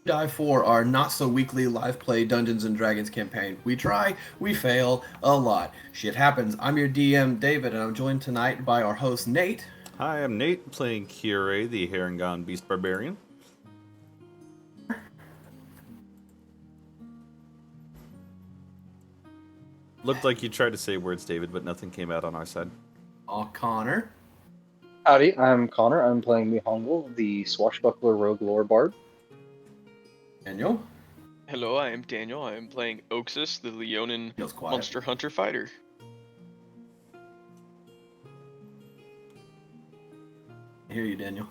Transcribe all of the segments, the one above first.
Die for our not-so-weekly live play Dungeons & Dragons campaign. We try, we fail a lot. Shit happens. I'm your DM, David, and I'm joined tonight by our host, Nate. Hi, I'm Nate, playing Kyrie, the Harengon Beast Barbarian. Looked like you tried to say words, David, but nothing came out on our side. Connor. Howdy, I'm Connor. I'm playing Mihongo, the swashbuckler rogue lore bard. Daniel. Hello, I am Daniel. I am playing Oxus, the Leonin Feels quiet. monster hunter fighter. I hear you, Daniel.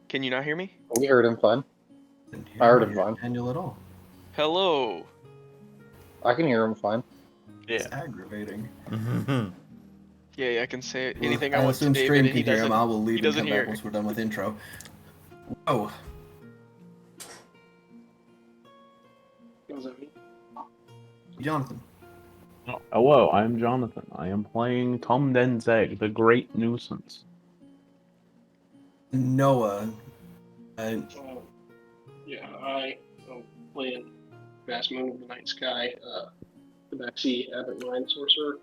Can you not hear me? We heard him fine. Didn't I heard him hear fine. Daniel at all. Hello. I can hear him fine. It's aggravating. Yeah, I can say anything I I want to assume David, stream and he can hear him. doesn't. I will leave and doesn't come hear. back once we're done with intro. Whoa. Jonathan. Oh, hello, I'm Jonathan. I am playing Tom Denzeg, the Great Nuisance. Noah. Yeah, I am playing Vast Moon of the Night Sky, the backseat Abbot Ryan Sorcerer.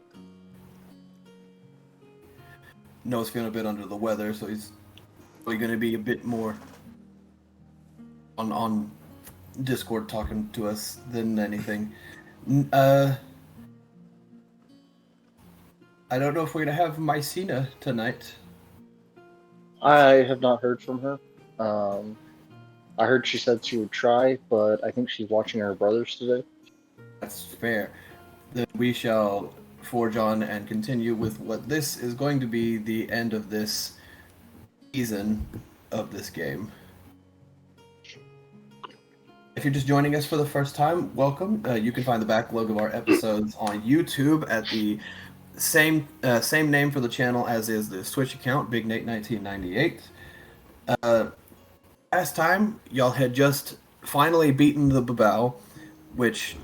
Noah's feeling a bit under the weather, so he's probably going to be a bit more on Discord talking to us than anything. I don't know if we're going to have Mycena tonight. I have not heard from her. I heard she said she would try, but I think she's watching her brothers today. That's fair. Then we shall forge on and continue with what this is going to be the end of this season of this game. If you're just joining us for the first time, welcome. You can find the backlog of our episodes on YouTube at the same name for the channel as is the Switch account, Big Nate 1998. Last time, y'all had just finally beaten the Vaeo, which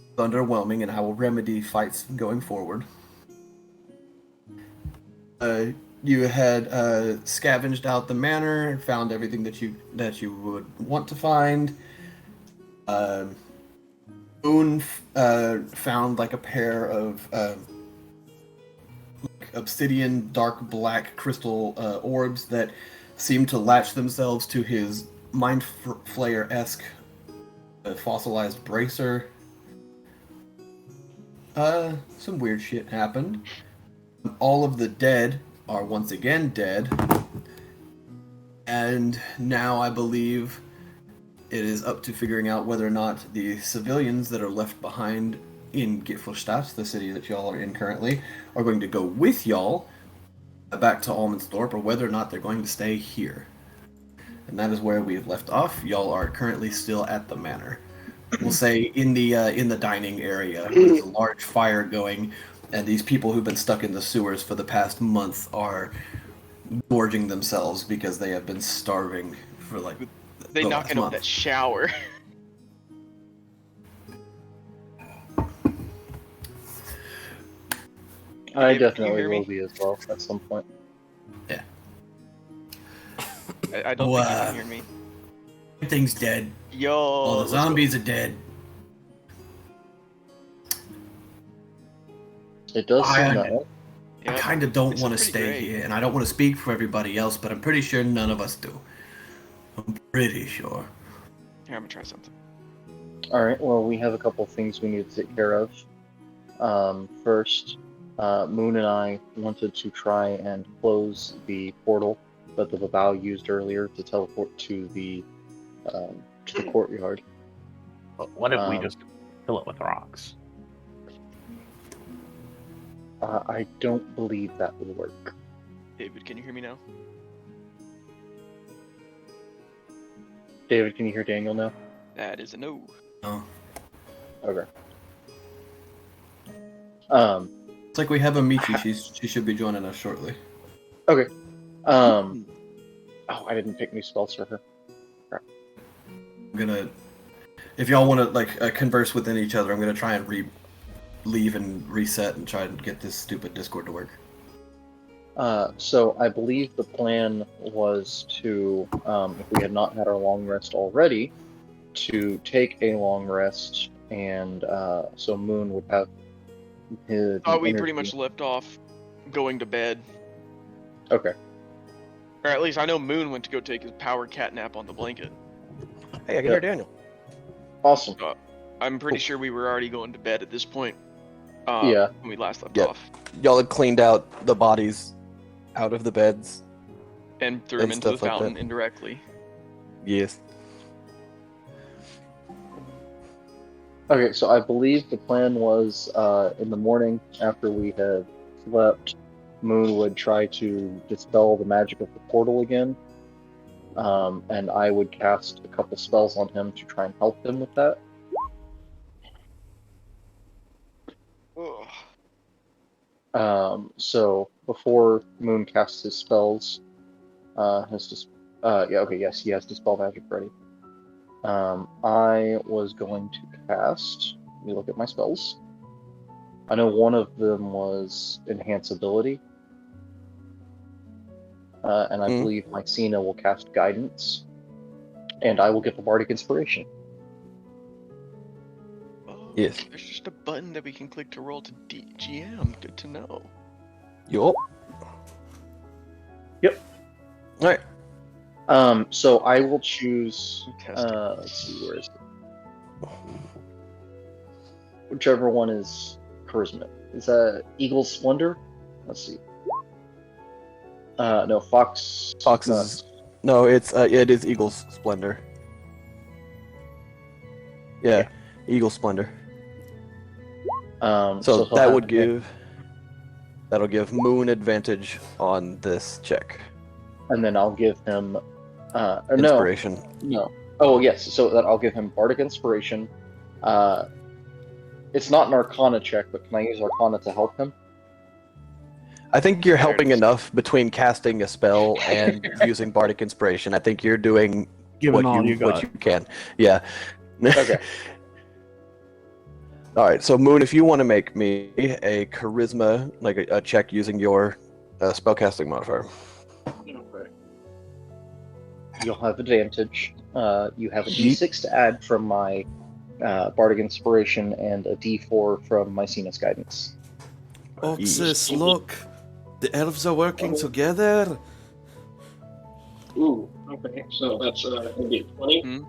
is underwhelming, and I will remedy fights going forward. You had scavenged out the manor and found everything that you would want to find. Boone found like a pair of obsidian dark black crystal orbs that seem to latch themselves to his mind flayer-esque fossilized bracer. Some weird shit happened. All of the dead are once again dead, and now I believe it is up to figuring out whether or not the civilians that are left behind in Gitfelstadt, the city that y'all are in currently, are going to go with y'all back to Almondsthorpe, or whether or not they're going to stay here. And that is where we have left off. Y'all are currently still at the manor. We'll say in the dining area. There's a large fire going, and these people who've been stuck in the sewers for the past month are gorging themselves because they have been starving for like They the knocking last up that month. shower. I David, can you definitely hear me? will be as well at some point. I don't think you can hear me. Everything's dead. Yo. All the let's go. zombies are dead. It does seem that way. I Yep. kind of don't This want to is pretty stay great. here, and I don't want to speak for everybody else, but I'm pretty sure none of us do. I'm pretty sure. Here, I'm gonna try something. Alright, well, we have a couple things we need to take care of. First, Moon and I wanted to try and close the portal that the Vaeo used earlier to teleport to the courtyard. But what if we Um, just fill it with rocks? I don't believe that will work. David, can you hear me now? David, can you hear Daniel now? That is a no. Oh. Okay. It's like we have Amici. She should be joining us shortly. Okay. Oh, I didn't pick new spells for her. I'm gonna, if y'all want to like converse within each other, I'm gonna try and leave and reset and try and get this stupid Discord to work. So I believe the plan was to, if we had not had our long rest already, to take a long rest, and so Moon would have his. We pretty much left off going to bed. Okay. Or at least I know Moon went to go take his power cat nap on the blanket. Hey, I can hear Daniel. Awesome. I'm pretty sure we were already going to bed at this point. Yeah. When we last left Yeah. off. Y'all had cleaned out the bodies out of the beds. And threw And him into the stuff like fountain that. indirectly. Yes. Okay, so I believe the plan was in the morning after we had slept, Moon would try to dispel the magic of the portal again, and I would cast a couple spells on him to try and help him with that. Ugh. So before Moon casts his spells, he has Dispel Magic ready. I was going to cast. Let me look at my spells. I know one of them was Enhance Ability, and I believe Mycena will cast Guidance, and I will get the Bardic Inspiration. Oh, Yes. there's just a button that we can click to roll to GM. Good to know. Yup. Yep. Alright. So I will choose. Fantastic. Let's see, where is it? Whichever one is Charisma. Is that Eagle's Splendor? Let's see. No, Fox. Fox is no, it is Eagle's Splendor. Yeah, Eagle Splendor. So he'll that have would that'll give Moon advantage on this check. and then I'll give him or Inspiration. No. Oh yes, so that I'll give him Bardic Inspiration. It's not an Arcana check, but can I use Arcana to help him? I think you're There it helping is. enough between casting a spell and using Bardic Inspiration. I think you're doing Given what all you you got. what you can. Yeah. Okay. All right. So Moon, if you want to make me a charisma, like a check using your spellcasting modifier. Okay. You'll have advantage. You have a Yeet. D6 to add from my Bardic Inspiration and a D4 from Mycena's Guidance. Oxus, look! The elves are working together! Ooh, okay. So that's gonna be a 20. Hmm.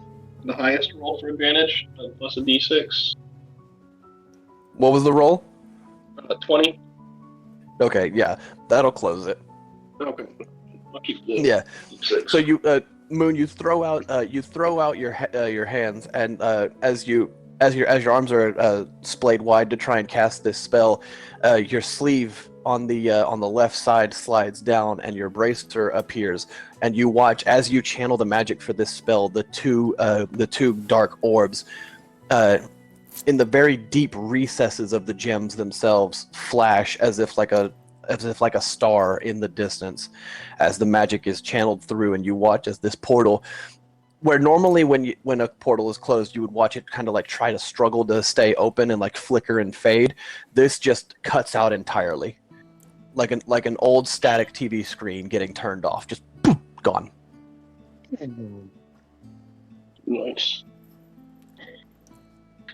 The highest roll for advantage, plus a d6. What was the roll? 20. Okay. Yeah, that'll close it. Okay. I'll keep the Yeah. 6. So you, Moon, you throw out your hands, and as your arms are splayed wide to try and cast this spell, your sleeve on the left side slides down, and your bracer appears, and you watch as you channel the magic for this spell. The two dark orbs, in the very deep recesses of the gems themselves, flash as if like a star in the distance as the magic is channeled through, and you watch as this portal, where normally when a portal is closed you would watch it kind of like try to struggle to stay open and like flicker and fade, this just cuts out entirely, like an old static TV screen getting turned off, just poof, gone. Nice.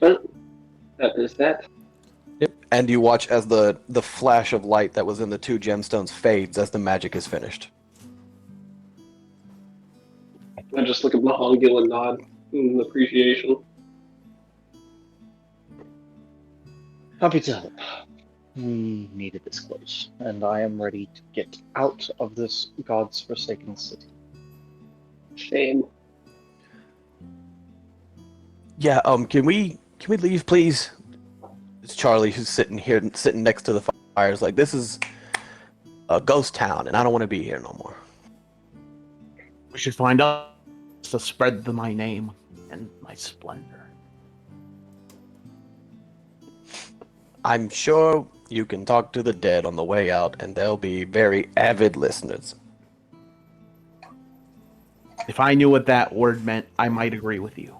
Well, that is that. Yep. And you watch as the flash of light that was in the two gemstones fades as the magic is finished. I just look at Mahongil and nod in appreciation. Happy to help. We needed this close, and I am ready to get out of this God's forsaken city. Shame. Yeah. Can we leave, please? It's Charlie who's sitting next to the fires. Like, this is a ghost town, and I don't want to be here no more. We should find out to spread my name and my splendor. I'm sure you can talk to the dead on the way out, and they'll be very avid listeners. If I knew what that word meant, I might agree with you.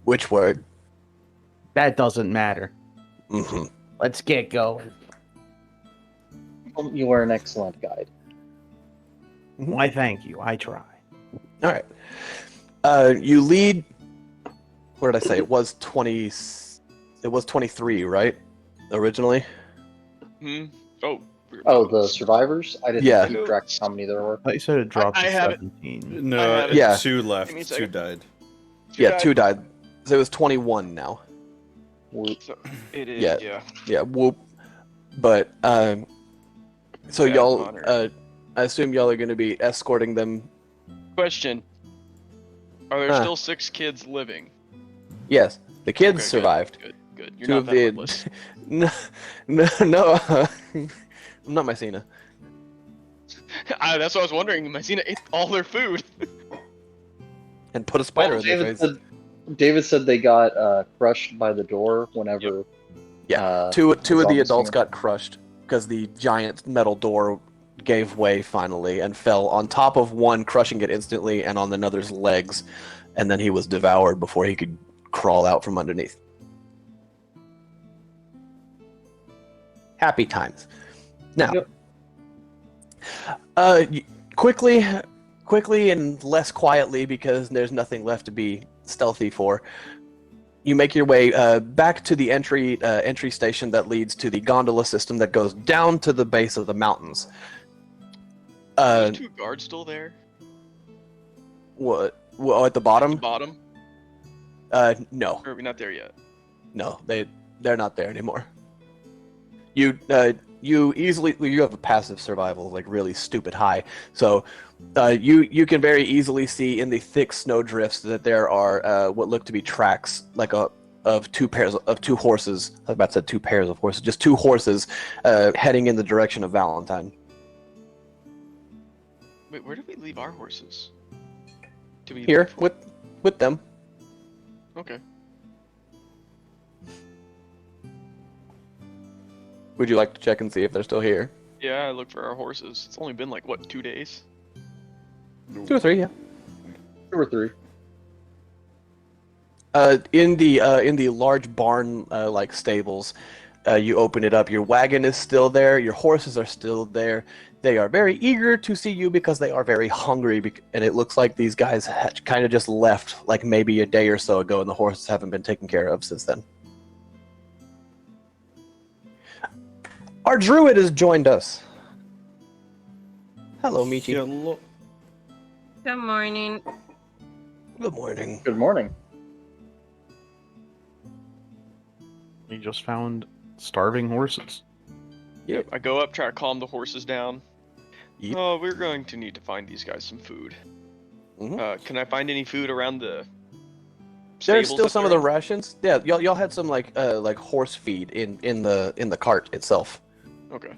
Which word? That doesn't matter. Mm-hmm. Let's get going. You are an excellent guide. Why, thank you. I try. All right. You lead. What did I say? It was 20. It was 23, right? Originally. Hmm. Oh. Oh, the survivors? I didn't Yeah. keep track of how many there were. I thought you said it dropped I to have it. 17. No, have it. Yeah. 2 Give me a left. 2 second. died. Yeah, 2 died. So it was 21 now. So it is. Yeah. Yeah. Yeah. Whoop. But so Bad y'all. Connor. I assume y'all are going to be escorting them. Question: Are there Huh. still 6 kids living? Yes, the kids Okay, good, survived. Good. Good. You're 2 not of that the. heartless. No. I'm not Mycena. That's what I was wondering. Messina ate all their food. And put a spider Well, in their face. David said they got crushed by the door whenever. Yeah, two of the zombies adults came in. got crushed because the giant metal door gave way finally and fell on top of one, crushing it instantly, and on another's legs, and then he was devoured before he could crawl out from underneath. Happy times. Now, Yep. quickly and less quietly because there's nothing left to be stealthy for. You make your way back to the entry station that leads to the gondola system that goes down to the base of the mountains. Are those 2 guards still there? What at the At bottom? the bottom? No, Or are we not there yet? no, they're not there anymore. You easily you have a passive survival, like really stupid high, so you can very easily see in the thick snow drifts that there are what look to be tracks, like of 2 horses. I was about to say 2 pairs of horses, just 2 horses heading in the direction of Valentine. Wait, where did we leave our horses? To be Here with them. Okay. Would you like to check and see if they're still here? Yeah, I looked for our horses. It's only been like what, 2 days? 2 or 3, yeah. 2 or 3. In the large barn like stables, you open it up. Your wagon is still there. Your horses are still there. They are very eager to see you because they are very hungry. And it looks like these guys kind of just left like maybe a day or so ago, and the horses haven't been taken care of since then. Our druid has joined us. Hello, Michi. Hello. Good morning. Good morning. Good morning. We just found starving horses. Yep. I go up, try to calm the horses down. Yep. Oh, we're going to need to find these guys some food. Mhm. Can I find any food around the There's stables still that some of they're the rations. Yeah, y'all had some like horse feed in the cart itself. in? Okay.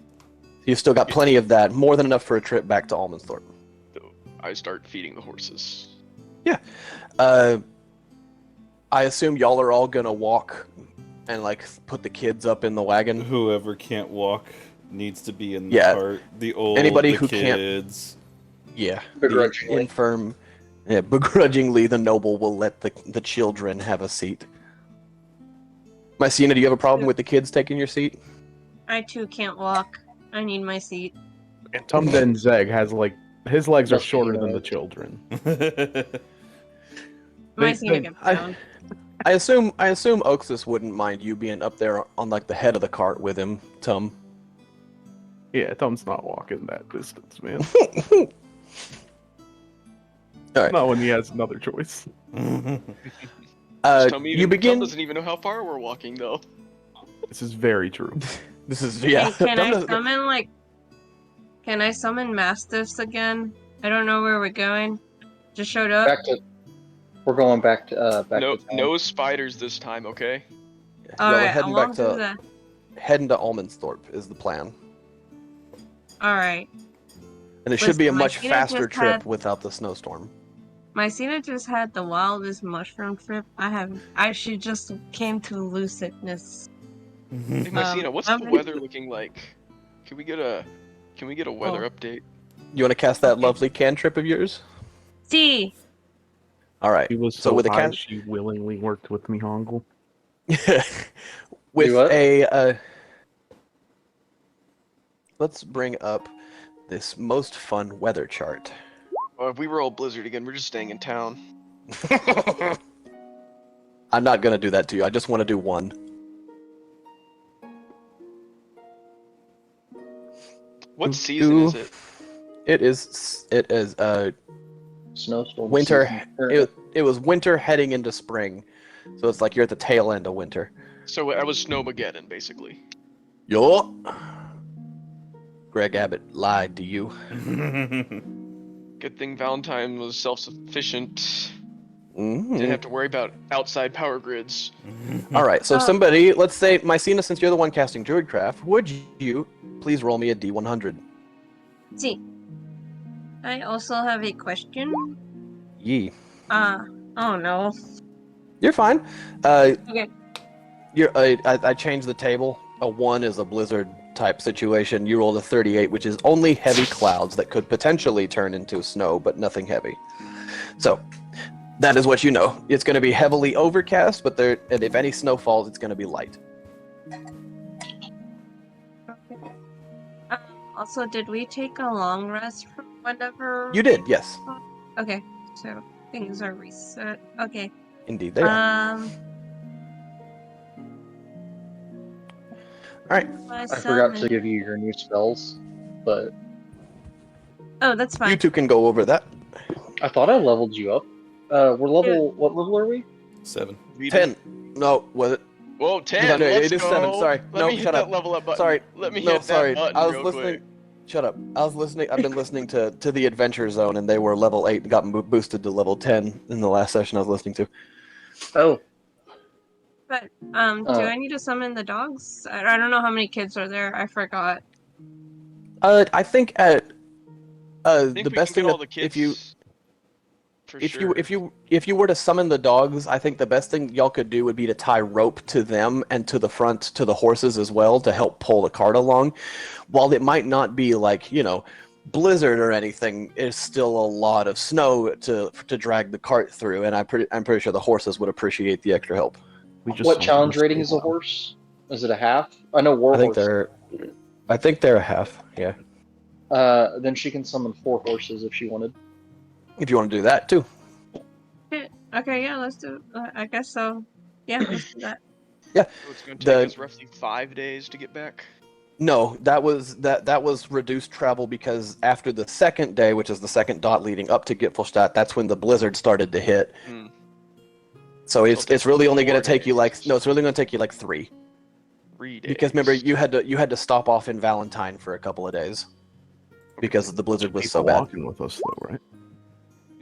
You've still got plenty of that, more than enough for a trip back to Almondsthorpe. So I start feeding the horses. I assume y'all are all gonna walk and like put the kids up in the wagon. Whoever can't walk needs to be in the Yeah. cart. The old, Anybody the who can't- kids. Yeah, Begrudgingly. the infirm. Yeah, begrudgingly, the noble will let the children have a seat. Mycena, do you have a problem with the kids taking your seat? I too can't walk. I need my seat. And Tumden Zeg has like his legs are Just shorter than the right. children. My They- seat they- gets down. I assume Oxus wouldn't mind you being up there on like the head of the cart with him, Tum. Yeah, Tum's not walking that distance, man. All right. Not when he has another choice. Just tell me You begin. Tom doesn't even know how far we're walking though. This is very true. This is yeah. Can Tum I doesn't- summon Can I summon mastiffs again? I don't know where we're going. Just showed up. We're going back to back No, to town. no spiders this time, okay? Y'all are Alright, I heading won't back do to that. heading to Almondsthorpe is the plan, Alright. and it should be a Listen, much Mycena faster just trip had- without the snowstorm. Mycena just had the wildest mushroom trip. She just came to lucidness. Hey, Messina, what's I'm the gonna- weather looking like? Can we get a weather Oh. update? You want to cast that Okay. lovely cantrip of yours? See, All right. She was So so, with a high, cat- she willingly worked with me, Hongle. With what? let's bring up this most fun weather chart. If we roll Blizzard again, we're just staying in town. I'm not gonna do that to you. I just want to do one. What season is it? It is Snowstorm winter. season. It was winter heading into spring, so it's like you're at the tail end of winter. So I was Snowmageddon, basically. Yo. Greg Abbott lied to you. Good thing Valentine was self-sufficient. Mhm. Didn't have to worry about outside power grids. All right, so somebody, let's say Mycena, since you're the one casting Druidcraft, would you please roll me a D100? See. I also have a question. Yee. Oh no. You're fine. Okay. I changed the table. A 1 is a blizzard type situation. You rolled a 38, which is only heavy clouds that could potentially turn into snow, but nothing heavy. So, that is what you know. It's going to be heavily overcast, but and if any snow falls, it's going to be light. Okay. Also, did we take a long rest from whenever? You did, yes. Okay, so things are reset. Okay. Indeed, they are. All right. I forgot to give you your new spells, but Oh, that's fine. You two can go over that. I thought I leveled you up. We're level. What level are we? 7. 10. No, was it? Whoa, 10. No, Let's it is go. 7. Sorry. Let no, me hit shut that up. level up button. Sorry. Let me No, hit sorry. that button I was real listening. quick. Shut up. I was listening. I've been listening to the Adventure Zone, and they were level 8 and got boosted to level 10 in the last session I was listening to. Oh, But do I need to summon the dogs? I don't know how many kids are there. I forgot. I think I think the we best can thing get all that the kids if you were to summon the dogs, I think the best thing y'all could do would be to tie rope to them and to the front to the horses as well to help pull the cart along. While it might not be like, blizzard or anything, it's still a lot of snow to drag the cart through, and I'm pretty sure the horses would appreciate the extra help. what challenge rating is a horse? Is it a half? I know war horse. I think they're a half. Yeah. Then she can summon 4 horses if she wanted. If you want to do that too. Okay, yeah, let's do. I guess so. Yeah, let's do that. Yeah. So it's going to take us roughly 5 days to get back. No, that was reduced travel because after the second day, which is the second dot leading up to Gipfelstadt, that's when the blizzard started to hit. Hmm. So it's really only going to take you days. it's really going to take you like 3. 3 days. Because remember, you had to stop off in Valentine for a couple of days because the blizzard was so bad. Walking with us though, right?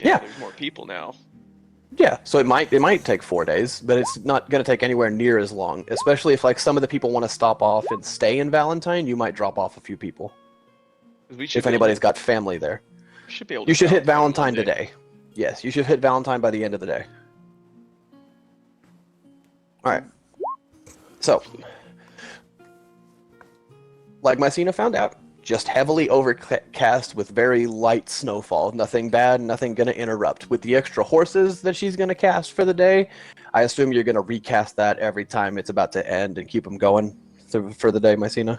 Yeah. There's more people now. Yeah, so it might take 4 days, but it's not going to take anywhere near as long. Especially if like some of the people want to stop off and stay in Valentine, you might drop off a few people. If anybody's got family there, should be able. You should hit Valentine today. Yes, you should hit Valentine by the end of the day. All right. So, like Mycena found out, just heavily overcast with very light snowfall. Nothing bad, nothing going to interrupt. With the extra horses that she's going to cast for the day, I assume you're going to recast that every time it's about to end and keep them going for the day, Mycena.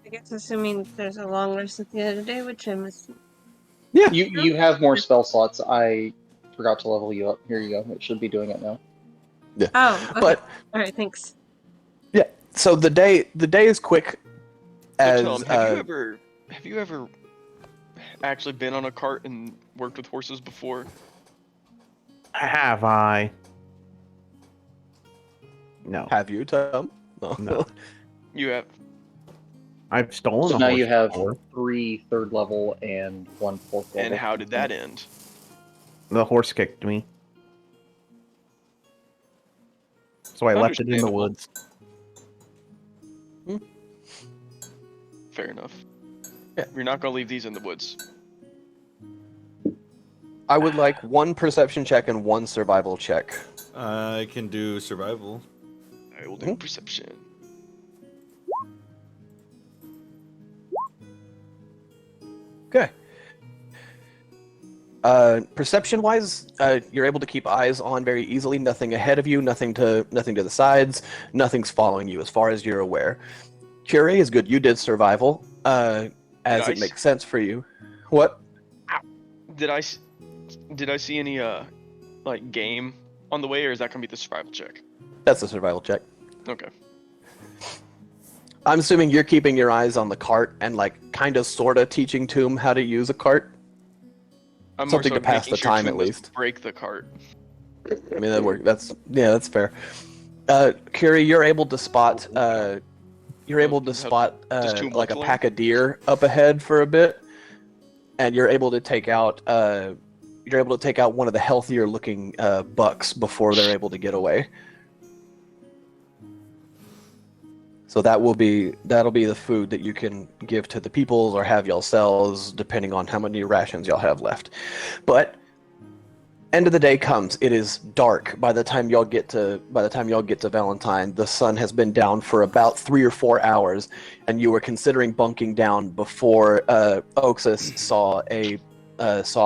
I guess assuming there's a long rest at the end of the day, which I'm assuming. Yeah. You have more spell slots. I forgot to level you up. Here you go. It should be doing it now. Yeah. Oh, okay. But all right, thanks. yeah, so the day is quick. As So Tom, have you ever actually been on a cart and worked with horses before? Have I? No. have you, Tom? No. You have. I've stolen So a now horse you have before. 3 3rd level and 1 4th level. And how did that end? The horse kicked me. So I left it in the Understandable. woods. Fair enough. Yeah. You're not gonna leave these in the woods. I would like 1 perception check and 1 survival check. I can do survival. I will do perception. Okay. Perception-wise, you're able to keep eyes on very easily. Nothing ahead of you, nothing to the sides, nothing's following you as far as you're aware. Curie is good. You did survival, as it Nice. makes sense for you. What? Did I see any like game on the way, or is that gonna be the survival check? That's a survival check. Okay. I'm assuming you're keeping your eyes on the cart and like kind of sort of teaching Tomb how to use a cart. I'm more Something so to pass making the sure time Toon at doesn't least. break the cart. I mean, that work. That's fair. Curie, you're able to spot. You're able to spot Toon like a whistle pack of deer up ahead for a bit, and you're able to take out. You're able to take out one of the healthier looking bucks before they're able to get away. So that'll be the food that you can give to the peoples or have yourselves, depending on how many rations y'all have left. But end of the day comes. It is dark by the time y'all get to Valentine. The sun has been down for about 3 or 4 hours, and you were considering bunking down before Oxus saw a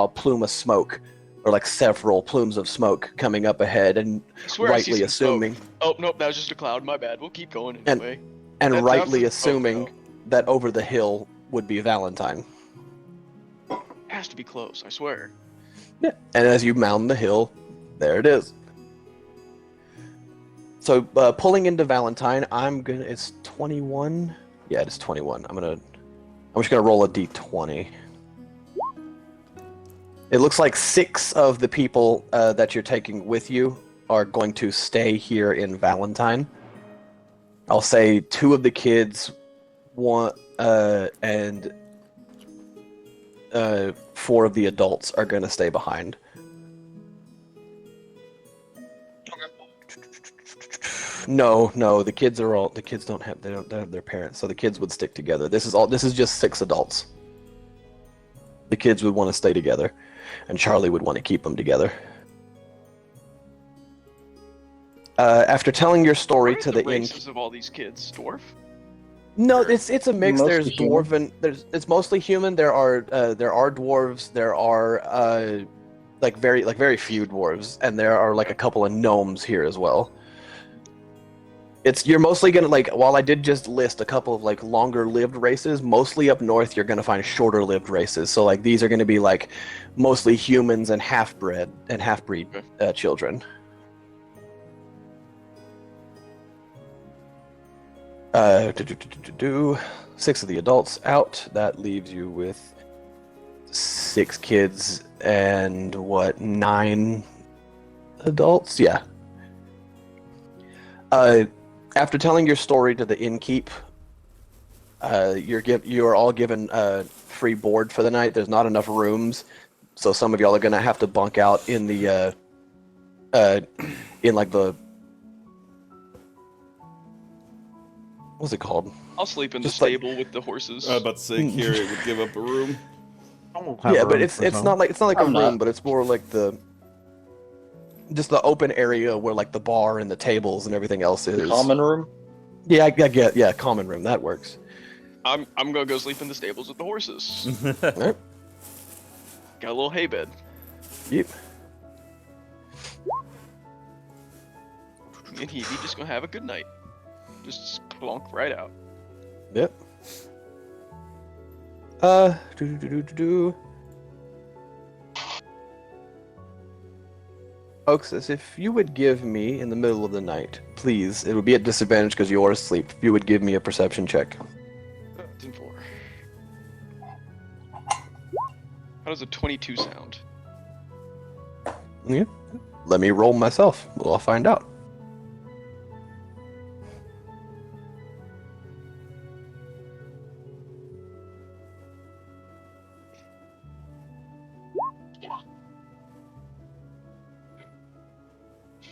plume of smoke, or like several plumes of smoke coming up ahead, and I swear I see rightly some assuming. smoke. Oh nope, that was just a cloud. My bad. We'll keep going anyway. And That's rightly some smoke, assuming that over the hill would be Valentine. though. Has to be close. I swear. Yeah. And as you mound the hill, there it is. So pulling into Valentine, it's 21. Yeah, it is 21. I'm just gonna roll a d20. It looks like 6 of the people that you're taking with you are going to stay here in Valentine. I'll say 2 of the kids, and 4 of the adults are going to stay behind. No, the kids don't have their parents, so the kids would stick together. This is just 6 adults. The kids would want to stay together, and Charlie would want to keep them together. After telling your story to the races of all these kids, dwarf. No, it's a mix. Mostly There's human. dwarven. It's mostly human. There are dwarves. There are very few dwarves, and there are like a couple of gnomes here as well. You're mostly gonna while I did just list a couple of like longer lived races, mostly up north you're gonna find shorter lived races. So like these are gonna be like mostly humans and half-breed children. 6 of the adults out. That leaves you with 6 kids and 9 adults? Yeah. After telling your story to the innkeep, you are all given free board for the night. There's not enough rooms, so some of y'all are gonna have to bunk out in the in like the what's it called? I'll sleep in Just the like- stable with the horses. I was about to say, Kira would give up a room. Yeah, but it's not like a I'm room, not. but it's more like the open area where like the bar and the tables and everything else is. Common room. Yeah, I get. Yeah, common room. That works. I'm gonna go sleep in the stables with the horses. Alright. Got a little hay bed. Yep. Me and Hebe just gonna have a good night. Just clonk right out. Yep. Do. Oxus, if you would give me in the middle of the night, please, it would be at disadvantage because you are asleep. If you would give me a perception check. 4. How does a 22 sound? Yeah. Let me roll myself. Well, I'll find out.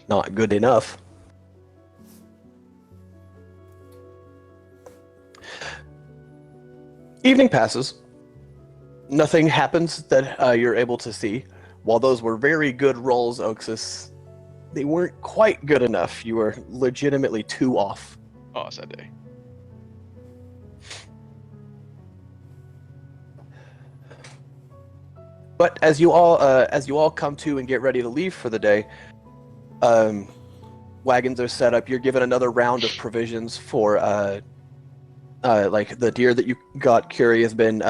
Not good enough. Evening passes. Nothing happens that you're able to see. While those were very good rolls, Oxus, they weren't quite good enough. You were legitimately 2 off. Oh, it's that day. But as you all come to and get ready to leave for the day, wagons are set up. You're given another round of provisions for like the deer that you got. Curie has been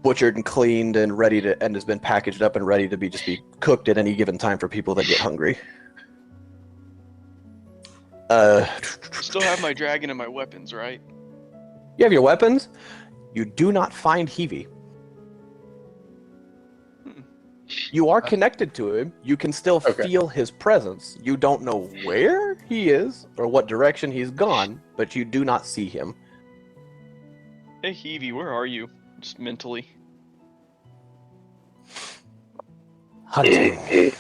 butchered and cleaned and ready to, and has been packaged up and ready to be cooked at any given time for people that get hungry. Still have my dragon and my weapons, right? You have your weapons. You do not find Heavy. You are connected to him. You can still feel his presence. You don't know where he is or what direction he's gone, but you do not see him. Hey, Heavy, where are you? Just mentally. Hunting.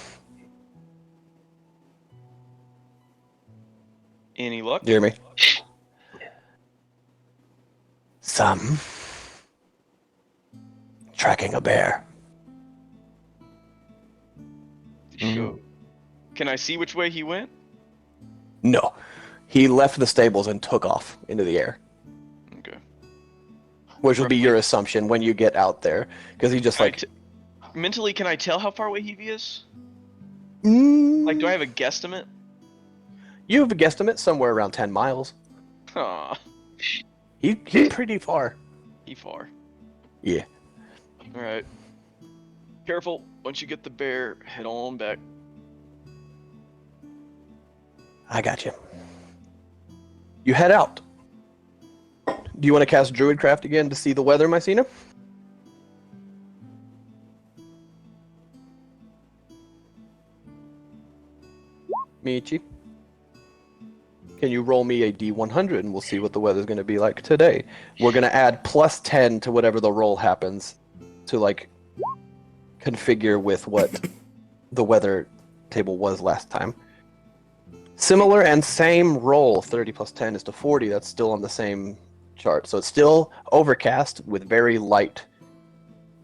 Any luck? You hear me? Some. Tracking a bear. Go. Can I see which way he went? No. He left the stables and took off into the air. Okay. Which will be your assumption when you get out there. Because he just mentally, can I tell how far away Heavy is? Like, do I have a guesstimate? You have a guesstimate somewhere around 10 miles. Aw. He's pretty far. He far. Yeah. Alright. Careful. Once you get the bear, head on back. I got you. You head out. Do you want to cast Druidcraft again to see the weather, Mycena? Michi? Can you roll me a D100 and we'll see what the weather's going to be like today? We're going to add plus 10 to whatever the roll happens to, like, configure with what the weather table was last time. Similar and same roll, 30 plus 10 is to 40. That's still on the same chart. So it's still overcast with very light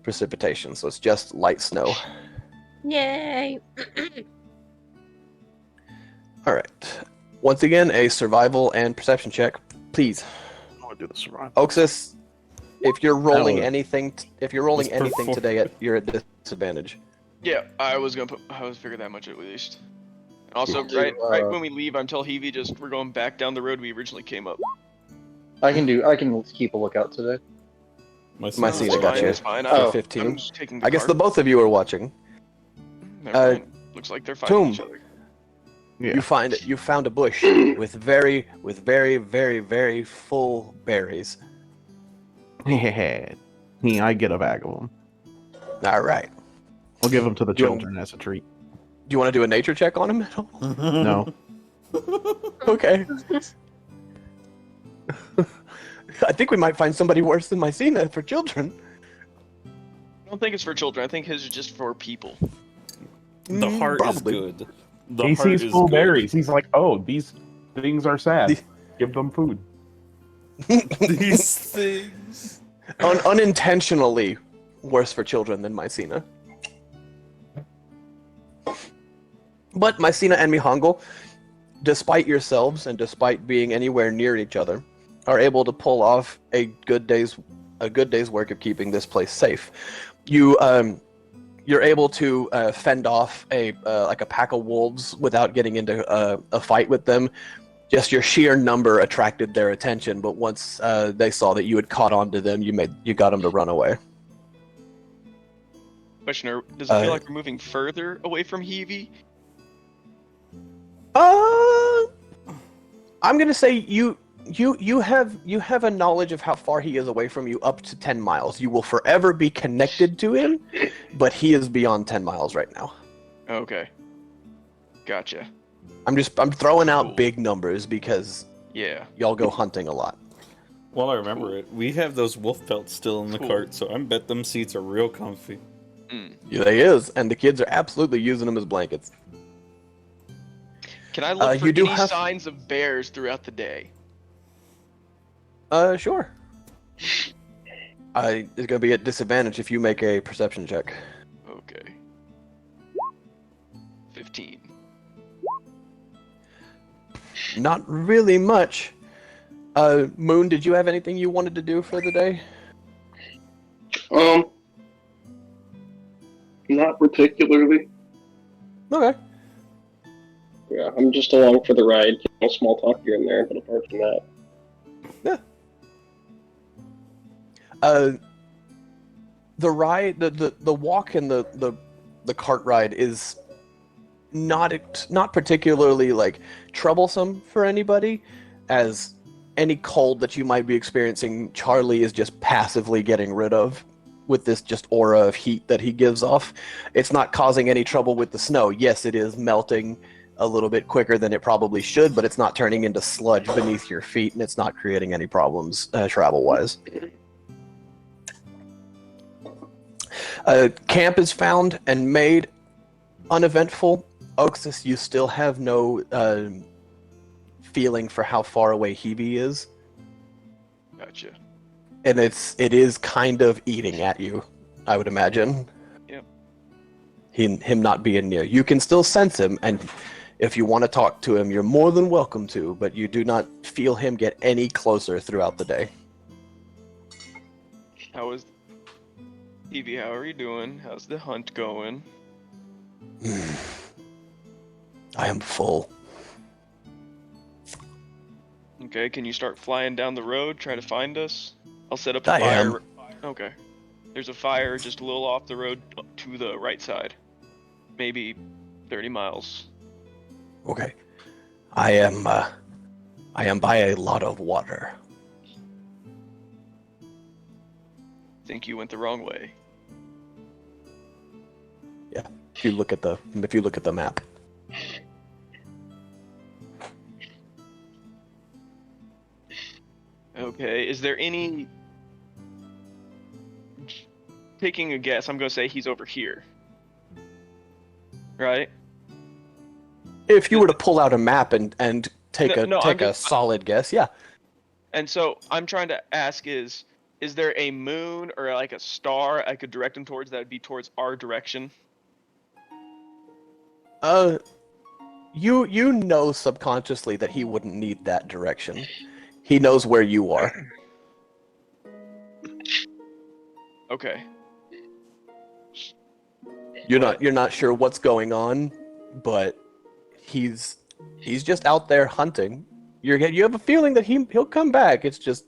precipitation. So it's just light snow. Yay! All right. Once again, a survival and perception check, please. I want to do the survival. Oxus, if you're rolling would- anything, today, you're at disadvantage. Yeah, I was figure that much at least. And also, Yeah. right when we leave, I'm tell Heavy we're going back down the road we originally came up. I can keep a lookout today. Mycena It's got fine, you. it's fine. Oh. I'm 15. just taking the I guess cart. the both of you are watching. Never mind. Looks like they're fighting Tomb. each other. Yeah. You found a bush with very, very, very full berries. Yeah, I get a bag of them. All right. We'll give them to the Do you- children as a treat. Do you want to do a nature check on him at all? No. Okay. I think we might find somebody worse than Mycena for children. I don't think it's for children. I think his is just for people. The heart probably. is good. The He heart sees is full good. berries. He's like, oh, these things are sad. Give them food. These things. Unintentionally worse for children than Mycena. But Mycena and Mihongo, despite yourselves and despite being anywhere near each other, are able to pull off a good day's work of keeping this place safe. You're able to fend off a pack of wolves without getting into a fight with them. Just your sheer number attracted their attention, but once they saw that you had caught on to them, you got them to run away. Questioner, does it feel like we're moving further away from Heavy? I'm gonna say you have a knowledge of how far he is away from you, up to 10 miles. You will forever be connected to him, but he is beyond 10 miles right now. Okay. Gotcha. I'm throwing out Cool. big numbers because Yeah. y'all go hunting a lot. Well, I remember it. We have those wolf pelts still in the Cool. cart, so I bet them seats are real comfy. Yeah, they is, and the kids are absolutely using them as blankets. Can I look for you do any have- signs of bears throughout the day? Sure. It's gonna be at disadvantage if you make a perception check. Okay. 15. Not really much. Moon, did you have anything you wanted to do for the day? Not particularly. Okay. Yeah, I'm just along for the ride. Small talk here and there, but apart from that, the ride, the walk and the cart ride is not particularly like troublesome for anybody, as any cold that you might be experiencing, Charlie is just passively getting rid of with this just aura of heat that he gives off. It's not causing any trouble with the snow. Yes, it is melting a little bit quicker than it probably should, but it's not turning into sludge beneath your feet, and it's not creating any problems travel-wise. Camp is found and made uneventful. Oxus, you still have no feeling for how far away Hebe is, Gotcha. and it is kind of eating at you, I would imagine. Yep. Him not being near. You can still sense him, and if you want to talk to him, you're more than welcome to, but you do not feel him get any closer throughout the day. How is Evie? How are you doing? How's the hunt going? I am full. Okay, can you start flying down the road, try to find us? I'll set up a I fire. am. Okay. There's a fire just a little off the road to the right side. Maybe 30 miles. Okay. I am by a lot of water. Think you went the wrong way. Yeah. If you look at the map. Okay, is there any... Taking a guess, I'm gonna say he's over here. Right? If you were to pull out a map and take No, a solid guess, yeah. And so I'm trying to ask is there a moon or like a star I could direct him towards that would be towards our direction? You know subconsciously that he wouldn't need that direction. He knows where you are. Okay. You're not sure what's going on, but he's just out there hunting. You have a feeling that he'll come back. It's just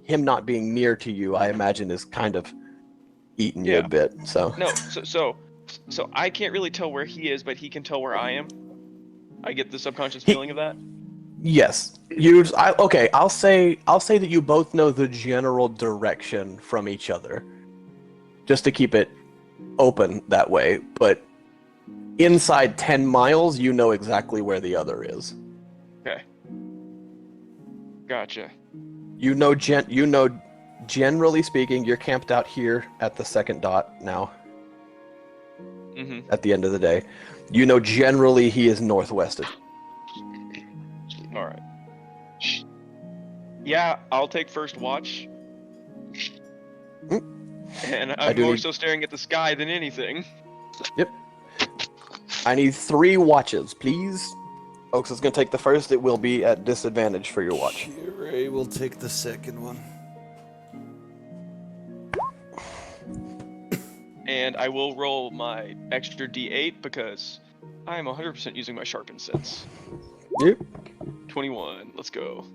him not being near to you, I imagine, is kind of eating you a bit. So No, so I can't really tell where he is, but he can tell where I am. I get the subconscious feeling of that. yes, I'll say that you both know the general direction from each other, just to keep it open that way. But inside 10 miles, you know exactly where the other is. Okay. Gotcha. You know, generally speaking, you're camped out here at the second dot now. Mm-hmm. At the end of the day, you know generally he is northwested. All right. Yeah, I'll take first watch. And I'm more so staring at the sky than anything. Yep. I need 3 watches, please. Oaks is going to take the first. It will be at disadvantage for your watch. Ray will take the second one. And I will roll my extra D8 because I am 100% using my sharpened sense. Yep. 21. Let's go.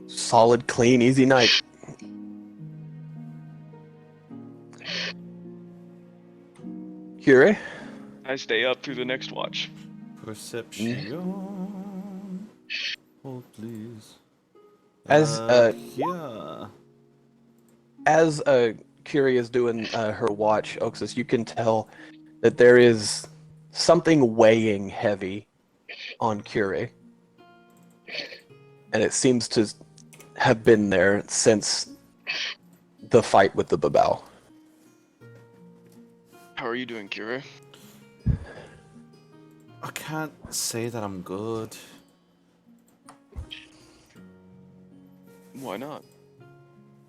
Solid, clean, easy night. Kure? I stay up through the next watch. Perception. Hold, please. As Yeah. as Curie is doing her watch, Oxus, you can tell that there is something weighing heavy on Curie. And it seems to have been there since the fight with the Babao. How are you doing, Kira? I can't say that I'm good. Why not?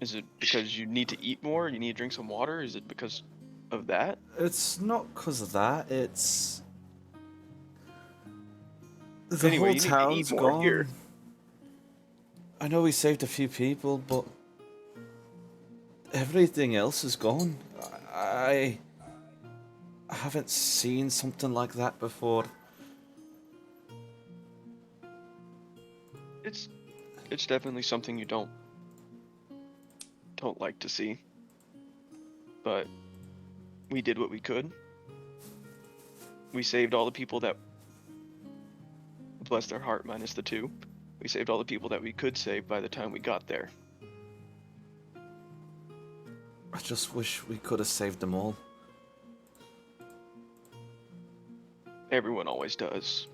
Is it because you need to eat more? You need to drink some water? Is it because of that? It's not because of that. It's the Anyway, whole you need to town's eat more gone. here. I know we saved a few people, but everything else is gone. I haven't seen something like that before. It's definitely something you don't don't like to see. But we did what we could. We saved all the people that, bless their heart, minus the 2. We saved all the people that we could save by the time we got there. I just wish we could have saved them all. Everyone always does.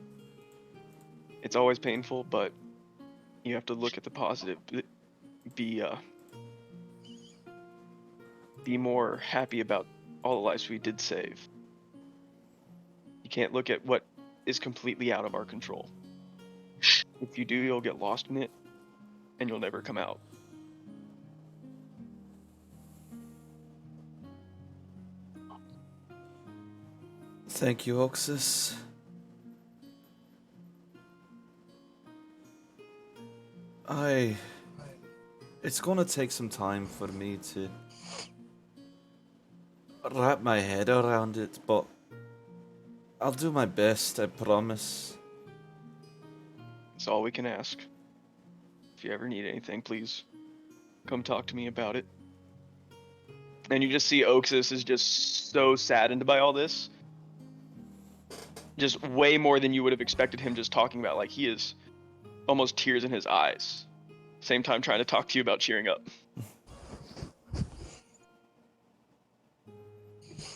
It's always painful, but you have to look at the positive. Be more happy about all the lives we did save. You can't look at what is completely out of our control. If you do, you'll get lost in it, and you'll never come out. Thank you, Oxus. It's gonna take some time for me to wrap my head around it, but I'll do my best, I promise. It's all we can ask. If you ever need anything, please come talk to me about it. And you just see Oxus is just so saddened by all this. Just way more than you would have expected him just talking about. Like, he is almost tears in his eyes. Same time trying to talk to you about cheering up.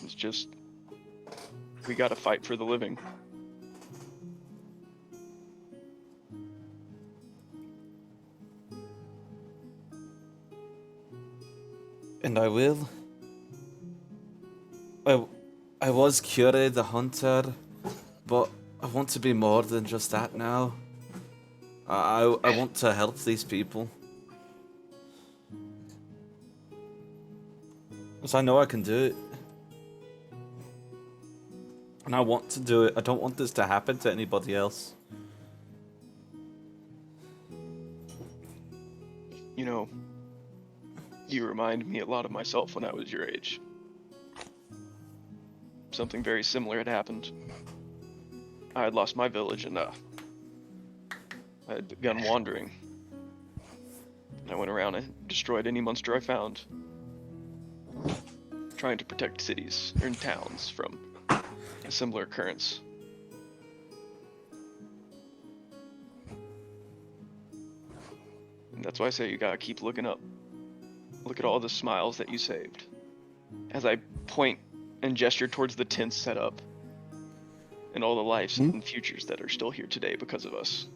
It's just, we gotta fight for the living. And I will. I was Curie the Hunter, but I want to be more than just that now. I want to help these people. Because I know I can do it. And I want to do it. I don't want this to happen to anybody else. You know, you remind me a lot of myself when I was your age. Something very similar had happened. I had lost my village and I had begun wandering. I went around and destroyed any monster I found, trying to protect cities and towns from a similar occurrence. And that's why I say you gotta keep looking up. Look at all the smiles that you saved. As I point and gesture towards the tents set up, and all the lives and futures that are still here today because of us.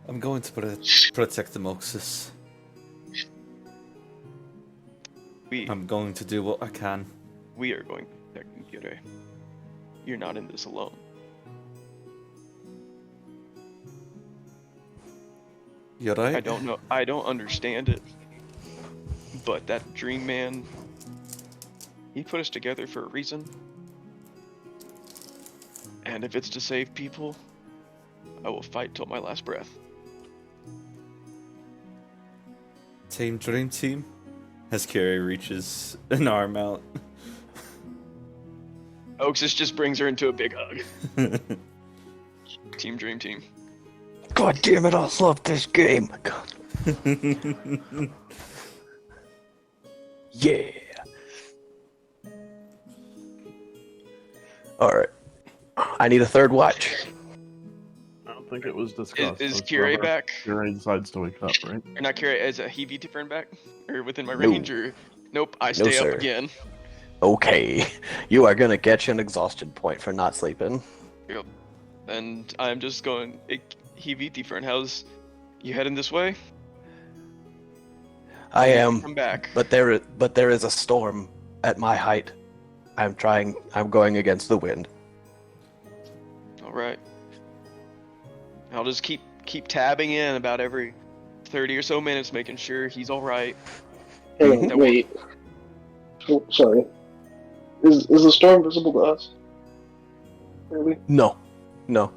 I'm going to protect the Moxus. I'm going to do what I can. We are going to protect Nkure. You're not in this alone. You're right. I don't understand it. But that dream man, he put us together for a reason. And if it's to save people, I will fight till my last breath. Team Dream Team? As Carrie reaches an arm out. Oxus just brings her into a big hug. Team Dream Team. God damn it, I love this game. God. Yeah. Alright. I need a third watch. I don't think it was discussed. Is Curie back? Curie decides to wake up, right? Or not Curie, is a Heavy different back? Or within my range? Or nope, I stay sir. up again. Okay. You are gonna get you an exhaustion point for not sleeping. Yep. And I'm just going, Heavy different. How's you heading this way? I am, Come back. but there is a storm at my height. I'm going against the wind. Alright. I'll just keep tabbing in about every 30 or so minutes, making sure he's alright. Hang on, wait. Oh, sorry. Is the storm visible to us? Really? No. No?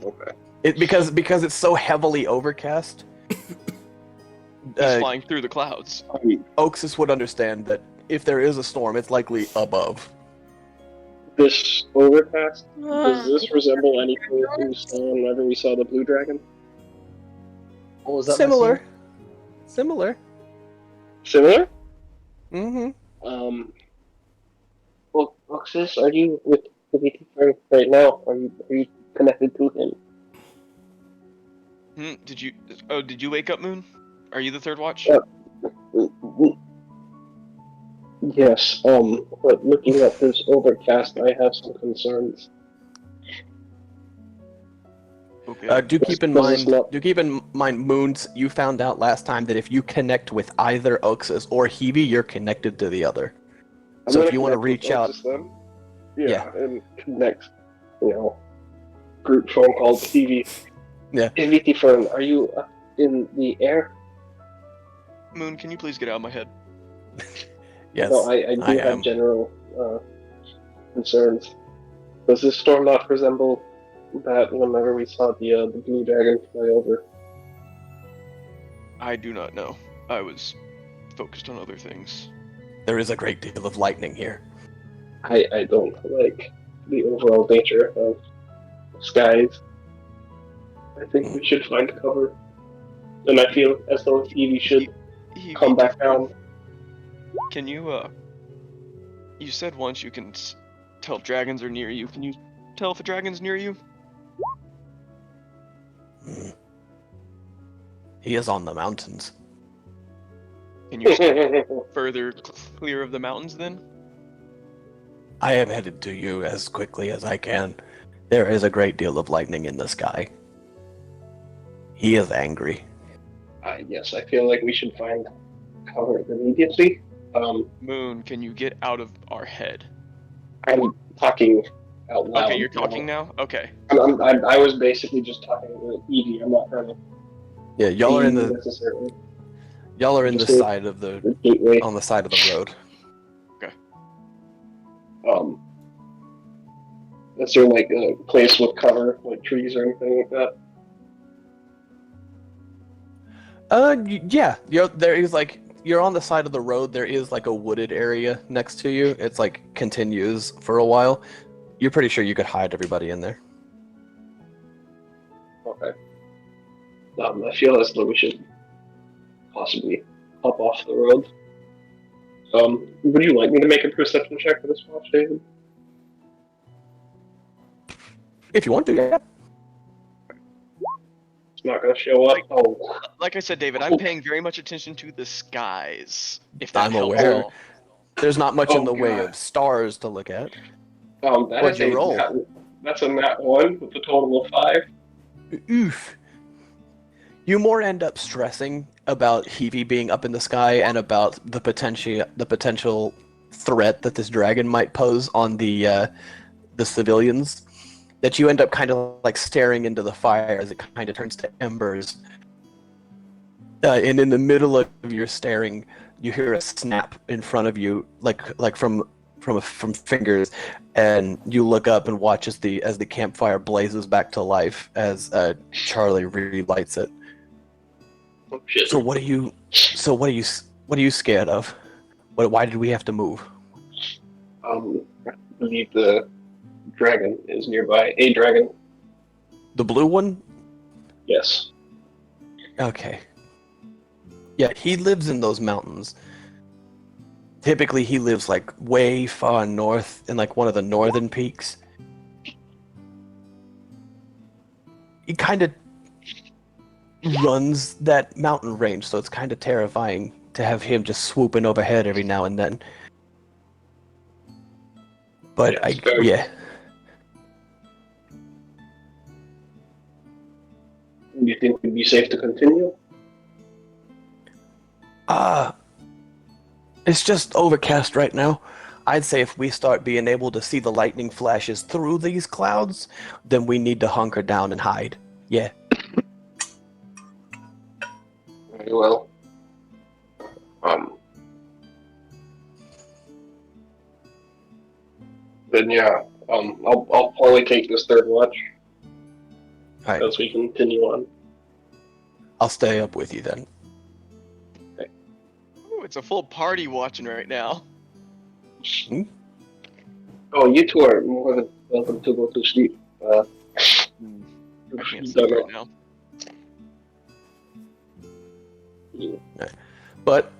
Okay. Because it's so heavily overcast. He's flying through the clouds. Oxus would understand that if there is a storm, it's likely above. This overcast, does this resemble anything we saw whenever we saw the blue dragon? What was that? Similar. Similar. Similar? Mm-hmm. Well, Roxas, are you with the VT right now? Are you connected to him? Did you wake up, Moon? Are you the third watch? Yes. But looking at this overcast, I have some concerns. Okay. Do keep in mind, Moons. You found out last time that if you connect with either Oxus or Hebe, you're connected to the other. So if you want to reach out, them, Yeah. and connect, group phone call to TV. Yeah. VT Fern, are you up in the air? Moon, can you please get out of my head? yes, No, I do have am. general concerns. Does this storm not resemble that whenever we saw the blue dragon fly over? I do not know. I was focused on other things. There is a great deal of lightning here. I don't like the overall nature of skies. I think we should find cover. And I feel as though Evie should come back down. Can you, you said once you can tell if dragons are near you. Can you tell if a dragon's near you? He is on the mountains. Can you step further clear of the mountains then? I am headed to you as quickly as I can. There is a great deal of lightning in the sky. He is angry. Yes, I feel like we should find cover immediately. Moon, can you get out of our head? I'm talking out loud. Okay, you're talking now? Okay. I was basically just talking to Evie. I'm not trying to. Yeah, y'all are in the necessarily. y'all are in the Just side of the gateway. on the side of the road. Is there like a place with cover, like trees or anything like that? Yeah. You're on the side of the road. There is like a wooded area next to you. It's like continues for a while. You're pretty sure you could hide everybody in there. Okay. I feel as though we should possibly hop off the road. Would you like me to make a perception check for this watch, David? If you want to, yeah. It's not gonna show up. Oh. Like I said, David, I'm paying very much attention to the skies. If that I'm helps aware. at all. There's not much in the way God. of stars to look at. That's a nat 1 with a total of 5. Oof. You more end up stressing about Hebe being up in the sky and about the potential threat that this dragon might pose on the civilians, that you end up kind of like staring into the fire as it kind of turns to embers. And in the middle of your staring, you hear a snap in front of you, like from fingers, and you look up and watch as the campfire blazes back to life as Charlie relights it. Oh, shit. So what are you scared of? Why did we have to move? I believe the dragon is nearby. A dragon. The blue one? Yes. Okay. Yeah, he lives in those mountains. Typically, he lives like way far north in like one of the northern peaks. He kind of runs that mountain range, so it's kind of terrifying to have him just swooping overhead every now and then. But yeah. Do you think it'd be safe to continue? It's just overcast right now. I'd say if we start being able to see the lightning flashes through these clouds, then we need to hunker down and hide. Yeah. Very well. Then yeah, I'll probably take this third watch Alright. as we continue on. I'll stay up with you then. Ooh, it's a full party watching right now. Oh, you two are more than welcome to go to sleep. I can't sleep right now. But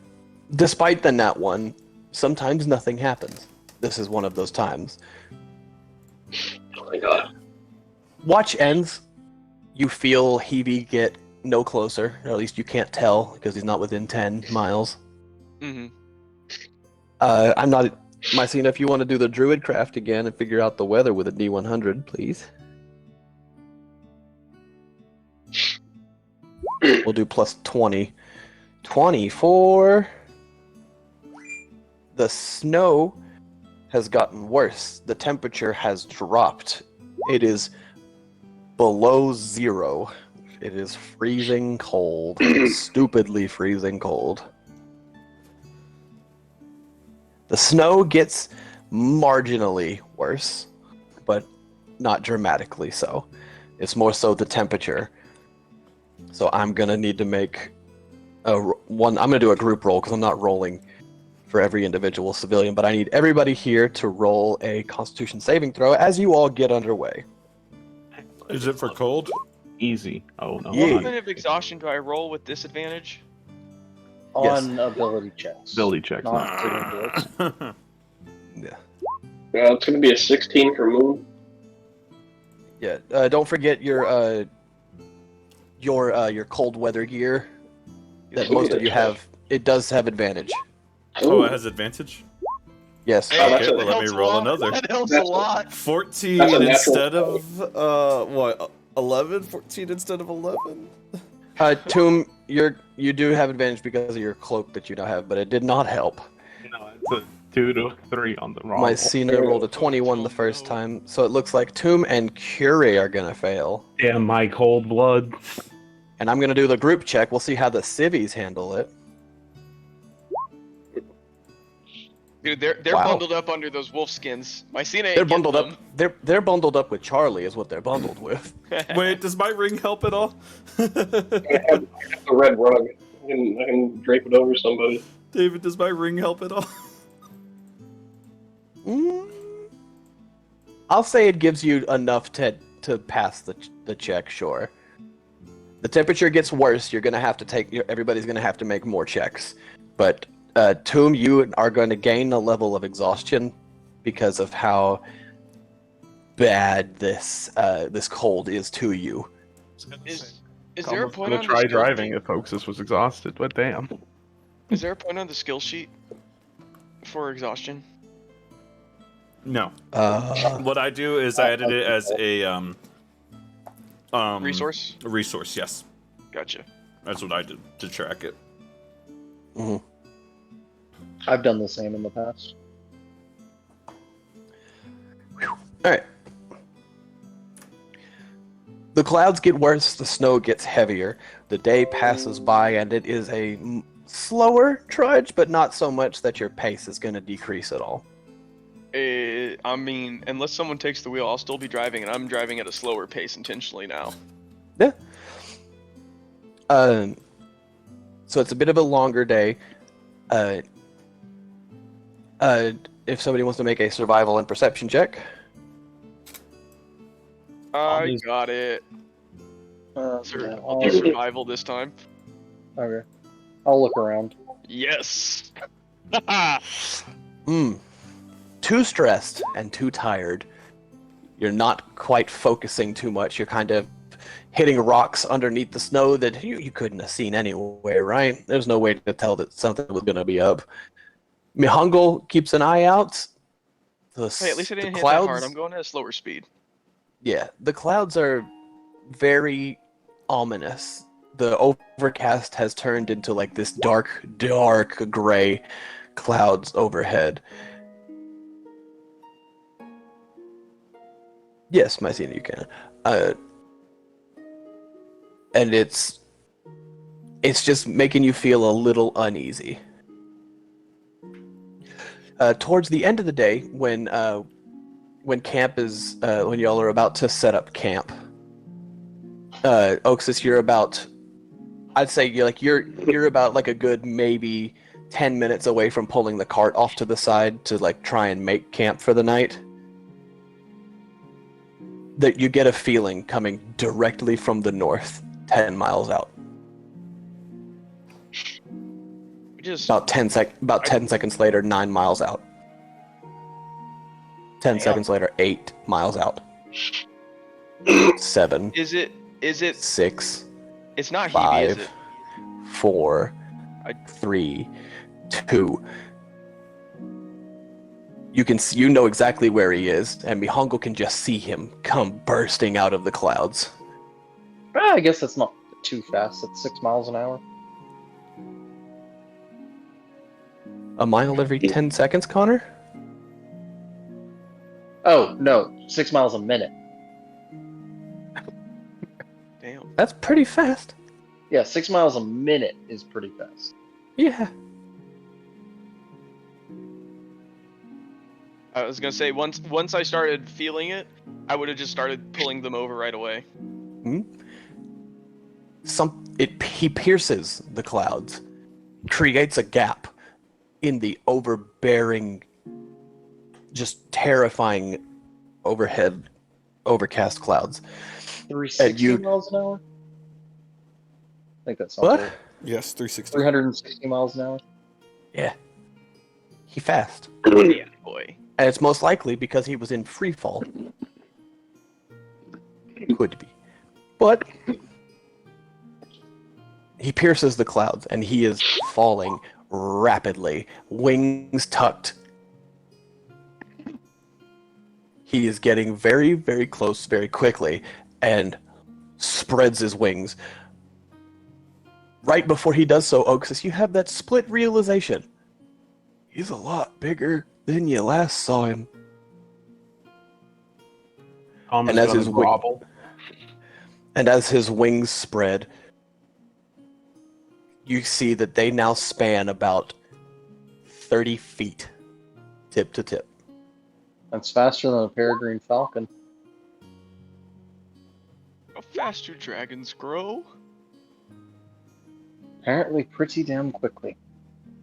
despite the nat 1, sometimes nothing happens. This is one of those times. Oh my god. Watch ends. You feel Hebe get no closer, or at least you can't tell because he's not within 10 miles. Mm-hmm. I'm not. Mycena, if you want to do the druid craft again and figure out the weather with a D100, please. We'll do plus 20. 24. The snow has gotten worse. The temperature has dropped. It is below 0. It is freezing cold. Stupidly freezing cold. The snow gets marginally worse, but not dramatically so. It's more so the temperature. So I'm gonna need to make one. I'm gonna do a group roll because I'm not rolling for every individual civilian, but I need everybody here to roll a Constitution saving throw as you all get underway. Is it for cold? Easy. Oh no. Yeah. What kind of exhaustion do I roll with disadvantage? Yes. On ability checks. Ability checks. Not saving throws. Yeah. It's gonna be a 16 for Moon. Yeah. Don't forget your cold weather gear that most of you have. It does have advantage. Oh, it has advantage? Yes. Hey, that's Okay, a- well, let me roll another. That helps a That's a- lot. 14 That's a natural instead of, what, 11? 14 instead of 11? Tomb, you do have advantage because of your cloak that you now have, but it did not help. No, it's a 2 to 3 on the roll. Mycena rolled a 21 the first time, so it looks like Tomb and Curie are gonna fail. Damn my cold blood. And I'm gonna do the group check. We'll see how the civvies handle it. Dude, they're Wow. bundled up under those wolf skins. Mycena ain't They're bundled getting up. They're bundled up with Charlie, is what they're bundled with. them. Wait, does my ring help at all? I have the red rug. I can drape it over somebody. David, does my ring help at all? Mm, I'll say it gives you enough to pass the check. Sure. The temperature gets worse. You're gonna have to take. Everybody's gonna have to make more checks. But Tomb, you are going to gain a level of exhaustion because of how bad this cold is to you. Is there a Almost point gonna on try the skill driving sheet? if Hoaxus was exhausted, but damn. Is there a point on the skill sheet for exhaustion? No. Uh, What I do is I edit it as a, Resource? resource, yes. Gotcha. That's what I did to track it. mhm. I've done the same in the past. All right. The clouds get worse, the snow gets heavier, the day passes by, and it is a slower trudge, but not so much that your pace is going to decrease at all. I mean, unless someone takes the wheel, I'll still be driving, and I'm driving at a slower pace intentionally now. Yeah. So it's a bit of a longer day. If somebody wants to make a survival and perception check. I just- got it. Yeah, I'll do survival this time. Okay. I'll look around. Yes! Too stressed and too tired. You're not quite focusing too much. You're kind of hitting rocks underneath the snow that you couldn't have seen anyway, right? There's no way to tell that something was going to be up. Mihungle keeps an eye out. Hey, at least I the didn't hit clouds, that hard. I'm going at a slower speed. Yeah, the clouds are very ominous. The overcast has turned into like this dark gray clouds overhead. Yes, Mycena, you can. And it's just making you feel a little uneasy. Towards the end of the day, when camp is when y'all are about to set up camp, Oxus, you're about, I'd say you're about like a good maybe 10 minutes away from pulling the cart off to the side to like try and make camp for the night. That you get a feeling coming directly from the north, 10 miles out. just About 10 seconds later, 9 miles out. 10 Damn. seconds later, 8 miles out. 7. Is it 6. it's not Hebe, is 5. it? 4. I- 3. 2. You know exactly where he is, and Mihongo can just see him come bursting out of the clouds. I guess that's not too fast. It's 6 miles an hour. A mile every 10 seconds, Connor? Oh, no. 6 miles a minute. Damn. That's pretty fast. Yeah, 6 miles a minute is pretty fast. Yeah. I was gonna say once I started feeling it, I would have just started pulling them over right away. He pierces the clouds, creates a gap in the overbearing, just terrifying overcast clouds. 360 miles an hour? I think that sounds What? right. Yes, 360. 360 miles an hour? Yeah. He fast. Yeah, boy. And it's most likely because he was in free fall. Could be. But he pierces the clouds and he is falling rapidly, wings tucked. He is getting very, very close very quickly and spreads his wings. Right before he does so, Oxus, you have that split realization. He's a lot bigger than you last saw him. Tom And is as gonna his wing- grovel. And as his wings spread, you see that they now span about 30 feet, tip to tip. That's faster than a peregrine falcon. How fast do dragons grow? Apparently pretty damn quickly.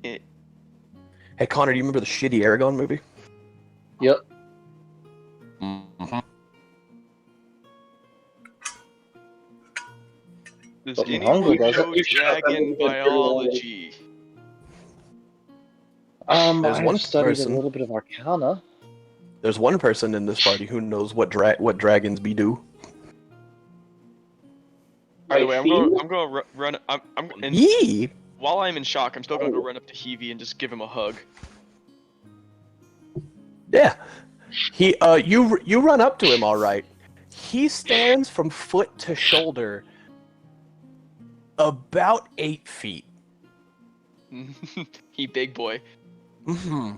Hey, Connor, do you remember the shitty Aragon movie? Yep. Mm-hmm. Does But anyone Mihongo does know it. dragon biology? There's I've one studied person. a little bit of Arcana. There's one person in this party who knows what dragons be do. By the way, I'm Feel? going to run. And Yee! while I'm in shock, I'm still going to go run up to Hebe and just give him a hug. Yeah. You run up to him all right. He stands from foot to shoulder about 8 feet. He big boy. Mm-hmm.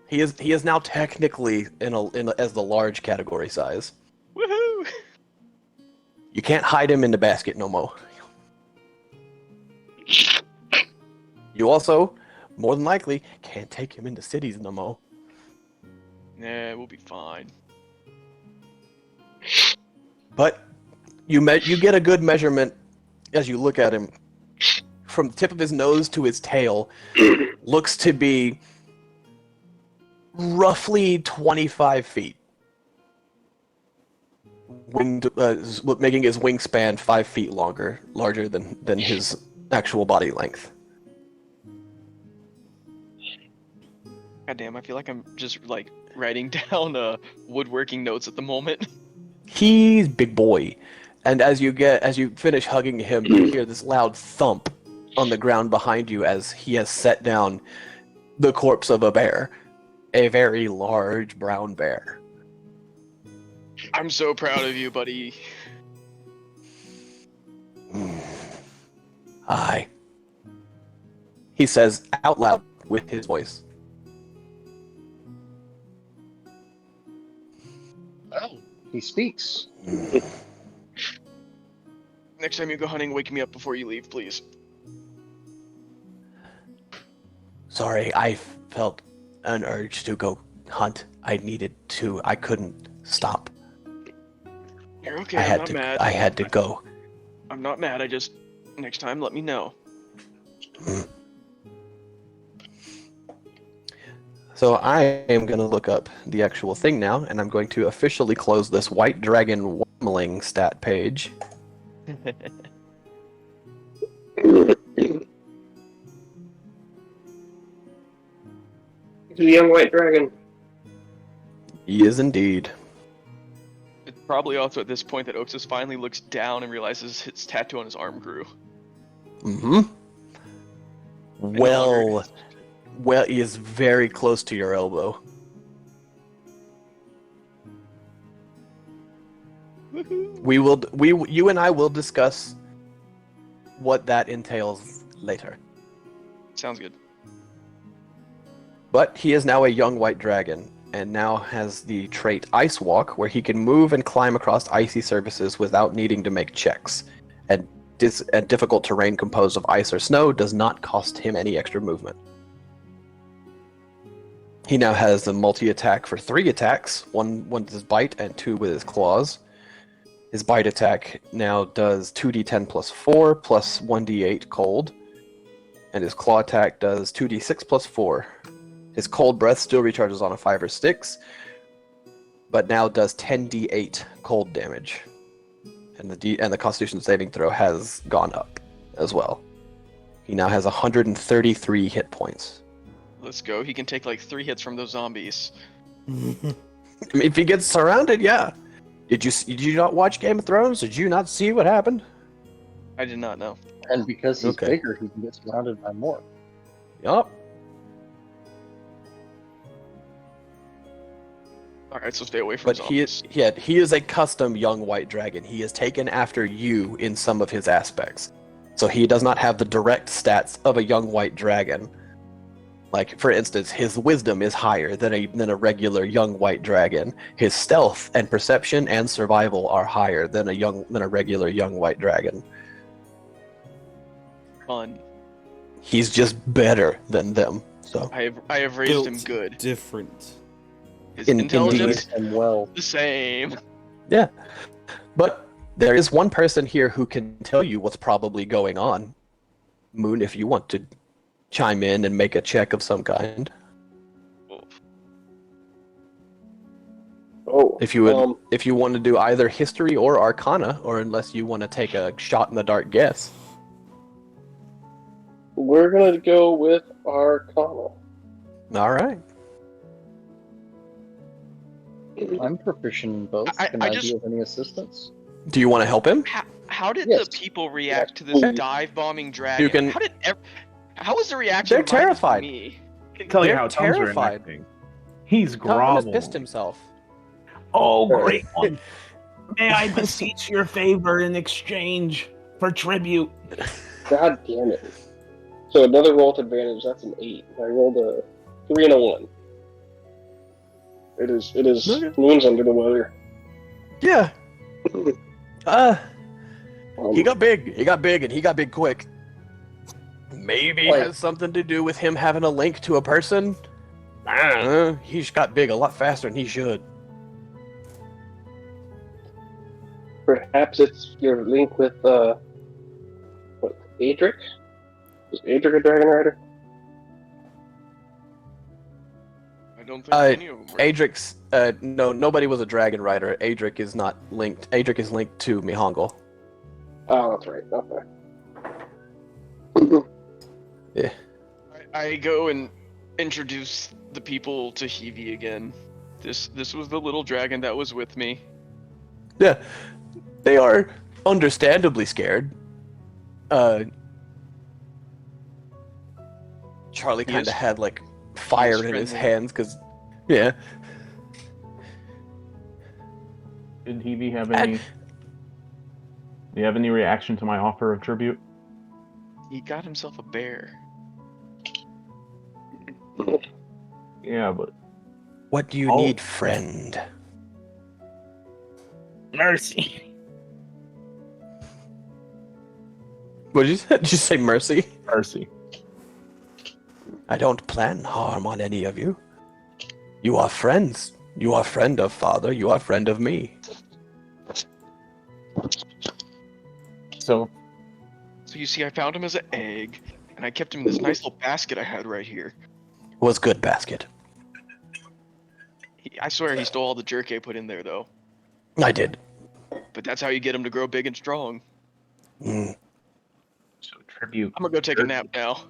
He is now technically as the large category size. Woohoo! You can't hide him in the basket no more. You also, more than likely, can't take him into cities no more. Nah, we'll be fine. But you get a good measurement as you look at him. From the tip of his nose to his tail, looks to be roughly 25 feet. Making his wingspan 5 feet larger than his actual body length. God damn, I feel like I'm just like writing down woodworking notes at the moment. He's big boy, and as you finish hugging him, you hear this loud thump on the ground behind you as he has set down the corpse of a bear, a very large brown bear. I'm so proud of you, buddy. Aye. He says out loud with his voice. Oh, he speaks. Next time you go hunting, wake me up before you leave, please. Sorry, I felt an urge to go hunt. I couldn't stop. You're okay, I'm not mad. I had to go. I'm not mad, next time let me know. So I am going to look up the actual thing now, and I'm going to officially close this White Dragon Wormling stat page. The young white dragon. He is indeed. It's probably also at this point that Oxus finally looks down and realizes his tattoo on his arm grew. Mm-hmm. And no longer- Well, he is very close to your elbow. You and I will discuss what that entails later. Sounds good. But he is now a young white dragon, and now has the trait Ice Walk, where he can move and climb across icy surfaces without needing to make checks. And difficult terrain composed of ice or snow does not cost him any extra movement. He now has the multi-attack for 3 attacks, 1 with his bite and 2 with his claws. His bite attack now does 2d10 plus 4 plus 1d8 cold. And his claw attack does 2d6 plus 4. His cold breath still recharges on a 5 or 6, but now does 10d8 cold damage. And the Constitution saving throw has gone up as well. He now has 133 hit points. Let's go. He can take like 3 hits from those zombies. I mean, if he gets surrounded, yeah. Did you not watch Game of Thrones? Did you not see what happened? I did not know. And because he's Okay. bigger, he can get surrounded by more. Yup. Alright, so stay away from But zombies. he is a custom young white dragon. He is taken after you in some of his aspects. So he does not have the direct stats of a young white dragon. Like, for instance, his wisdom is higher than a regular young white dragon. His stealth and perception and survival are higher than a regular young white dragon. Fun. He's just better than them. So I have raised him Built good. different. His Indeed. intelligence And well, the same. yeah. But there is one person here who can tell you what's probably going on. Moon, if you want to chime in and make a check of some kind. Oh, If you want to do either history or arcana, or unless you want to take a shot in the dark guess. we're gonna go with Arcana. All right. I'm proficient in both. I Can I just- be of any assistance? Do you want to help him? How did Yes. the people react to this Okay. dive bombing dragon? You can- How was the reaction? They're minus terrified. Me? I can tell you They're how Tums are terrified. enacting. He's Tom has groveling. pissed himself. Oh, great one. May I beseech your favor in exchange for tribute? God damn it. So another roll with advantage, that's an 8. I rolled a 3 and a 1. It is Okay. Moon's under the weather. Yeah. Um, He got big. He got big, and he got big quick. Maybe it Like- has something to do with him having a link to a person. I don't know. He's got big a lot faster than he should. Perhaps it's your link with what, Adric? Was Adric a dragon rider? I don't think Uh, any of them were. Adric's, no, nobody was a dragon rider. Adric is not linked. Adric is linked to Mihongal. Oh, that's right. Okay. I go and introduce the people to Heavy again. This was the little dragon that was with me. Yeah, they are understandably scared. Charlie kind Yes. of had like fire in his friendly. hands because, yeah. Did Hebe have any? Do you have any reaction to my offer of tribute? He got himself a bear. Yeah, but What do you Oh. need, friend? mercy. What did you say? Did you say mercy? Mercy. I don't plan harm on any of you. You are friends. You are friend of father. You are friend of me. So, So you see, I found him as an egg, and I kept him in this nice little basket I had right here. Was good basket. I swear he stole all the jerk I put in there, though. I did. But that's how you get him to grow big and strong. Mm. so tribute. I'm gonna go take a nap now.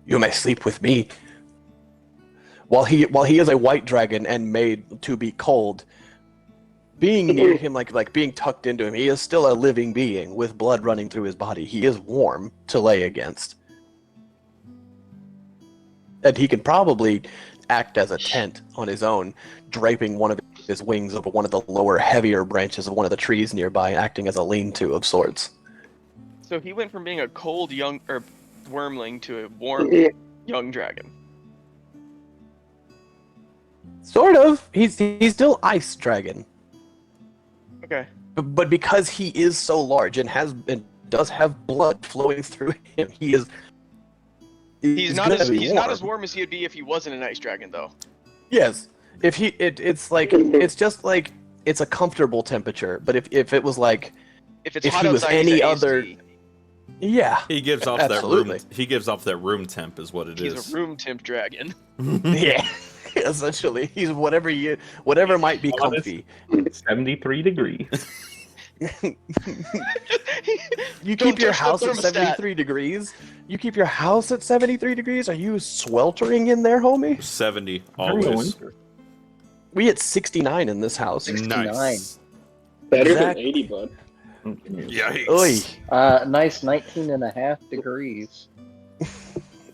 You may sleep with me. While he is a white dragon and made to be cold, being near him, like being tucked into him, he is still a living being with blood running through his body. He is warm to lay against. And he can probably act as a tent on his own, draping one of his wings over one of the lower, heavier branches of one of the trees nearby, acting as a lean-to of sorts. So he went from being a cold young wormling to a warm young dragon. Sort of. He's still ice dragon. Okay. But because he is so large and does have blood flowing through him, he's not as warm as he'd be if he wasn't an ice dragon, though. Yes. It's just like it's a comfortable temperature. But if it was like if he was any other, yeah, he gives off absolutely. that room. He gives off that room temp, is what it is. He's a room temp dragon. Yeah. Essentially, he's whatever might be comfy. 73 degrees. You keep your house at 73 degrees? You keep your house at 73 degrees? Are you sweltering in there, homie? 70, always. We hit 69 in this house. 69. Nice. Better than 80, bud. Yikes. Oy. Nice 19.5 degrees.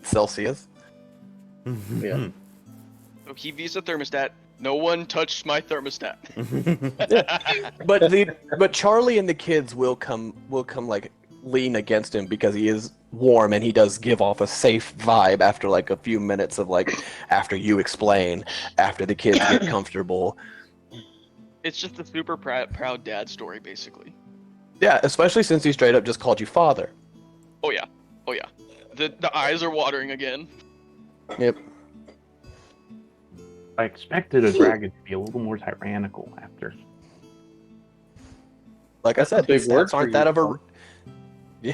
Celsius. Yeah. So he views the thermostat. No one touched my thermostat. But Charlie and the kids will come like lean against him because he is warm and he does give off a safe vibe after like a few minutes of like after you explain, after the kids get comfortable. It's just a super proud dad story, basically. Yeah, especially since he straight up just called you father. Oh yeah. The eyes are watering again. Yep. I expected a dragon to be a little more tyrannical after. Like I said, big his word stats for aren't you, that of a. Tom. Yeah,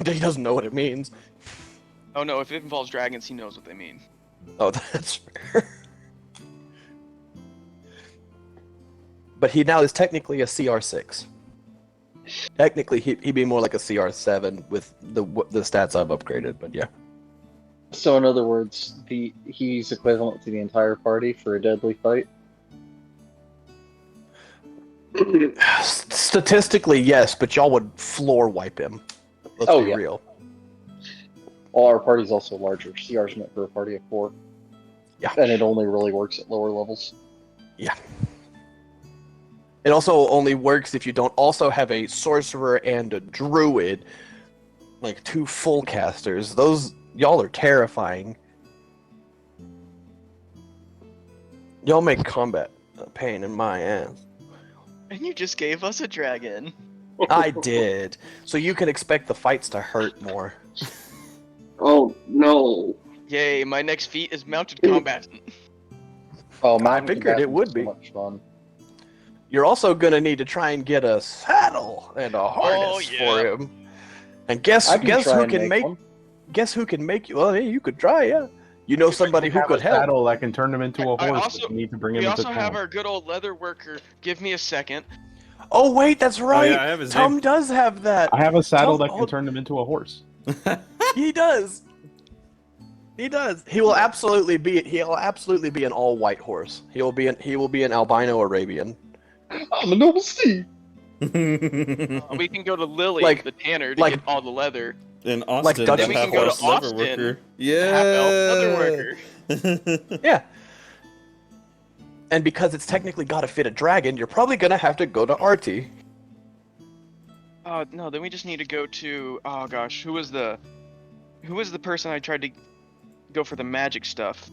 he doesn't know what it means. Oh no, if it involves dragons, he knows what they mean. Oh, that's fair. But he now is technically a CR6. Technically, he'd be more like a CR7 with the stats I've upgraded, but yeah. So in other words, he's equivalent to the entire party for a deadly fight. Statistically, yes, but y'all would floor wipe him. Let's be real. Well, our party's also larger. CR's meant for a party of 4. Yeah. And it only really works at lower levels. Yeah. It also only works if you don't also have a sorcerer and a druid, like 2 full casters. Those y'all are terrifying. Y'all make combat a pain in my ass. And you just gave us a dragon. I did. So you can expect the fights to hurt more. Oh, no. Yay, my next feat is mounted combatant. Oh, I figured it would be. So much fun. You're also gonna need to try and get a saddle and a harness for him. And guess I can try who and can make one. guess who can make you? Well, hey, you could try, yeah. You know somebody who have could a help. saddle that can turn him into a I horse. also- but you need to bring him We into also have town. our good old leather worker. Give me a second. Oh wait, that's right. yeah, I have his Tom name. does have that. I have a saddle Tom- that can turn him into a horse. He does. He does. He will absolutely be. He'll absolutely be an all-white horse. He will be an albino Arabian. I'm a noble steed. We can go to Lily, Like- the tanner, to like- get all the leather. In Austin, Like Dutch- Then we can go to half-elf leather Austin, worker. half-elf leather worker. Yeah. And because it's technically got to fit a dragon, you're probably gonna have to go to Artie. No, then we just need to go to. Oh gosh, who was the person I tried to go for the magic stuff?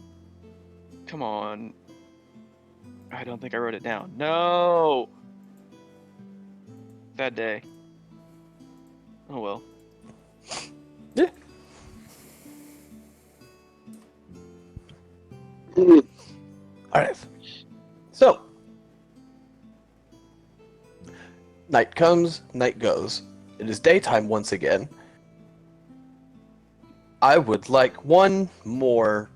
Come on. I don't think I wrote it down. No. Bad day. Oh well. Yeah. Alright. So. Night comes, night goes. It is daytime once again. I would like one more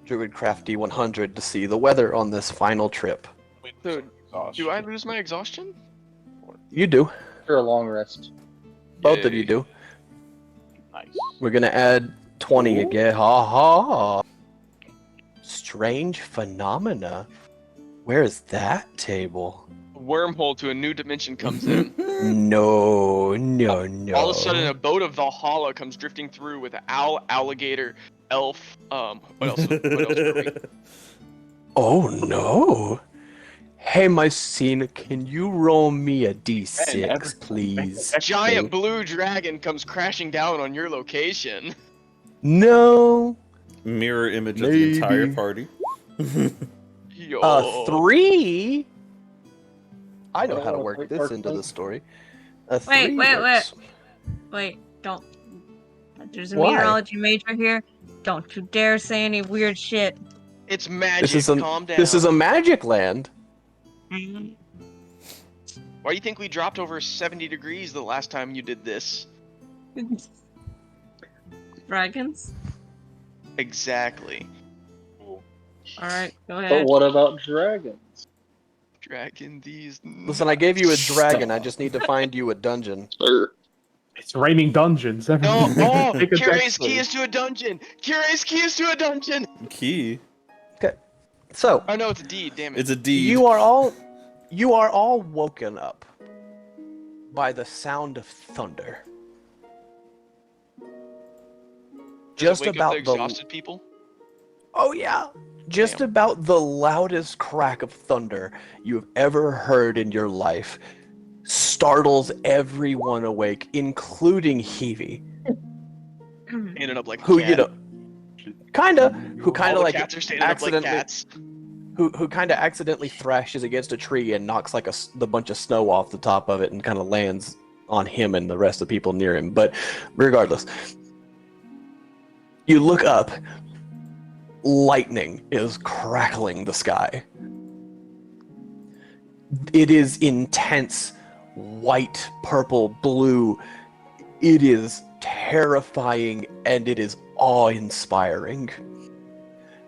Druidcraft D100 to see the weather on this final trip. So, do I lose my exhaustion? You do. For a long rest. Both of Yay. you do. Nice. We're gonna add 20 again. Ha ha. Strange phenomena. Where is that table? Wormhole to a new dimension comes in. No. All of a sudden, a boat of Valhalla comes drifting through with owl, alligator, elf. What else? What else were we? Oh no. Hey, my scene, can you roll me a d6, please? Giant blue dragon comes crashing down on your location. No. Mirror image of the entire Maybe. party. Yo. 3? I know don't how to wanna work play this Dark into the Knight. story. A 3 Wait, works. Wait, don't. There's a Why? meteorology major here. Don't you dare say any weird shit. It's magic. Calm down. This is a magic land. Mhm. Why do you think we dropped over 70 degrees the last time you did this? Dragons? Exactly. Alright, go But ahead. what about dragons? Dragon these. Listen, I gave you a dragon. I just need to find you a dungeon. Sir. It's raining dungeons. No, oh, Take a Curate's text, key please. is to a dungeon! Curate's key is to a dungeon! Key. Okay. So, Oh no, it's a deed, damn it. It's a deed. you are all woken up by the sound of thunder. Does Just it wake about up the exhausted people? Oh yeah. Just about the loudest crack of thunder you've ever heard in your life startles everyone awake, including Heavy, Standing up like a who cat. you know, who kind All of the like cats are standing up like accidentally, cats. who kind of accidentally thrashes against a tree and knocks like the bunch of snow off the top of it and kind of lands on him and the rest of the people near him. But regardless, you look up. Lightning is crackling the sky. It is intense, white, purple, blue. It is terrifying and it is awe-inspiring.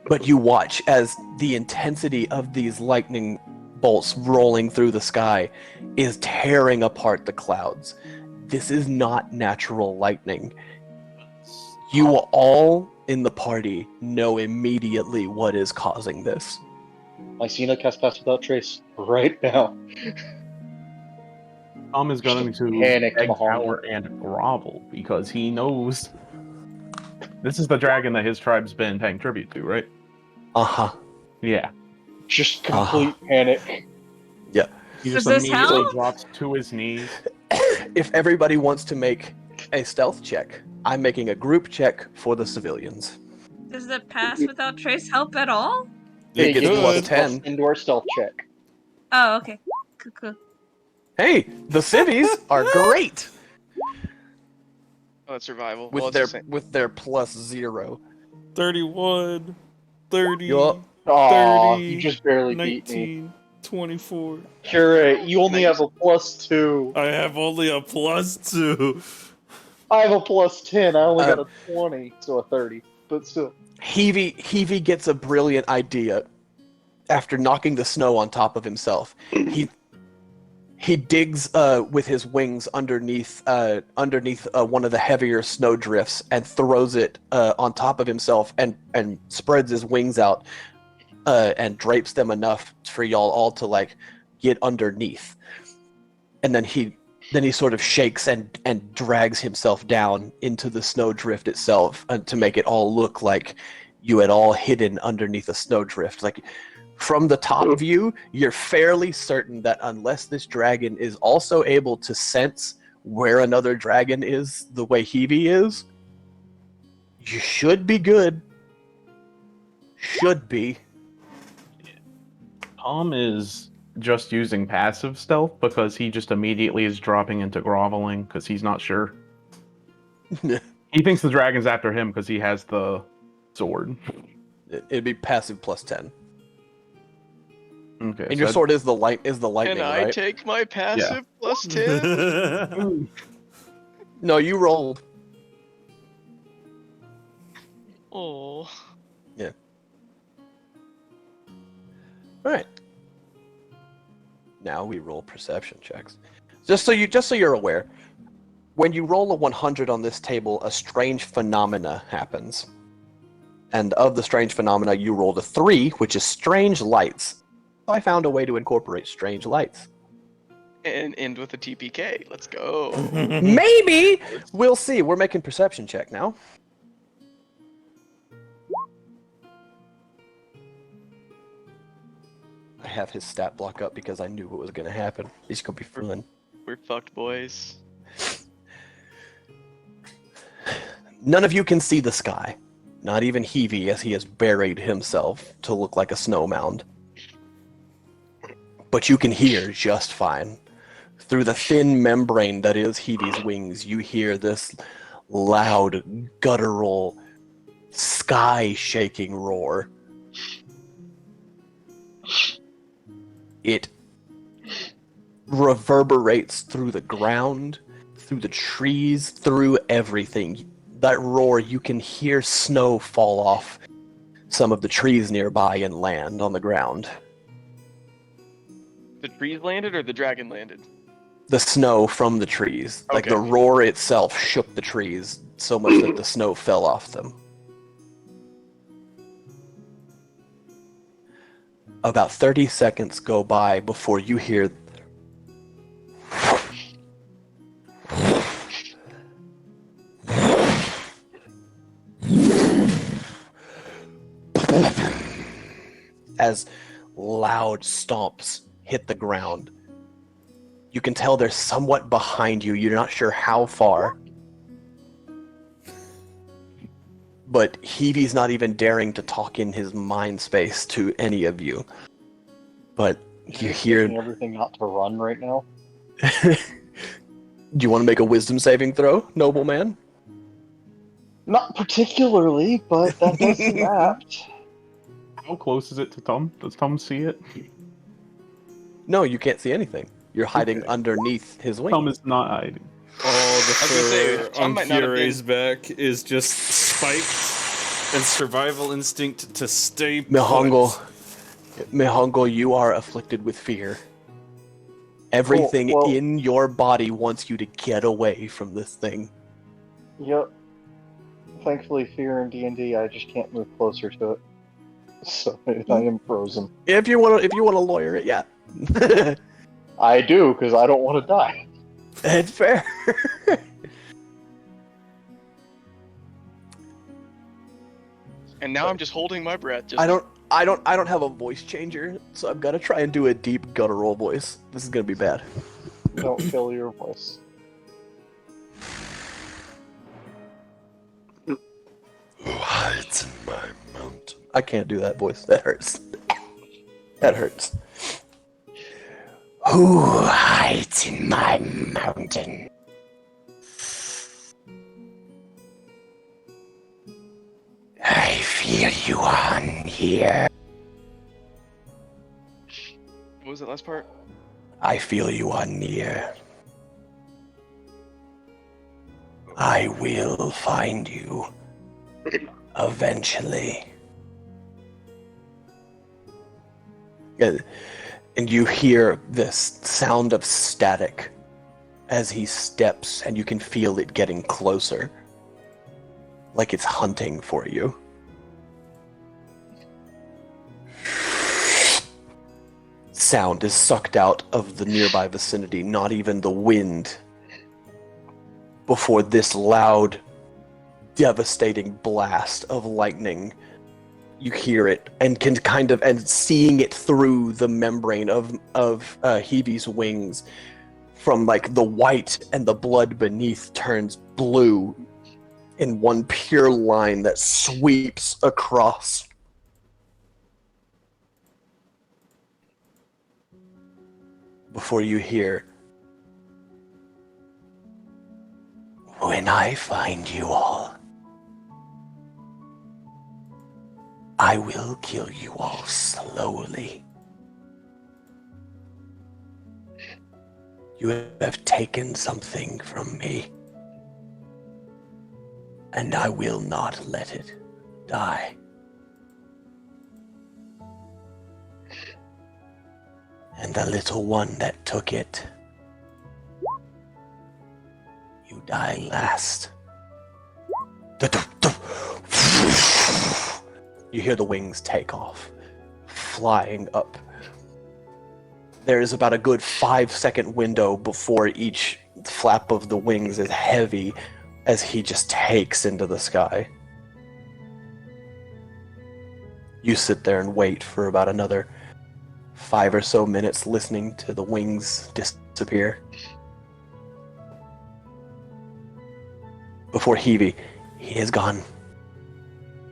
But you watch as the intensity of these lightning bolts rolling through the sky is tearing apart the clouds. This is not natural lightning. You will all in the party know immediately what is causing this. Mycena cast Pass Without Trace right now. Tom is going to Panic beg, behind cower, and grovel because he knows this is the dragon that his tribe's been paying tribute to, right? Uh-huh. Yeah. Just complete panic. Yeah. He Does just this immediately help? drops to his knees. If everybody wants to make a stealth check, I'm making a group check for the civilians. Does the pass without trace help at all? It gets gives plus us 10. into our stealth check. Oh, okay. Cool. Hey, the civvies are great Oh, it's survival. with Well, it's their the same. with their plus 0. 31, 30, Yup. Aw, 30, you just barely beat me. 19, 24. Curate, you only have a +2. I have only a +2. I have a +10. I only Uh, got a 20, so a 30. But still. Heavy gets a brilliant idea after knocking the snow on top of himself. He digs with his wings underneath one of the heavier snow drifts and throws it on top of himself and spreads his wings out and drapes them enough for y'all all to like get underneath. And then he sort of shakes and drags himself down into the snow drift itself to make it all look like you had all hidden underneath a snow drift. Like from the top view, you're fairly certain that unless this dragon is also able to sense where another dragon is the way Heavy is, you should be good. Should be. Tom is just using passive stealth because he just immediately is dropping into groveling because he's not sure. He thinks the dragon's after him because he has the sword. It'd be passive plus 10. Okay. And your sword is the lightning, Can I right? take my passive plus 10? No, you rolled. Oh. Yeah. All right. Now we roll perception checks. Just so you're aware, When you roll a 100 on this table, a strange phenomena happens. And of the strange phenomena, you rolled a 3, which is strange lights. I found a way to incorporate strange lights. And end with a TPK. Let's go. Maybe! We'll see. We're making perception check now. I have his stat block up because I knew what was going to happen. He's going to be fun. We're fucked, boys. None of you can see the sky. Not even Heavy, as he has buried himself to look like a snow mound. But you can hear just fine. Through the thin membrane that is Heavy's wings, you hear this loud, guttural, sky-shaking roar. It reverberates through the ground, through the trees, through everything. That roar, you can hear snow fall off some of the trees nearby and land on the ground. The trees landed or the dragon landed? The snow from the trees. Like Okay. the roar itself shook the trees so much that the snow fell off them. About 30 seconds go by before you hear as loud stomps hit the ground. You can tell they're somewhat behind you. You're not sure how far. But Heavy's not even daring to talk in his mind space to any of you. But you hear... Taking everything not to run right now. Do you want to make a wisdom saving throw, nobleman? Not particularly, but that does seem apt. How close is it to Tom? Does Tom see it? No, you can't see anything. You're hiding underneath his wing. Tom is not hiding. Oh, the I was gonna say, fur Tom on might not have Fiore's been- back is just spiked and survival instinct to stay put. Mihongo, you are afflicted with fear. Everything well- in your body wants you to get away from this thing. Yep. Thankfully, fear in D&D, I just can't move closer to it. So I am frozen. If you want to lawyer it, yeah. I do, because I don't want to die. That's fair. And now I'm just holding my breath. Just... I don't have a voice changer, so I've got to try and do a deep guttural voice. This is gonna be bad. Don't kill your voice. Who hides in my mountain? I can't do that voice. That hurts. That hurts. Who hides in my mountain? I feel you on here. What was the last part? I feel you are near. I will find you. Eventually. And you hear this sound of static as he steps, and you can feel it getting closer. Like it's hunting for you. Sound is sucked out of the nearby vicinity, not even the wind, before this loud, devastating blast of lightning. You hear it and can and seeing it through the membrane of Hebe's wings, from like the white and the blood beneath turns blue in one pure line that sweeps across. Before you hear, when I find you all, I will kill you all slowly. You have taken something from me, and I will not let it die. And the little one that took it, you die last. You hear the wings take off, flying up. There is about a good 5-second window before each flap of the wings is heavy as he just takes into the sky. You sit there and wait for about another 5 or so minutes listening to the wings disappear. Before he is gone.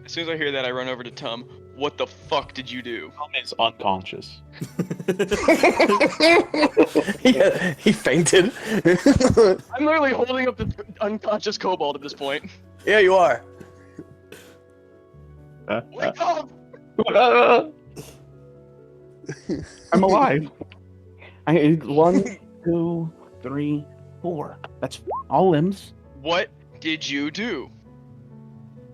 As soon as I hear that, I run over to Tum. What the fuck did you do? Tom is unconscious. Yeah, he fainted. I'm literally holding up the unconscious kobold at this point. Yeah, you are. Wake up! I'm alive. 1, 2, 3, 4. That's all limbs. What did you do?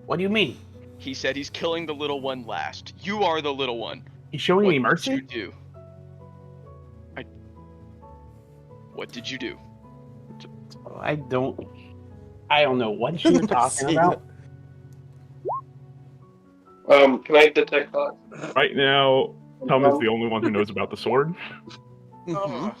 What do you mean? He said he's killing the little one last. You are the little one. He's showing me What did mercy? you do? What did you do? I don't know what you're talking about. Can I detect thoughts? Right now, Tom is the only one who knows about the sword. Ugh.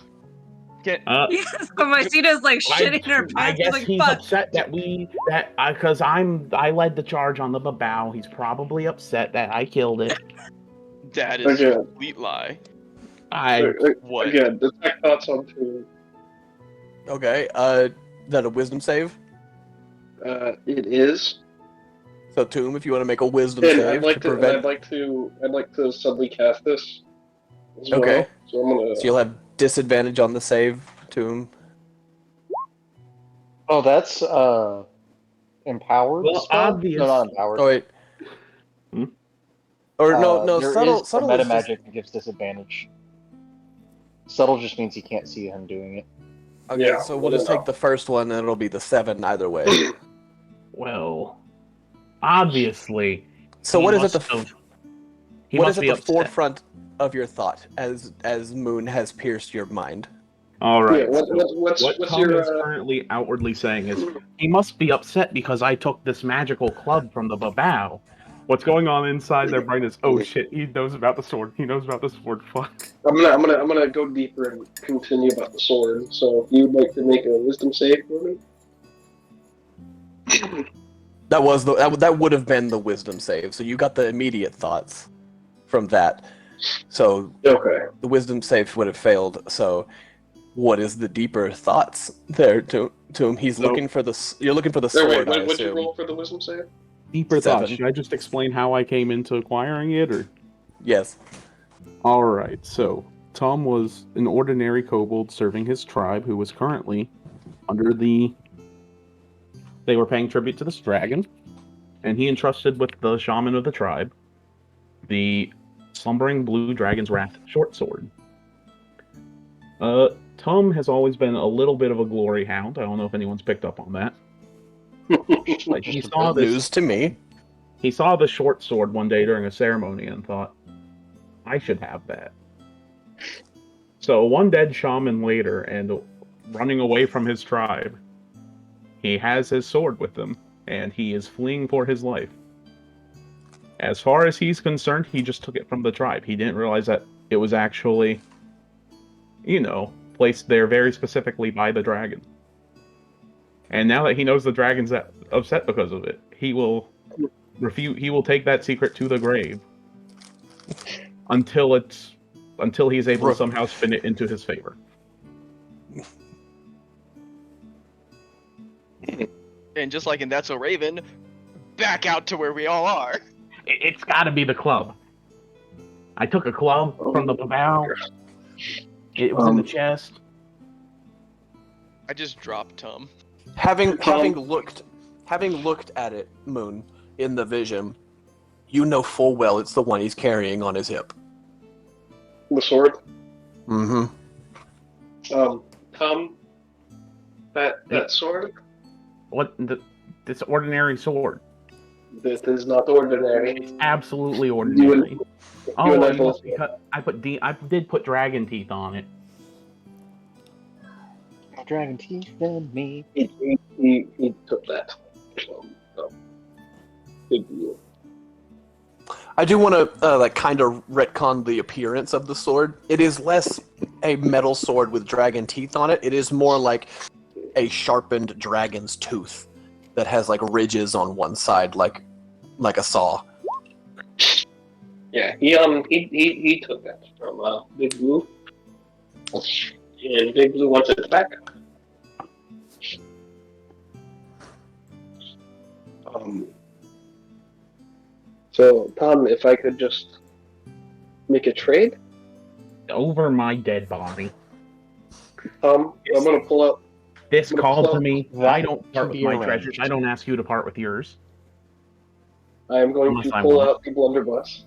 Get Yes, but Marcina's like shitting her pants. I guess like, he's fuck. upset that because I led the charge on the Babao. He's probably upset that I killed it. that is Okay. a complete lie. What? Again, detect thoughts on two. Okay, that a wisdom save? It is. So Tomb, if you want to make a wisdom And save I'd like to to, prevent... I'd like to suddenly cast this. As well. Okay. So I'm gonna. So you'll have disadvantage on the save, Tomb. Oh, that's empowered. Well, spell? obvious. No, not empowered. Oh wait. Or no, there subtle. is Subtle a meta is just... magic that gives disadvantage. Subtle just means you can't see him doing it. Okay, Yeah, so we'll just take the first one, and it'll be the 7 either way. Well, obviously. So he what is at must the have- he what must is at be the upset. forefront of your thought as Moon has pierced your mind? All right. Yeah, so what's Tom your is currently outwardly saying is he must be upset because I took this magical club from the Babao. What's going on inside their brain is, oh shit, he knows about the sword. He knows about the sword. Fuck. I'm gonna go deeper and continue about the sword. So if you'd like to make a wisdom save for me. That was that would have been the wisdom save. So you got the immediate thoughts from that. So Okay. the wisdom save would have failed. So what is the deeper thoughts there to him? He's looking for the you're looking for the So sword. wait, I what'd you assume. roll for the wisdom save? Deeper 7. thoughts. Should I just explain how I came into acquiring it, or? Yes. All right. So Tom was an ordinary kobold serving his tribe, who was currently under the. They were paying tribute to this dragon, and he entrusted with the shaman of the tribe the slumbering blue dragon's wrath short sword. Tom has always been a little bit of a glory hound. I don't know if anyone's picked up on that. Like he saw this News to me. He saw the short sword one day during a ceremony and thought, I should have that. So one dead shaman later, and running away from his tribe, he has his sword with him, and he is fleeing for his life. As far as he's concerned, he just took it from the tribe. He didn't realize that it was actually, placed there very specifically by the dragon. And now that he knows the dragon's upset because of it, he will take that secret to the grave until he's able to somehow spin it into his favor. And just like in That's So Raven, back out to where we all are. It's got to be the club. I took a club from the Babao. It was in the chest. I just dropped Tum. Having looked at it, Moon, in the vision, you know full well it's the one he's carrying on his hip. The sword. Mm-hmm. Tom. That sword. What? This ordinary sword. This is not ordinary. It's absolutely ordinary. You and I both. I did put dragon teeth on it. dragon teeth in me. He took that. Big deal. I do want to like kind of retcon the appearance of the sword. It is less a metal sword with dragon teeth on it. It is more like a sharpened dragon's tooth that has like ridges on one side, like a saw. Yeah, he took that from Big Blue, and Big Blue wants it back. So Tom, if I could just make a trade. Over my dead body. I'm gonna pull up. This called to me. I don't can part with be my arranged. treasures. I don't ask you to part with yours. I am going Unless to I pull want. out people under bus.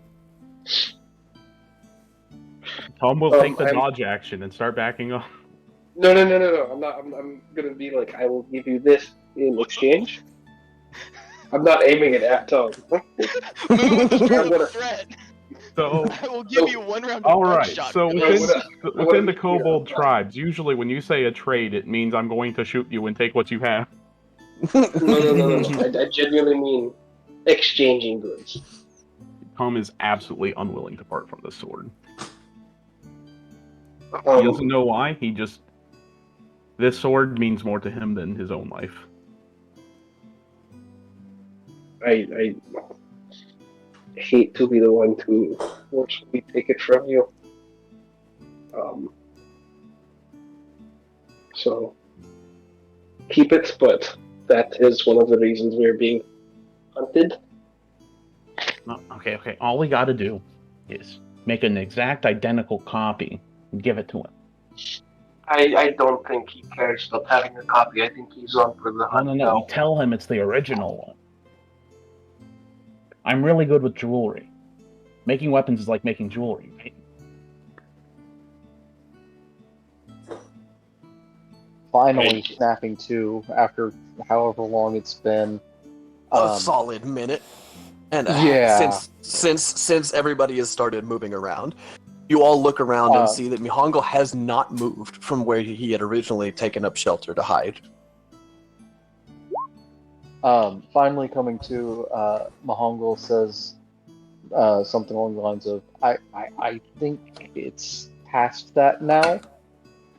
Tom will take the dodge action and start backing off. No. I'm not. I'm gonna be like, I will give you this in exchange. I'm not aiming it at Tom. Moon was part of the threat. So, I will give you 1 round of all right. buckshot. So for this. within the kobold tribes, usually when you say a trade, it means I'm going to shoot you and take what you have. No. I genuinely mean exchanging goods. Tom is absolutely unwilling to part from this sword. He Um, doesn't know why. This sword means more to him than his own life. I hate to be the one to forcefully take it from you. So keep it, but that is one of the reasons we're being hunted. No, okay. All we gotta do is make an exact identical copy and give it to him. I don't think he cares about having a copy. I think he's on for the hunt. No. You tell him it's the original one. I'm really good with jewelry. Making weapons is like making jewelry, right? Finally snapping to after however long it's been. A solid minute. And yeah. since everybody has started moving around, you all look around and see that Mihongo has not moved from where he had originally taken up shelter to hide. Finally coming to, Mihongo says something along the lines of, I think it's past that now.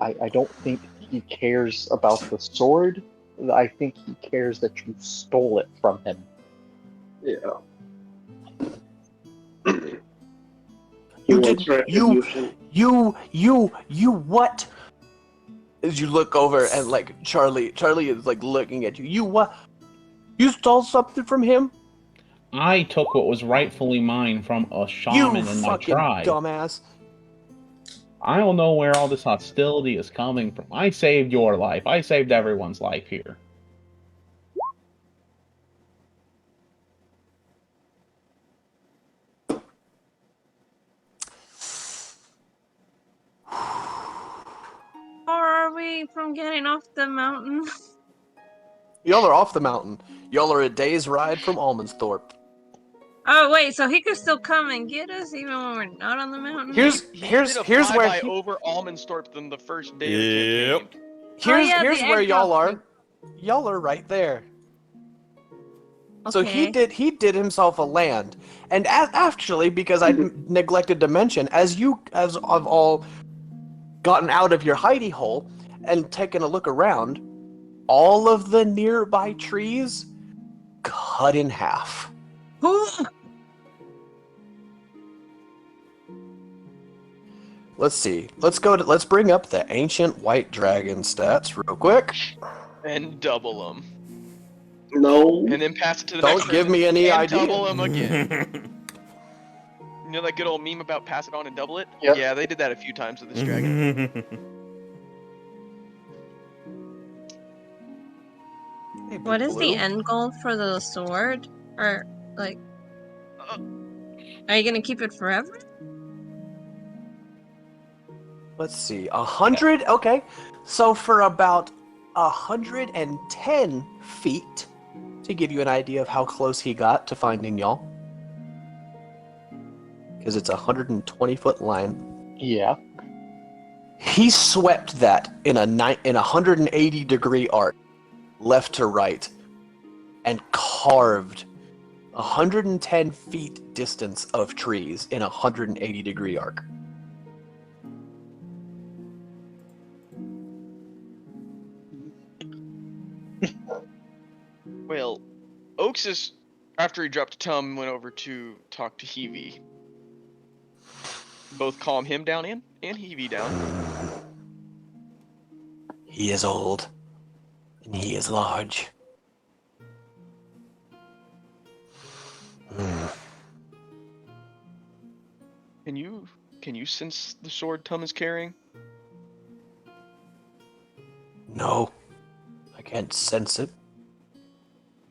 I don't think he cares about the sword. I think he cares that you stole it from him. Yeah. You what? As you look over and like Charlie is like looking at you. You what? You stole something from him? I took what was rightfully mine from a shaman in my tribe. You fucking dumbass. I don't know where all this hostility is coming from. I saved your life. I saved everyone's life here. Or are we from getting off the mountain? Y'all are off the mountain. Y'all are a day's ride from Almansthorpe. Oh wait, so he could still come and get us even when we're not on the mountain? Here's where over Almansthorpe than the first day Yep. of the campaign. Here's where y'all are. Y'all are right there. Okay. So he did himself a land, and actually, because I neglected to mention, as have all gotten out of your hidey hole and taken a look around, all of the nearby trees cut in half. Let's see. Let's bring up the ancient white dragon stats real quick. And double them. No. And then pass it to the Don't next give person me any and idea. double them again. You know that good old meme about pass it on and double it? Yep. Yeah, they did that a few times with this dragon. What is the end goal for the sword? Or, like... Are you gonna keep it forever? Let's see. 100? Okay. So for about 110 feet, to give you an idea of how close he got to finding y'all. Because it's a 120-foot line. Yeah. He swept that in a 180-degree arc, left to right, and carved 110 feet distance of trees in a 180-degree arc. Well, Oaks is, after he dropped Tum, went over to talk to Heavy. Both calm him down and Heavy down. He is old, and he is large. Can you sense the sword Tum is carrying? No, I can't sense it.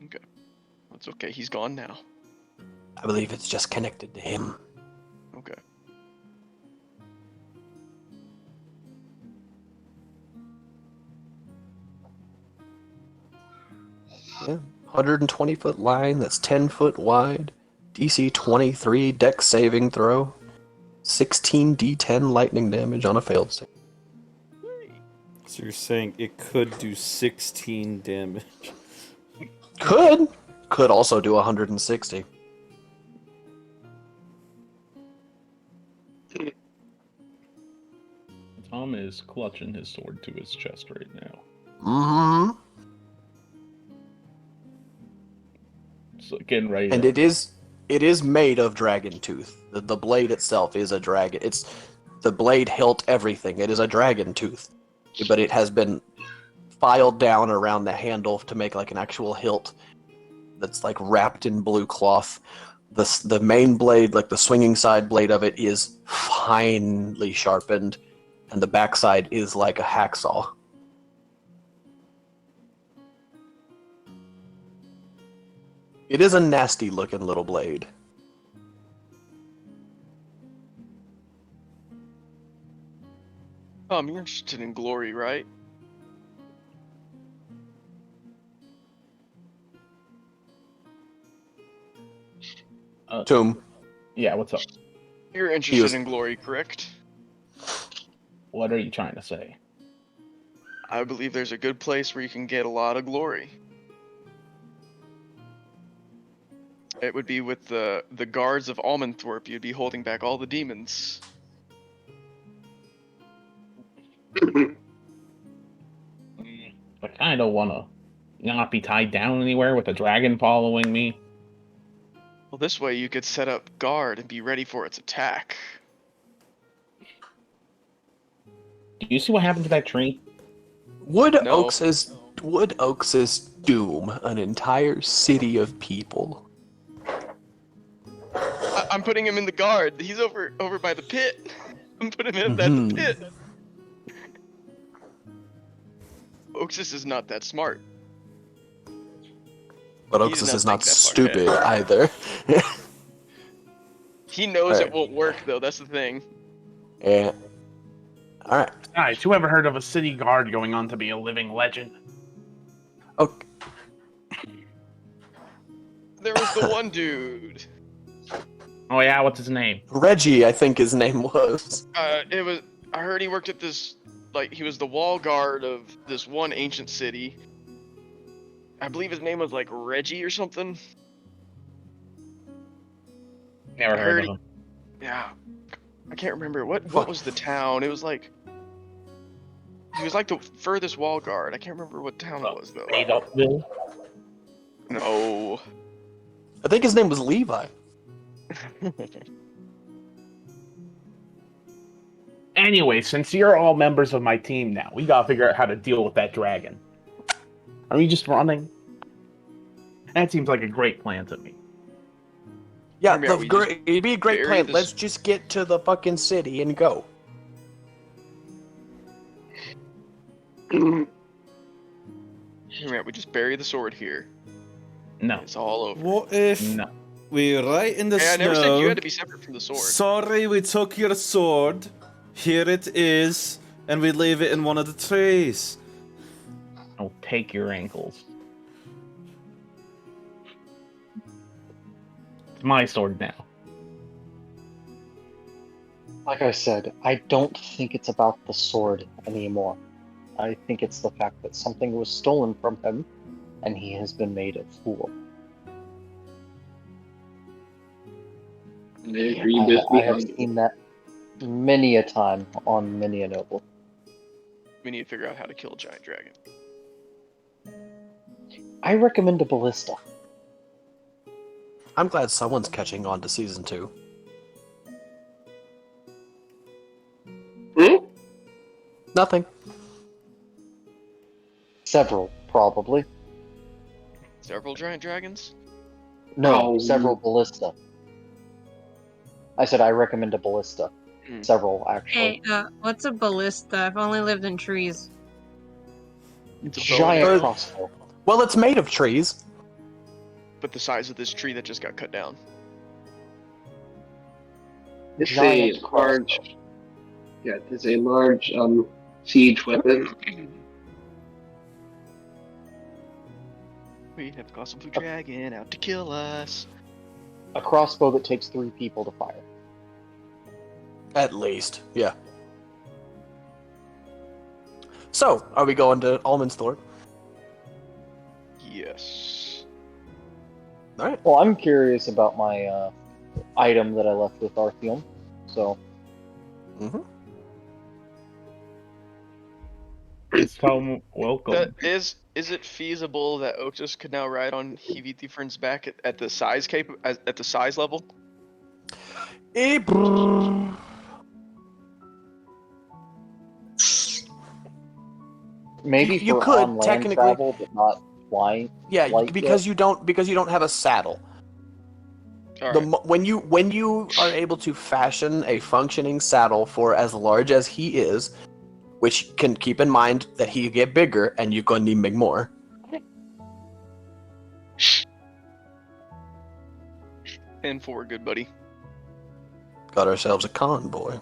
Okay. That's okay, he's gone now. I believe it's just connected to him. Okay. Yeah, 120-foot line that's 10 foot wide. DC 23 deck saving throw. 16 D10 lightning damage on a failed save. So you're saying it could do 16 damage? Could also do 160. Tom is clutching his sword to his chest right now. Mm-hmm. So getting ready. And it is made of dragon tooth. The blade itself is a dragon. It's the blade hilt, everything. It is a dragon tooth, but it has been filed down around the handle to make like an actual hilt that's like wrapped in blue cloth. The main blade, like the swinging side blade of it, is finely sharpened, and the backside is like a hacksaw. It is a nasty looking little blade. You're interested in glory, right? Tomb. Yeah, what's up? You're interested in glory, correct? What are you trying to say? I believe there's a good place where you can get a lot of glory. It would be with the guards of Almenthorpe. You'd be holding back all the demons. I kind of want to not be tied down anywhere with a dragon following me. Well, this way you could set up guard and be ready for its attack. Do you see what happened to that tree? Wood Oaks' doom an entire city of people. I'm putting him in the guard. He's over by the pit. I'm putting him at the pit. Oaksis is not that smart. But Oaksis is not stupid either. He knows it won't work, though. That's the thing. Yeah. Alright. Guys, who ever heard of a city guard going on to be a living legend? Okay. There was the one dude. Oh yeah, what's his name? Reggie, I think his name was. I heard he worked at this, like, he was the wall guard of this one ancient city. I believe his name was, like, Reggie or something. Never heard of him. Yeah. I can't remember. What was the town? It was like... He was like the furthest wall guard. I can't remember what town it was, though. Adolfville? No. I think his name was Levi. Anyway, since you're all members of my team now, we gotta figure out how to deal with that dragon. Are we just running? That seems like a great plan to me. Yeah, it'd be a great plan. Let's just get to the fucking city and go. We just bury the sword here. No. It's all over. What if we're right in the snow? I never said you had to be separate from the sword. Sorry, we took your sword. Here it is, and we leave it in one of the trees. I'll take your ankles. It's my sword now. Like I said, I don't think it's about the sword anymore. I think it's the fact that something was stolen from him, and he has been made a fool. I agree with I have seen that many a time on many a noble. We need to figure out how to kill a giant dragon. I recommend a ballista. I'm glad someone's catching on to season 2. Hmm? Nothing. Several, probably. Several giant dragons? No, Oh. several ballista. I said I recommend a ballista. Several, actually. Hey, what's a ballista? I've only lived in trees. It's a bow and Giant arrow, crossbow. Well, it's made of trees. but the size of this tree that just got cut down. It's Giant a large. Yeah, it's a large siege weapon. We have got some blue dragon out to kill us. A crossbow that takes 3 people to fire. At least, yeah. So, are we going to Almond's Thorpe? Yes. Alright. Well, I'm curious about my item that I left with Artheon. So, Mm-hmm. So welcome. Is it feasible that Otis could now ride on Heavy Difference back at the size at the size level? maybe You for could, on land technically. travel, but not flying. Yeah, like because you don't have a saddle. All The right. when you are able to fashion a functioning saddle for as large as he is, which can keep in mind that he get bigger and you're gonna need make more. And forward, good buddy. Got ourselves a convoy.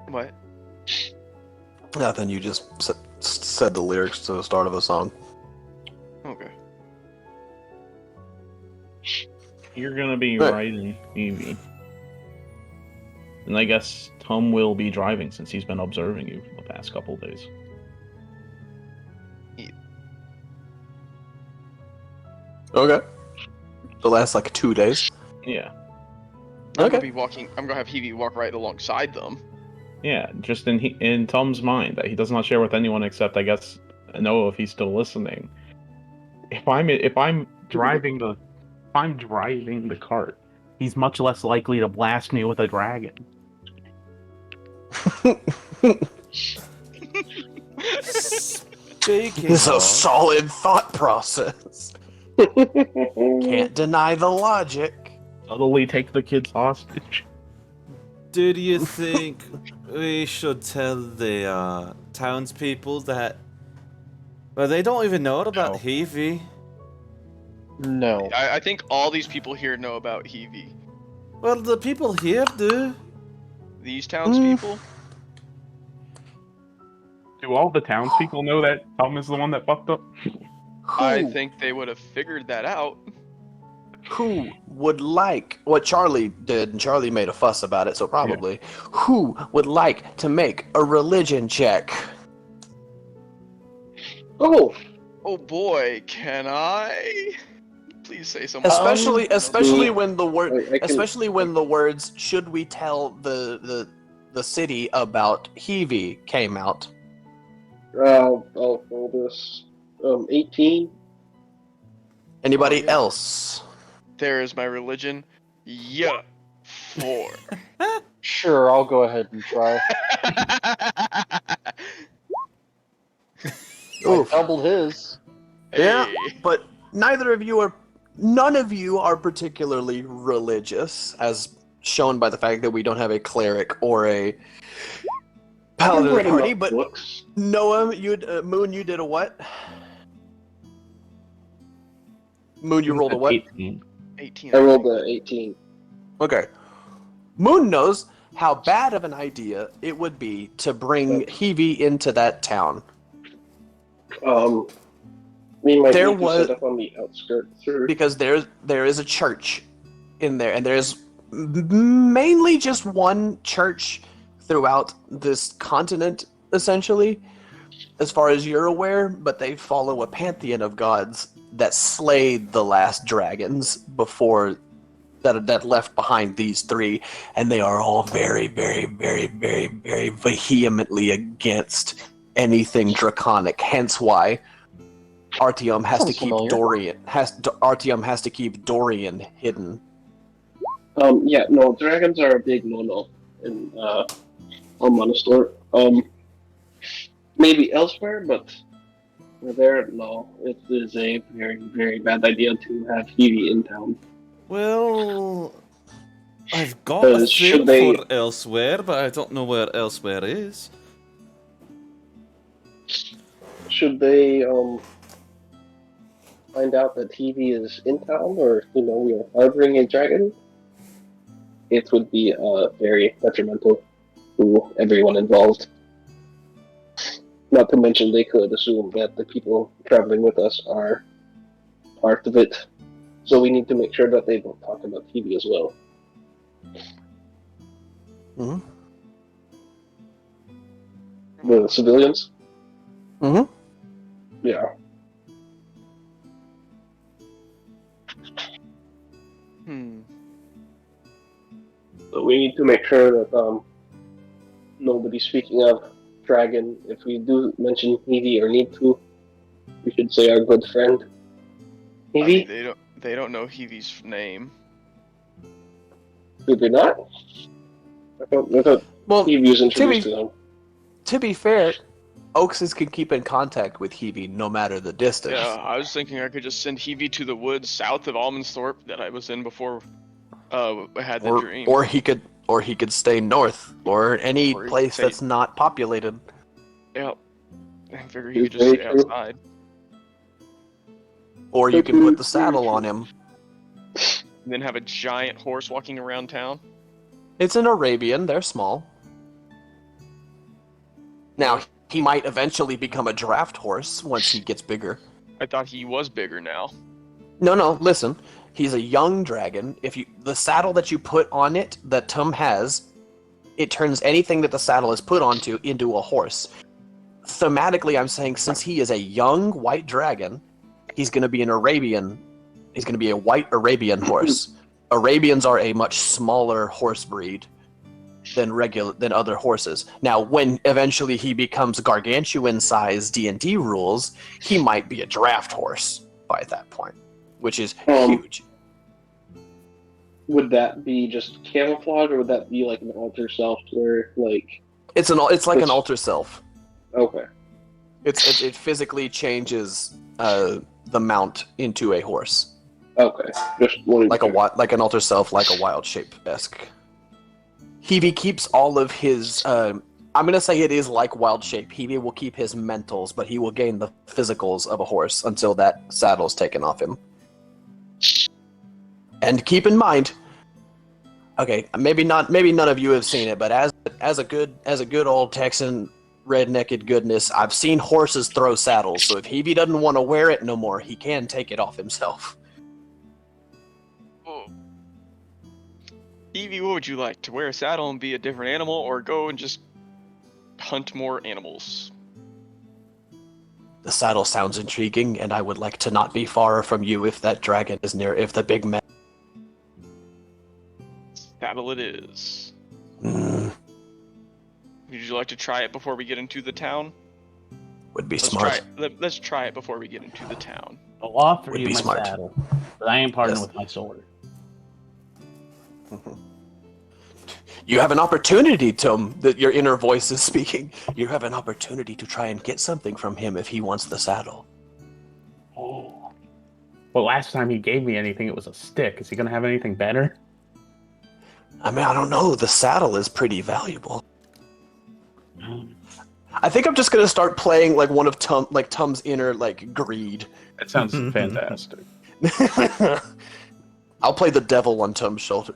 What? Nothing. You just said the lyrics to the start of a song. Okay. You're gonna be Right. riding Evie. And I guess Tom will be driving since he's been observing you for the past couple days. Okay. The last like 2 days. Yeah. I'm Okay. gonna be walking. I'm gonna have Heavy walk right alongside them. Yeah, just in Tom's mind that he does not share with anyone except I guess Noah if he's still listening. If I'm driving the cart, he's much less likely to blast me with a dragon. Speaking This is a of, solid thought process. Can't deny the logic. Subtly take the kids hostage. do you think we should tell the townspeople that? Well, they don't even know about No. Heavy. No. I think all these people here know about Heavy. Well, the people here do. These townspeople. Do all the townspeople know that Tom is the one that fucked up? I Who, think they would have figured that out. who would like what Charlie did, and Charlie made a fuss about it, so probably. Who would like to make a religion check? Oh, Oh boy, can I? Please say something. Especially when the word I can- especially when the words "should we tell the city about Heavy" came out. I'll roll this. 18. Anybody Oh, yeah. else? There is my religion. Yeah. 4. Sure, I'll go ahead and try. I Oof. doubled his. Yeah, Hey. but none of you are particularly religious, as shown by the fact that we don't have a cleric or a paladin of the party. But books. Noah, Moon, you did a what? Moon, you rolled a what? 18. 18. I rolled a 18. Okay. Moon knows how bad of an idea it would be to bring Heavy into that town. We might There need to was- set up on the outskirts. Or... Because there is a church in there, and there's mainly just one church throughout this continent, essentially, as far as you're aware, but they follow a pantheon of gods that slayed the last dragons before that left behind these three, and they are all very, very, very, very, very vehemently against anything draconic. Hence why Artyom has to Sounds keep familiar. Artyom has to keep Dorian hidden. Yeah, no, dragons are a big no-no in Monastor. Maybe elsewhere, but there, no. It is a very, very bad idea to have Phoebe in town. Well, I've got a Should thing they? for elsewhere, but I don't know where elsewhere is. Should they find out that Phoebe is in town, or we are harboring a dragon? It would be very detrimental to everyone involved. Not to mention, they could assume that the people traveling with us are part of it. So we need to make sure that they don't talk about Phoebe as well. Mm-hmm. The civilians? Mm-hmm. Yeah. So we need to make sure that nobody's speaking of dragon. If we do mention Evie or need to, we should say our good friend Evie. I mean, they don't know Heavy's name. Did they not? I thought Well, Evie was introduced to them. To be fair, Oakses can keep in contact with Hebe no matter the distance. Yeah, I was thinking I could just send Heavy to the woods south of Almondsthorpe that I was in before I had the dream. Or he could stay north, or any place that's not populated. Yeah, I figure he could just stay outside. Or you can put the saddle on him. And then have a giant horse walking around town. It's an Arabian, they're small. Now, he might eventually become a draft horse once he gets bigger. I thought he was bigger now. No, listen. He's a young dragon. The saddle that you put on it, that Tum has, it turns anything that the saddle is put onto into a horse. Thematically, I'm saying since he is a young white dragon, he's going to be an Arabian. He's going to be a white Arabian horse. Arabians are a much smaller horse breed than other horses. Now, when eventually he becomes gargantuan size D&D rules, he might be a draft horse by that point, which is huge. Would that be just camouflage, or would that be like an alter self, where like it's like an alter self? Okay. It physically changes the mount into a horse. Okay, just like an alter self, like a wild shape esque. Hebe keeps all of his. I'm gonna say it is like wild shape. Hebe will keep his mentals, but he will gain the physicals of a horse until that saddle's taken off him. And keep in mind, okay, maybe none of you have seen it, but as a good old Texan rednecked goodness, I've seen horses throw saddles. So if Hebe doesn't want to wear it no more, he can take it off himself. Evie, what would you like? To wear a saddle and be a different animal, or go and just hunt more animals? The saddle sounds intriguing, and I would like to not be far from you if that dragon is near, if the big man... Saddle it is. Mm. Would you like to try it before we get into the town? Would be smart. Let's try it before we get into the town. I'll offer Would you be my smart. saddle, but I ain't parting Yes. with my sword. You have an opportunity, Tom, that your inner voice is speaking. You have an opportunity to try and get something from him if he wants the saddle. Oh. Well, last time he gave me anything, it was a stick. Is he gonna have anything better? I mean, I don't know. The saddle is pretty valuable. I think I'm just gonna start playing like one of Tum's inner greed. That sounds fantastic. I'll play the devil on Tum's shoulder.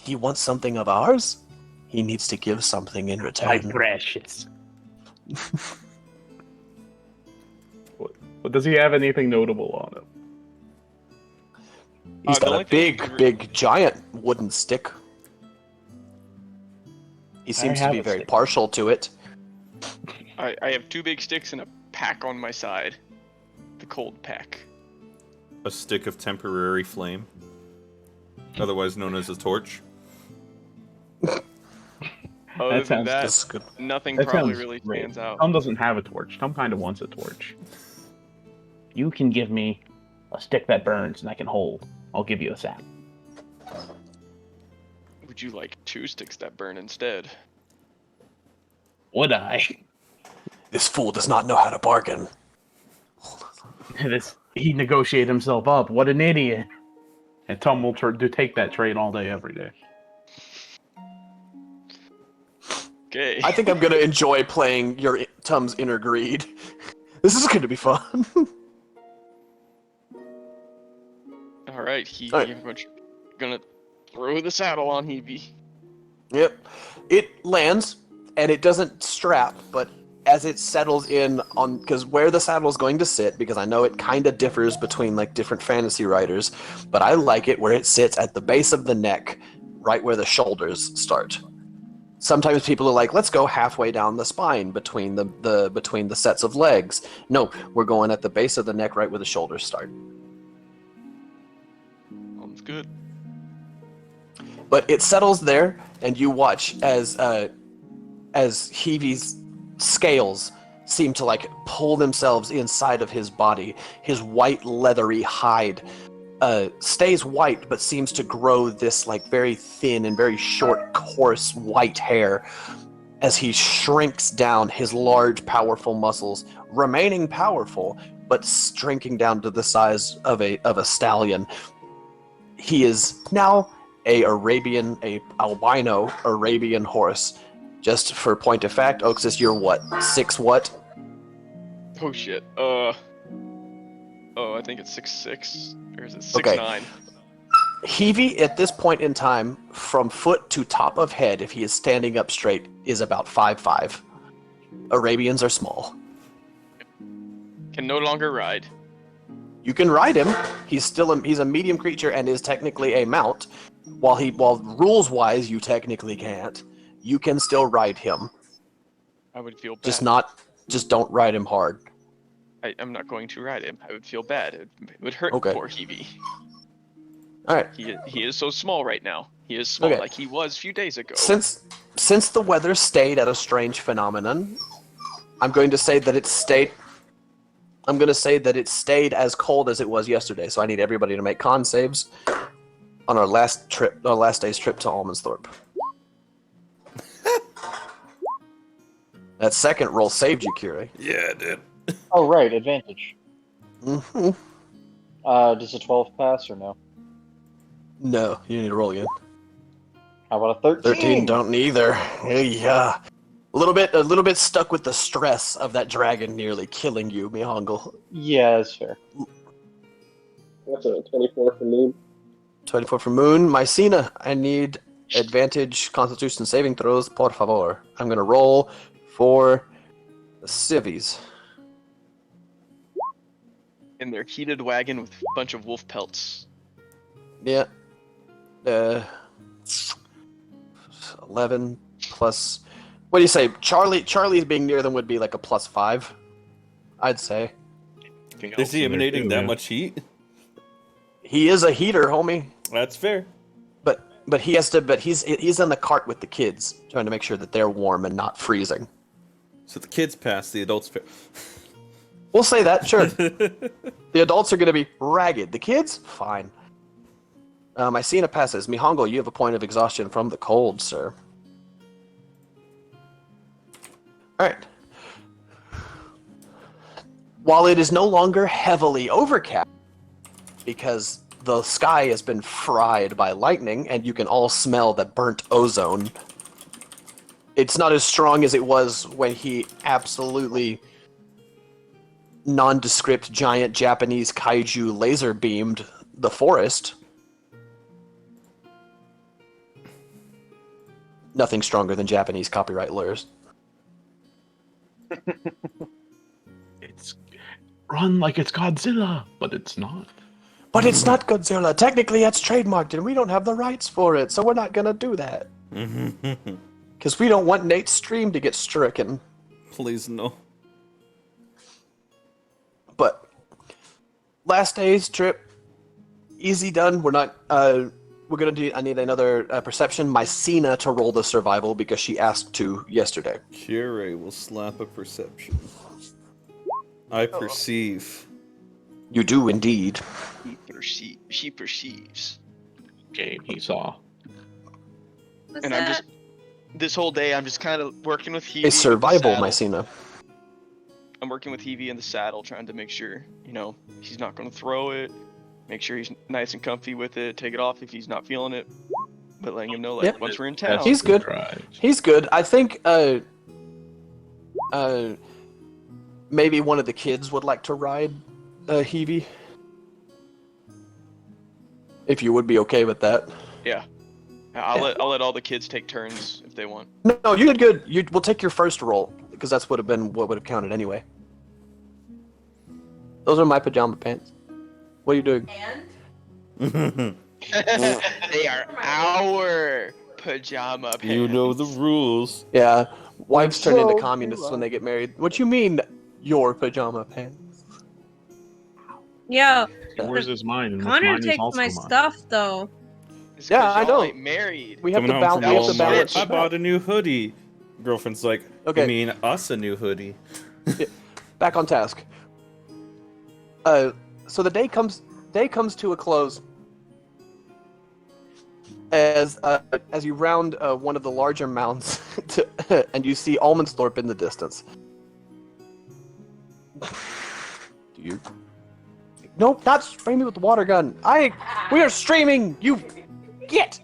He wants something of ours? He needs to give something in My return. precious. What, does he have anything notable on him? He's the got only a thing you big, can big, giant wooden stick. He I seems to have be a very stick. partial to it. I have 2 big sticks and a pack on my side. The cold pack. A stick of temporary flame, otherwise known as a torch. Other That than sounds that, That's good. nothing That probably sounds really great. stands out. Tom doesn't have a torch. Tom kind of wants a torch. You can give me a stick that burns and I can hold. I'll give you a sap. Would you like 2 sticks that burn instead? Would I? This fool does not know how to bargain. He negotiated himself up. What an idiot! And Tom will take that trade all day, every day. Okay. I think I'm gonna enjoy playing your Tum's Inner Greed. This is gonna be fun. All right, Hevie, All right. I'm gonna throw the saddle on Hevie. Yep. It lands, and it doesn't strap, but as it settles in on, because where the saddle is going to sit, because I know it kind of differs between like different fantasy writers, but I like it where it sits at the base of the neck, right where the shoulders start. Sometimes people are like, let's go halfway down the spine between the sets of legs. No, we're going at the base of the neck, right where the shoulders start. Sounds good. But it settles there, and you watch as Heavey's scales seem to like pull themselves inside of his body. His white leathery hide stays white, but seems to grow this like very thin and very short, coarse white hair as he shrinks down. His large, powerful muscles remaining powerful, but shrinking down to the size of a stallion. He is now a albino Arabian horse. Just for point of fact, Oxus, you're what? 6 what? Oh shit. I think it's 6'6", or is it 6'9"? Okay. Heavey, at this point in time, from foot to top of head, if he is standing up straight, is about 5'5". Arabians are small. Can no longer ride. You can ride him. He's a medium creature and is technically a mount. While rules wise you technically can't, you can still ride him. I would feel bad. Just don't ride him hard. I'm not going to ride him. I would feel bad. It would hurt poor Hevie. All right. He is so small right now. He is small, Okay. like he was a few days ago. Since the weather stayed at a strange phenomenon, I'm going to say that it stayed as cold as it was yesterday. So I need everybody to make con saves on our last day's trip to Almansthorpe. That second roll saved you, Curie. Yeah, it did. Oh, right, advantage. Mm-hmm. Does a 12 pass or no? No, you need to roll again. How about a 13? 13 don't neither. Yeah. A little bit stuck with the stress of that dragon nearly killing you, Mihongle. Yeah, that's fair. That's a 24 for Moon. 24 for Moon. Mycena, I need advantage Constitution saving throws, por favor. I'm going to roll for the civvies. In their heated wagon with a bunch of wolf pelts. Yeah. 11 plus... What do you say? Charlie's being near them would be like a +5, I'd say. Is he emanating that much heat? He is a heater, homie. That's fair. But he's in the cart with the kids, trying to make sure that they're warm and not freezing. So the kids pass, the adults pass. We'll say that, sure. The adults are going to be ragged. The kids, fine. Mycena passes. Mihongo, you have a point of exhaustion from the cold, sir. Alright. While it is no longer heavily overcast, because the sky has been fried by lightning, and you can all smell the burnt ozone, it's not as strong as it was when he absolutely nondescript giant Japanese kaiju laser beamed the forest. Nothing stronger than Japanese copyright lawyers. It's run like it's Godzilla, but it's not. But it's not Godzilla. Technically, it's trademarked, and we don't have the rights for it, so we're not gonna do that. Because we don't want Nate's stream to get stricken. Please no. But last day's trip, easy done. We're not. We're gonna do. I need another perception. Mycena to roll the survival because she asked to yesterday. Cure will slap a perception. I perceive. You do indeed. She perceives. Game he saw. What's And that? I'm just this whole day I'm just kind of working with Hevie. A survival with the saddle. Mycena. I'm working with Hevie in the saddle, trying to make sure, he's not going to throw it. Make sure he's nice and comfy with it. Take it off if he's not feeling it. But letting him know, like, Yep. once we're in town. He's good. He's good. I think maybe one of the kids would like to ride Hevie. If you would be okay with that. Yeah. I'll let all the kids take turns if they want. No, you did good. We'll take your first roll because that's what would have counted anyway. Those are my pajama pants. What are you doing? They are our pajama pants. You know the rules. Yeah, wives turn into So communists when they get married. What you mean, your pajama pants? Yo, Where's his mine? And Connor mine is takes also my mine. stuff though. It's 'cause Yeah, I y'all know. ain't married. We have Coming to home balance. from We have to Walmart. balance. I bought a new hoodie. Girlfriend's like, Okay. I mean, us a new hoodie. Back on task. So the day comes to a close as you round one of the larger mounds and you see Almondsthorpe in the distance. Do you? Nope, not spray me with the water gun. We are streaming. You get.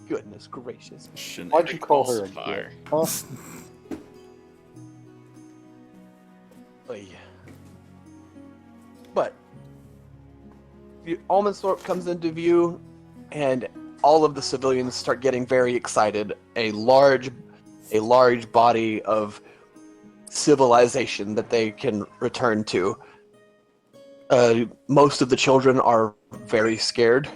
Goodness gracious. Why'd you call her a Fire. git? Huh? Oy. But Almondsthorpe comes into view, and all of the civilians start getting very excited. A large body of civilization that they can return to. Most of the children are very scared.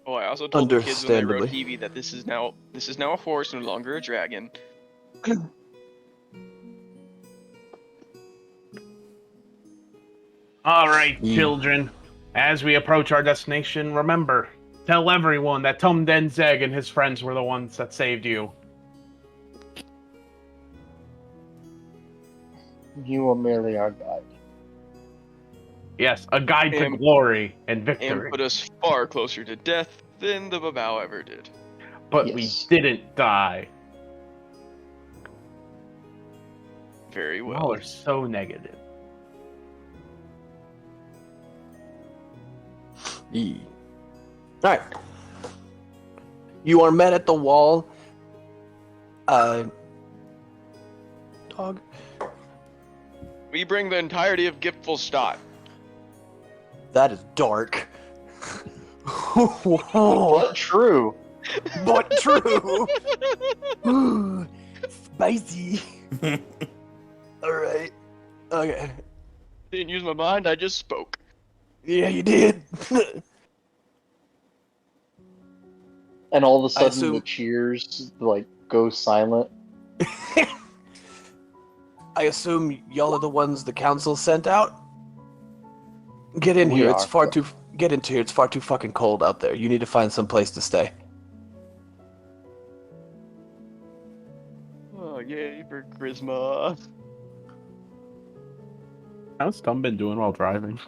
Oh, I also told the kids when they rode Understandably. Hevie that this is now a horse, no longer a dragon. All right, children. As we approach our destination, remember, tell everyone that Tom Denzeg and his friends were the ones that saved you. You are merely our guide. Yes, a guide to And- glory and And victory. put us far closer to death than the Vaeo ever did. But Yes. we didn't die. Very Y'all well. are so negative. Alright. You are met at the wall. Dog. We bring the entirety of Gipfelstadt. That is dark. What? True. But true. Spicy. Alright. Okay. Didn't use my mind, I just spoke. Yeah, you did. And all of a sudden assume- the cheers go silent. I assume y'all are the ones the council sent out? Get in We here. are. It's far too. Get into here. It's far too fucking cold out there. You need to find some place to stay. Oh, yay for charisma. How's Tom been doing while driving?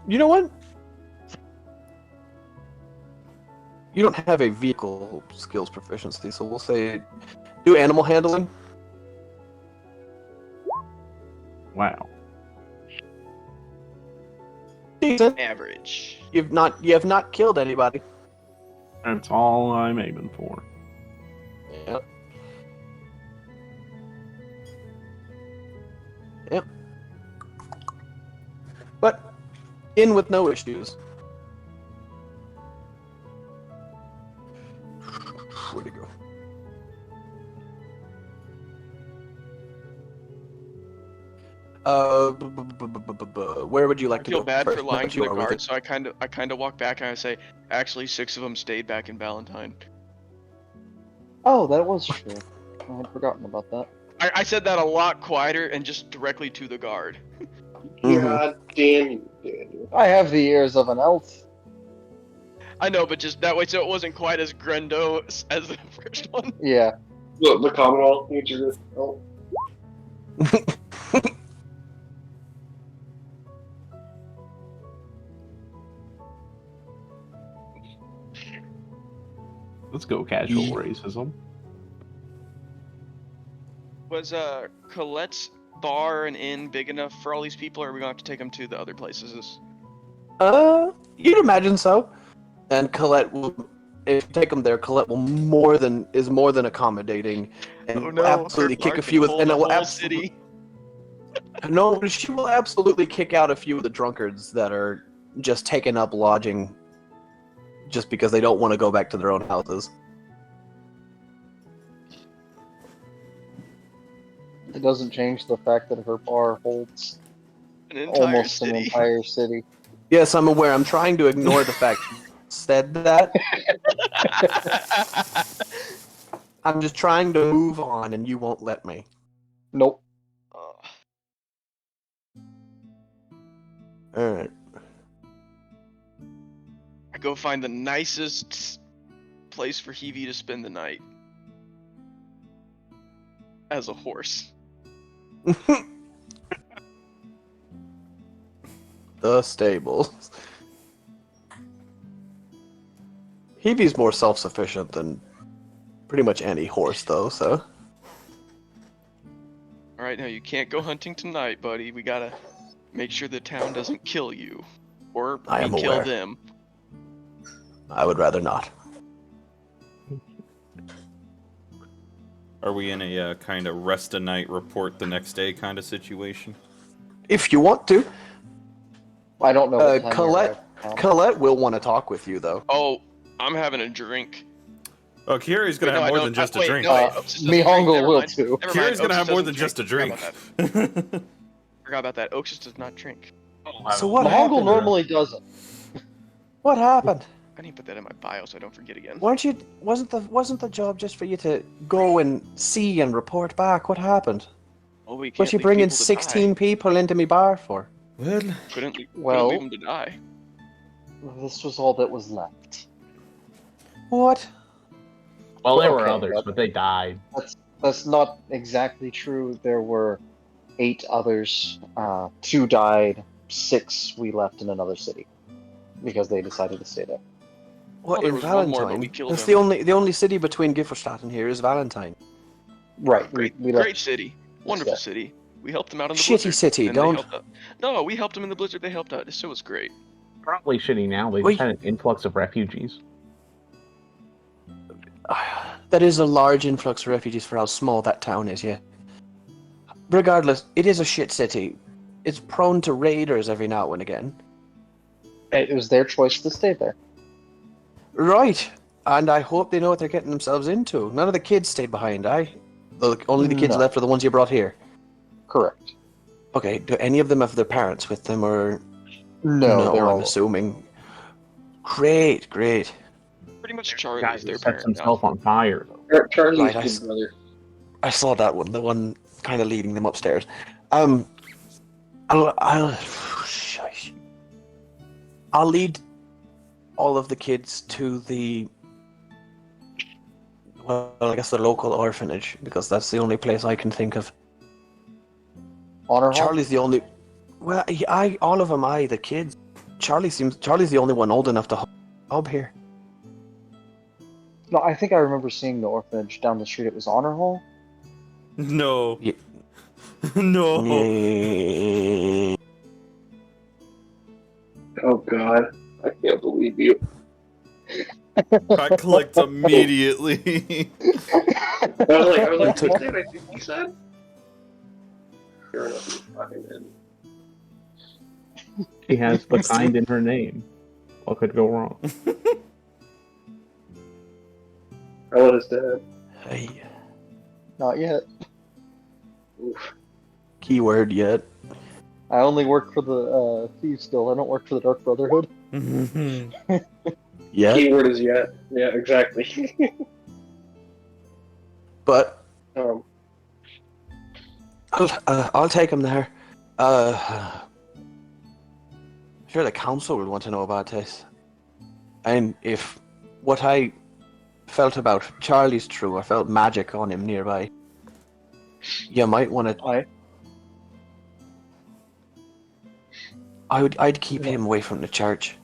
You know what? You don't have a vehicle skills proficiency, so we'll say do animal handling. Wow. Decent. Average. You have not killed anybody. That's all I'm aiming for. Yep. Yep. But in with no issues. Where'd it go? Where would you like I to feel go bad first? for lying Not to the you are with guard, it. so I kind of walk back and I say, actually, 6 of them stayed back in Valentine. Oh, that was true. I had forgotten about that. I said that a lot quieter and just directly to the guard. God damn you, Daniel. I have the ears of an elf. I know, but just that way, so it wasn't quite as grandiose as the first one. Yeah. Look, the Commonwealth needs you to. Oh, Let's go casual racism. Was Colette's bar and inn big enough for all these people, or are we gonna have to take them to the other places? You'd imagine so. And Colette will, if you take them there, Colette will is more than accommodating, and Oh will no, absolutely her bar kick a can few of, hold and the it will whole absolutely. city. No, she will absolutely kick out a few of the drunkards that are just taking up lodging, just because they don't want to go back to their own houses. It doesn't change the fact that her bar holds An entire almost city. an entire city. Yes, I'm aware. I'm trying to ignore the fact you said that. I'm just trying to move on, and you won't let me. Nope. Alright. I go find the nicest place for Heavy to spend the night. As a horse. The stables. Heavy's more self-sufficient than pretty much any horse, though, so... Alright, now you can't go hunting tonight, buddy. We gotta make sure the town doesn't kill you. Or I am we kill aware. them. I would rather not. Are we in a kind of rest a night, report the next day kind of situation? If you want to. I don't know what time Colette will want to talk with you, though. Oh, I'm having a drink. Oh, Kiri's gonna Wait, no, have I more don't- than just a wait, drink. no, wait, Oaks doesn't drink, Mihongo never will mind. too. Never Kiri's mind, gonna Oaks have more doesn't than just a Forgot drink. about that. Forgot about that. Oaks just does not drink. So what Mihongo happened? normally doesn't. What happened? I need to put that in my bio so I don't forget again. Wasn't the job just for you to go and see and report back? What happened? Well, we can't What you leave bringing people to 16 die. people into me bar for? Well, Couldn't Well- leave them to die. This was all that was left. What? Well, there were Okay, others, but they died. That's not exactly true. There were 8 others. 2 died. 6 we left in another city because they decided to stay there. What, there in was one more, but Valentine? we killed That's him. the only city between Gifferstadt and here is Valentine. Right. Great, we left. great city. Wonderful Yeah. city. We helped them out in the Shitty blizzard. city, and they don't- helped out. No, we helped them in the blizzard. They helped out. So it was great. Probably shitty now. They Wait. just had an influx of refugees. That is a large influx of refugees for how small that town is, yeah. Regardless, it is a shit city. It's prone to raiders every now and again. It was their choice to stay there. Right. And I hope they know what they're getting themselves into. None of the kids stayed behind, only the kids No. left are the ones you brought here. Correct. Okay, do any of them have their parents with them, or... No, they're I'm all assuming. Great. Pretty much Charlie's Guy their sets parent now. himself on fire. Though. Charlie's Right, big brother. I saw that one, the one kind of leading them upstairs. Shush. I'll lead all of the kids to the, well, I guess the local orphanage, because that's the only place I can think of. Honor Hall? Charlie's the only, well, all of them, the kids. Charlie's the only one old enough to hub here. No, I think I remember seeing the orphanage down the street. It was Honor Hall? no. Yeah. No. Oh god, I can't believe you. I clicked immediately. I was like, what did I think he said? Sure enough, he's fucking in. She has the kind in her name. What could go wrong? How old is dad? Hey. Not yet. Oof. keyword yet. I only work for the Thieves still. I don't work for the Dark Brotherhood. Yet. Keyword is yet. Yeah, exactly. But um, I'll take him there. Sure, the council would want to know about this. And if what I felt about Charlie's true, I felt magic on him nearby. You might want to. I'd keep him away from the church.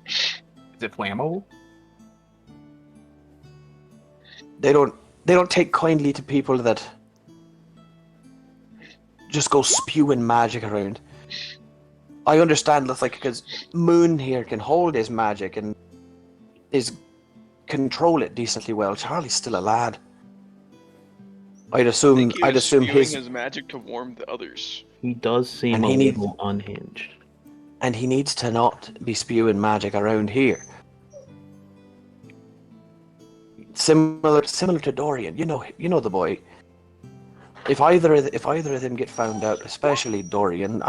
Is it flammable? They don't take kindly to people that just go spewing magic around. I understand that's like because Moon here can hold his magic and control it decently well. Charlie's still a lad. I'd assume spewing his magic to warm the others. He does seem And a he needs- little unhinged. and he needs to not be spewing magic around here. Similar to Dorian, you know the boy. If either of them get found out, especially Dorian,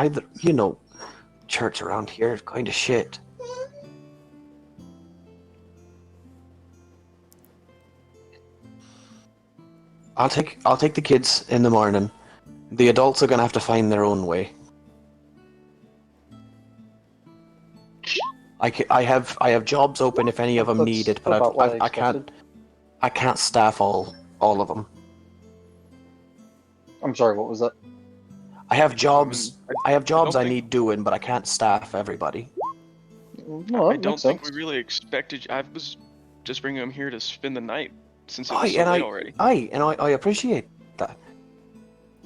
church around here is kind of shit. I'll take the kids in the morning. The adults are gonna have to find their own way. I have jobs open if any of them need it, but about what I I can't. expected. I can't staff all of them. I'm sorry, what was that? I have jobs. I think- need doing, but I can't staff everybody. No, I that don't makes think sense. we really expected. I was just bringing him here to spend the night since it was Aye, so and late already. I appreciate that,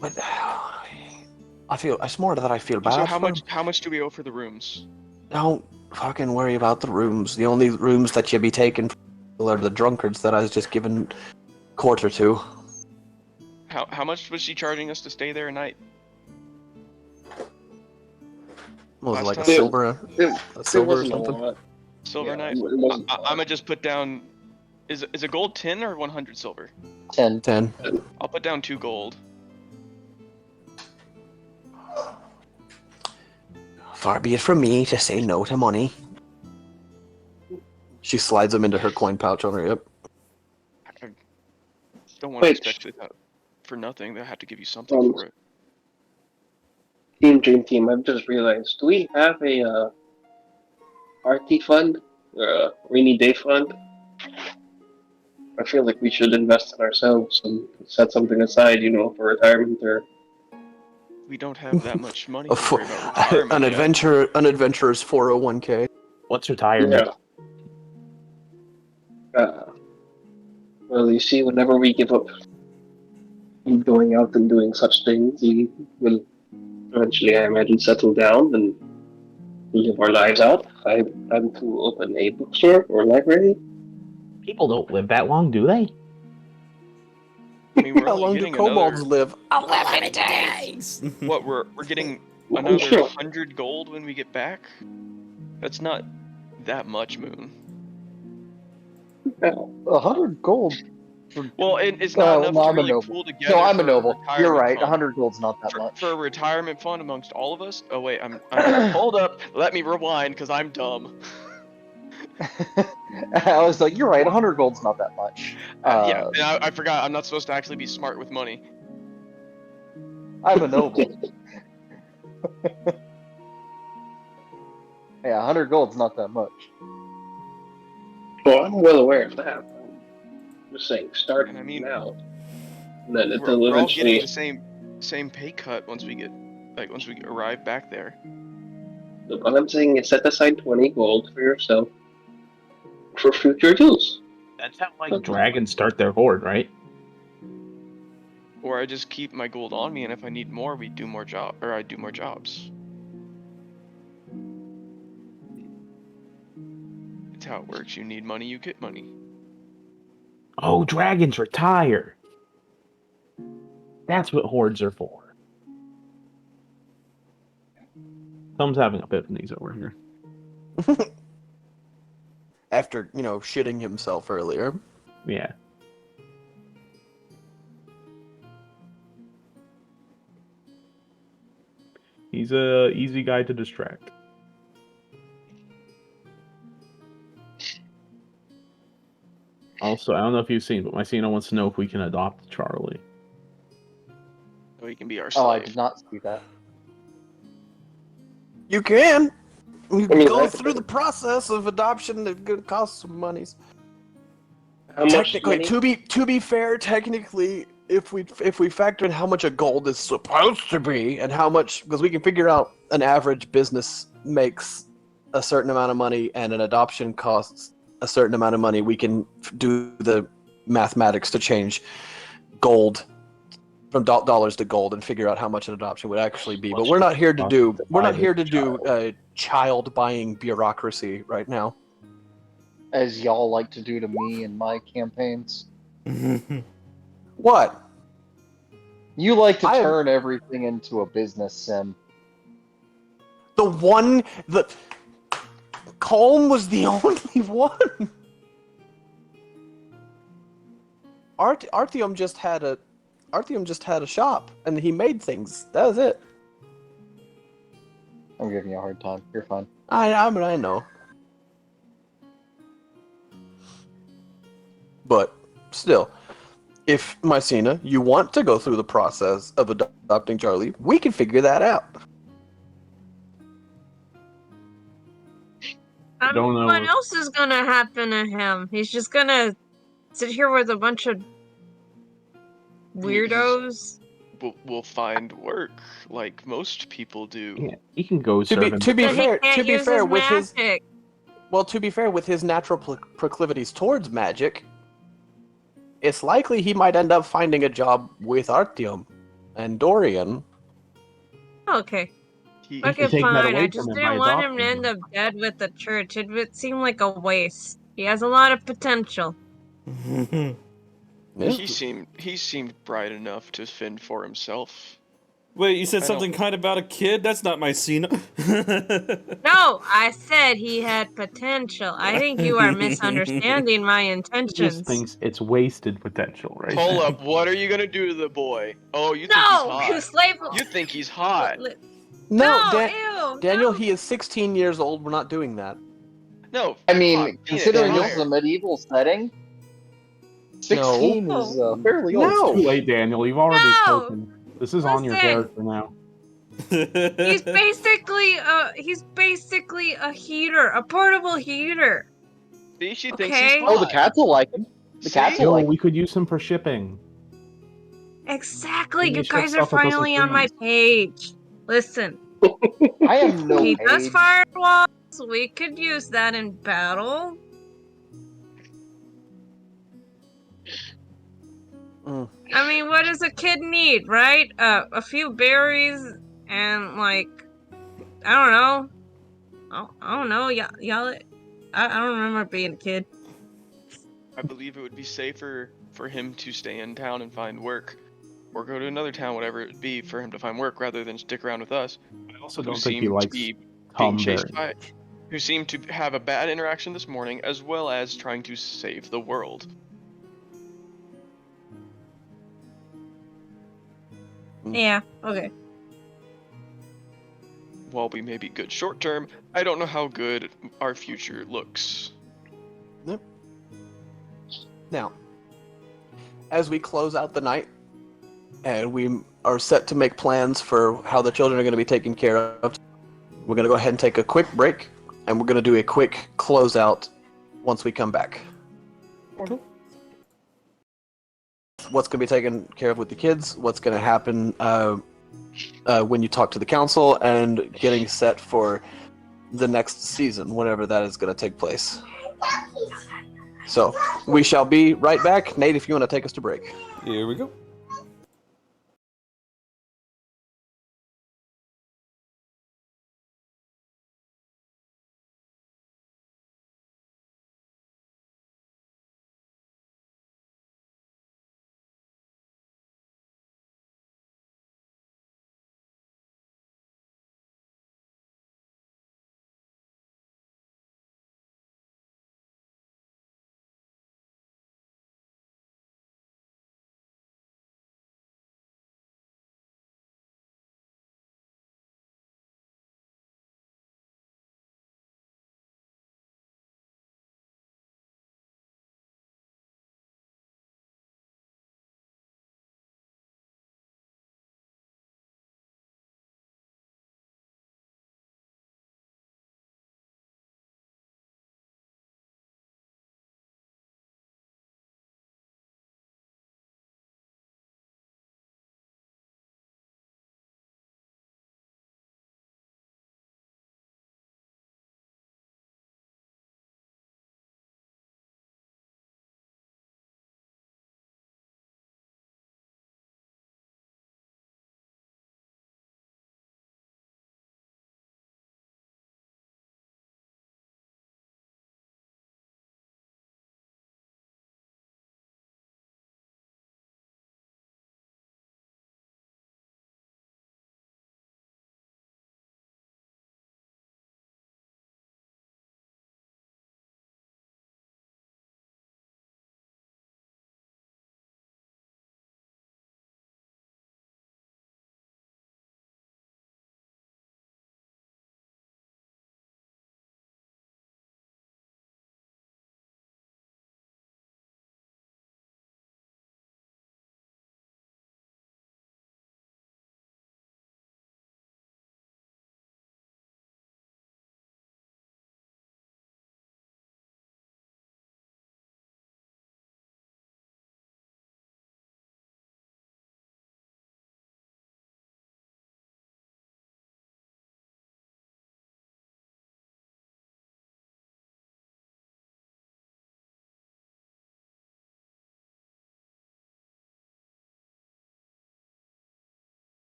but it's more that I feel bad. So for him. how much do we owe for the rooms? Don't fucking worry about the rooms. The only rooms that you'll be taking are the drunkards that I was just given quarter to. How much was she charging us to stay there a night? Was it Last like a time? silver, it silver or wasn't a something? lot. Silver Yeah, night. it wasn't a I'm lot. gonna just put down. Is a gold 10 or 100 silver? 10. 10. I'll put down 2 gold. Far be it from me to say no to money. She slides them into her coin pouch on her hip. I don't want to Wait. expect it for nothing. They'll have to give you something for it. Dream Team, I've just realized, do we have a party fund? Or a rainy day fund? I feel like we should invest in ourselves and set something aside, for retirement or... We don't have that much money A to fo- worry about retirement an yet. adventurer's 401k. What's retirement? Well, you see, whenever we give up going out and doing such things, we will eventually, I imagine, settle down and live our lives out. I plan to open a bookstore or library. People don't live that long, do they? I mean, we're How only long do getting kobolds another. live? What we're getting Well, another sure. 100 gold when we get back. That's not that much, Moon. 100 gold. Well, it's not enough no, to I'm a really noble. pull together. No, I'm a for noble. You're retirement right. fund. 100 gold's not that For, much. for a retirement fund amongst all of us. Oh wait, I'm hold up. Let me rewind because I'm dumb. I was like, you're right. 100 gold's not that much. Yeah, and I forgot. I'm not supposed to actually be smart with money. I'm a noble. Yeah, 100 gold's not that much. Well, I'm well aware of that. I'm just saying, start And I mean, now. And then We're, until we're all getting eventually... the same pay cut once we arrive back there. What I'm saying is set aside 20 gold for yourself for future use. That's how dragons start their horde, right? Or I just keep my gold on me, and if I need more, I do more jobs. It's how it works. You need money, you get money. Oh, dragons retire. That's what hordes are for. Tom's having epiphanies over here. After, shitting himself earlier. Yeah. He's a easy guy to distract. Also, I don't know if you've seen, but Mycena wants to know if we can adopt Charlie. So he can be our Oh, I slave. did not see that. You can. You I mean, go through the process of adoption. It's gonna cost some monies. how much Technically, money? to be fair, technically, if we factor in how much a gold is supposed to be and how much, because we can figure out an average business makes a certain amount of money and an adoption costs a certain amount of money, we can do the mathematics to change gold from dollars to gold and figure out how much an adoption would actually be. But we're not here to do child buying bureaucracy right now. As y'all like to do to me in my campaigns. What? You like to turn everything into a business sim. The Colm was the only one. Artyom just had a shop and he made things. That was it. I'm giving you a hard time. You're fine. I know. But still, if Mycena, you want to go through the process of adopting Charlie, we can figure that out. Don't know. What else is gonna happen to him? He's just gonna sit here with a bunch of weirdos. We'll find work like most people do. Yeah, he can go To be fair, magic. To be fair, with his natural proclivities towards magic, it's likely he might end up finding a job with Artyom and Dorian. Okay. Okay, fine. I just didn't want him to end up dead with the church. It would seem like a waste. He has a lot of potential. He seemed bright enough to fend for himself. Wait, you said something kind about a kid? That's not Mycena. No, I said he had potential. I think you are misunderstanding my He intentions. just thinks it's wasted potential, right? Hold up, what are you gonna do to the boy? Oh, you think No, he's hot. slave. You think he's hot. No, ew, Daniel, he is 16 years old. We're not doing that. No, I mean, considering this is fire. a medieval setting, 16 is fairly old. It's too late, Daniel. You've already spoken. This is on your Listen. character now. He's basically a heater, a portable heater. See, she thinks he's Okay. hot. Oh, the cats will like him. The cats will Yo, like we him. could use him for shipping. Exactly. Maybe You ship guys are stuff with us finally as on my friends. page. Listen. I am no He does page. firewalls. We could use that in battle. I mean, what does a kid need, right? A few berries and like, I don't know. I don't know. Y'all. I don't remember being a kid. I believe it would be safer for him to stay in town and find work, or go to another town, whatever it be, for him to find work rather than stick around with us. I also don't think he likes being Tom chased very by, who seemed to have a bad interaction this morning, as well as trying to save the world. Yeah. Okay. While we may be good short term, I don't know how good our future looks. Yep. Now, as we close out the night, and we are set to make plans for how the children are going to be taken care of, we're going to go ahead and take a quick break, and we're going to do a quick closeout once we come back. What's going to be taken care of with the kids, what's going to happen when you talk to the council, and getting set for the next season, whenever that is going to take place. So, we shall be right back. Nate, if you want to take us to break. Here we go.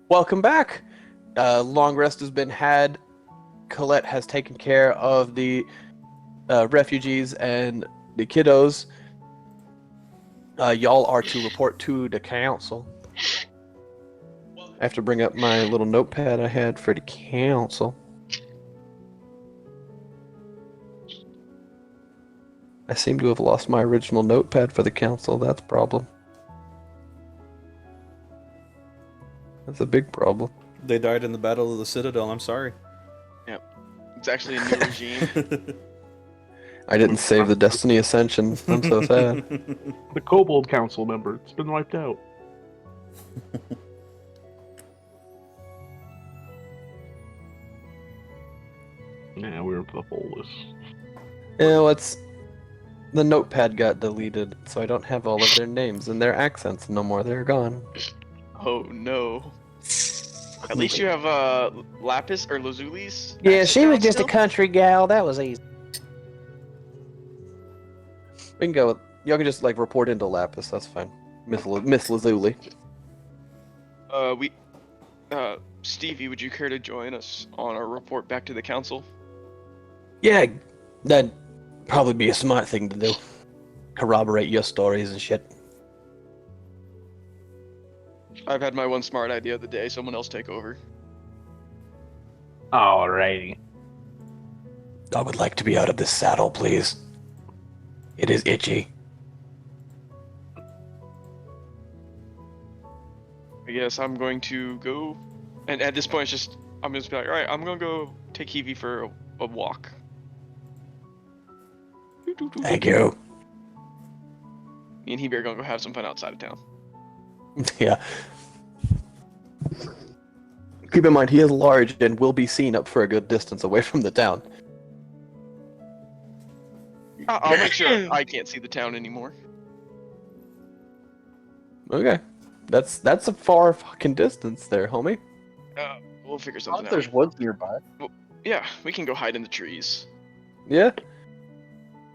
Welcome back. Long rest has been had. Colette has taken care of the refugees and the kiddos. Y'all are to report to the council. I have to bring up my little notepad I had for the council. I seem to have lost my original notepad for the council. That's a problem. That's a big problem. They died in the Battle of the Citadel. I'm sorry. Yep. It's actually a new regime. I didn't save the Destiny Ascension. I'm so sad. The Kobold Council member. It's been wiped out. Yeah, we're the fullest. Yeah, the notepad got deleted, so I don't have all of their names and their accents no more. They're gone. Oh no. At least you have Lapis or Lazuli's. Yeah, accent she was down just a still? country gal. That was easy. We can go. Y'all can just like report into Lapis. That's fine. Miss Lazuli. Stevie, would you care to join us on our report back to the council? Yeah, that'd probably be a smart thing to do. Corroborate your stories and shit. I've had my one smart idea of the day. Someone else take over. Alrighty. I would like to be out of this saddle, please. It is itchy. I guess I'm going to go, and at this point, it's just I'm just be like, all right, I'm gonna go take Evie for a walk. Thank you. Me and Hebe are gonna go have some fun outside of town. Yeah. Keep in mind, he is large and will be seen up for a good distance away from the town. I'll make sure I can't see the town anymore. Okay. That's a far fucking distance there, homie. We'll figure Not something if out. there's woods nearby. Well, yeah, we can go hide in the trees. Yeah.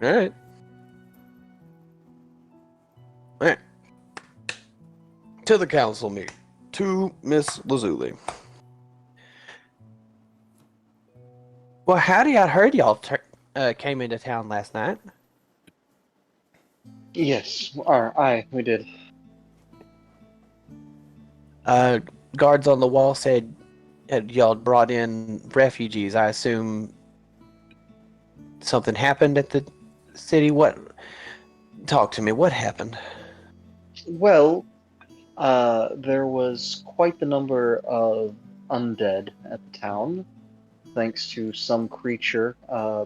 Alright. Alright. To the council meeting. To Miss Lazuli. Well, howdy, I heard y'all came into town last night. Yes, we did. Guards on the wall said y'all brought in refugees. I assume something happened at the city. What? Talk to me. What happened? Well, there was quite the number of undead at the town, thanks to some creature.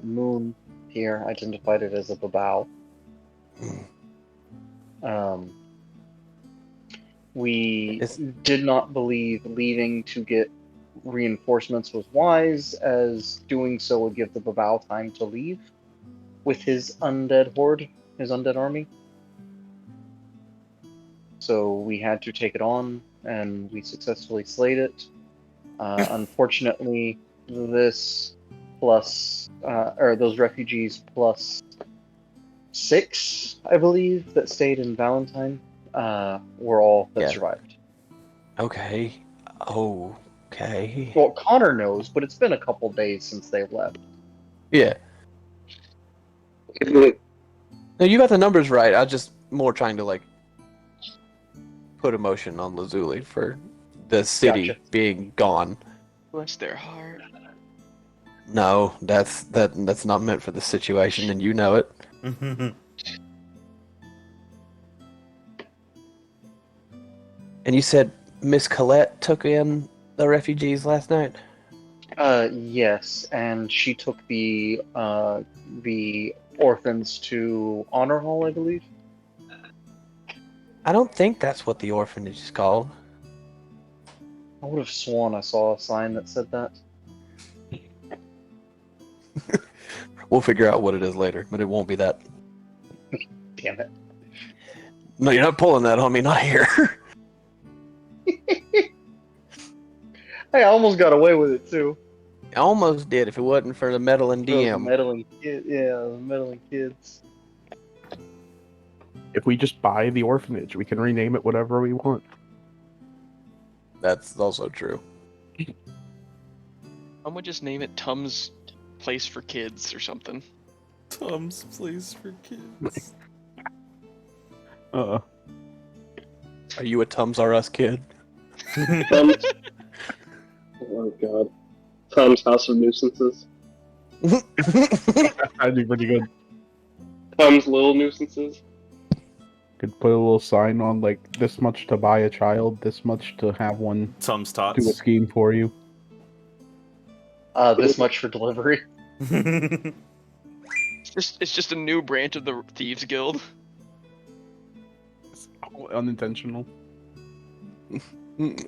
Moon here identified it as a babao. We did not believe leaving to get reinforcements was wise, as doing so would give the babao time to leave with his undead horde, his undead army. So we had to take it on, and we successfully slayed it. Unfortunately, this plus, or those refugees plus 6, I believe, that stayed in Valentine, were all that survived. Okay. Okay. Well, Connor knows, but it's been a couple days since they left. Yeah. No, you got the numbers right. I was just more trying to like put emotion on Lazuli for the city being gone. Bless their heart. No, that's not meant for the situation, and you know it. And you said Miss Colette took in the refugees last night? Yes, and she took the orphans to Honor Hall, I believe. I don't think that's what the orphanage is called. I would have sworn I saw a sign that said that. We'll figure out what it is later, but it won't be that. Damn it. No, you're not pulling that on me, not here. Hey, I almost got away with it too. I almost did if it wasn't for the meddling DM. Meddling kids. If we just buy the orphanage, we can rename it whatever we want. That's also true. I'm gonna just name it Tum's Place for Kids or something. Tom's Place for Kids. Uh, Are you a Tums R Us kid? Tom's, oh god. Tom's House of Nuisances. that'd be pretty good. Tom's Little Nuisances. Could put a little sign on like this much to buy a child, this much to have one Tom's do a Tots. scheme for you. This much for delivery. It's just a new branch of the Thieves Guild. Unintentional.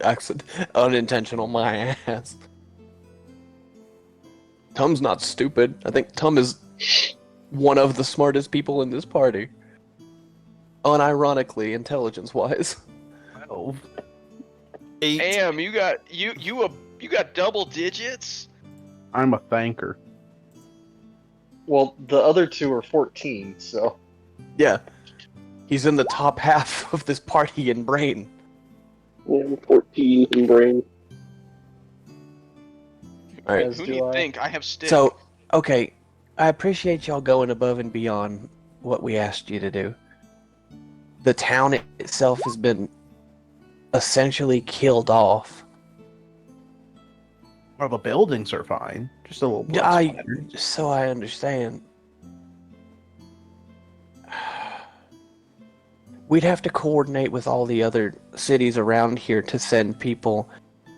Accident. Unintentional, my ass. Tum's not stupid. I think Tum is one of the smartest people in this party. Unironically, intelligence-wise. 12. 8. Damn, you got double digits? I'm a thanker. Well, the other two are 14, so. Yeah. He's in the top half of this party in brain. Yeah, I'm 14 in brain. Alright. As Who do do you I. think? I have stick. So, okay. I appreciate y'all going above and beyond what we asked you to do. The town itself has been essentially killed off. Well, the buildings are fine. Just a little blood splatter. So I understand. We'd have to coordinate with all the other cities around here to send people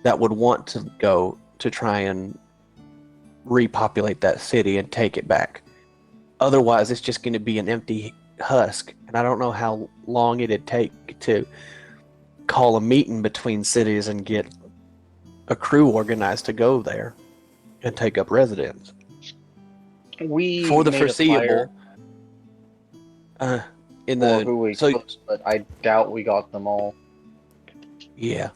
that would want to go to try and repopulate that city and take it back. Otherwise, it's just going to be an empty husk, and I don't know how long it'd take to call a meeting between cities and get a crew organized to go there and take up residence. We For the made a foreseeable, flyer in for the who we so could, but I doubt we got them all. yeah.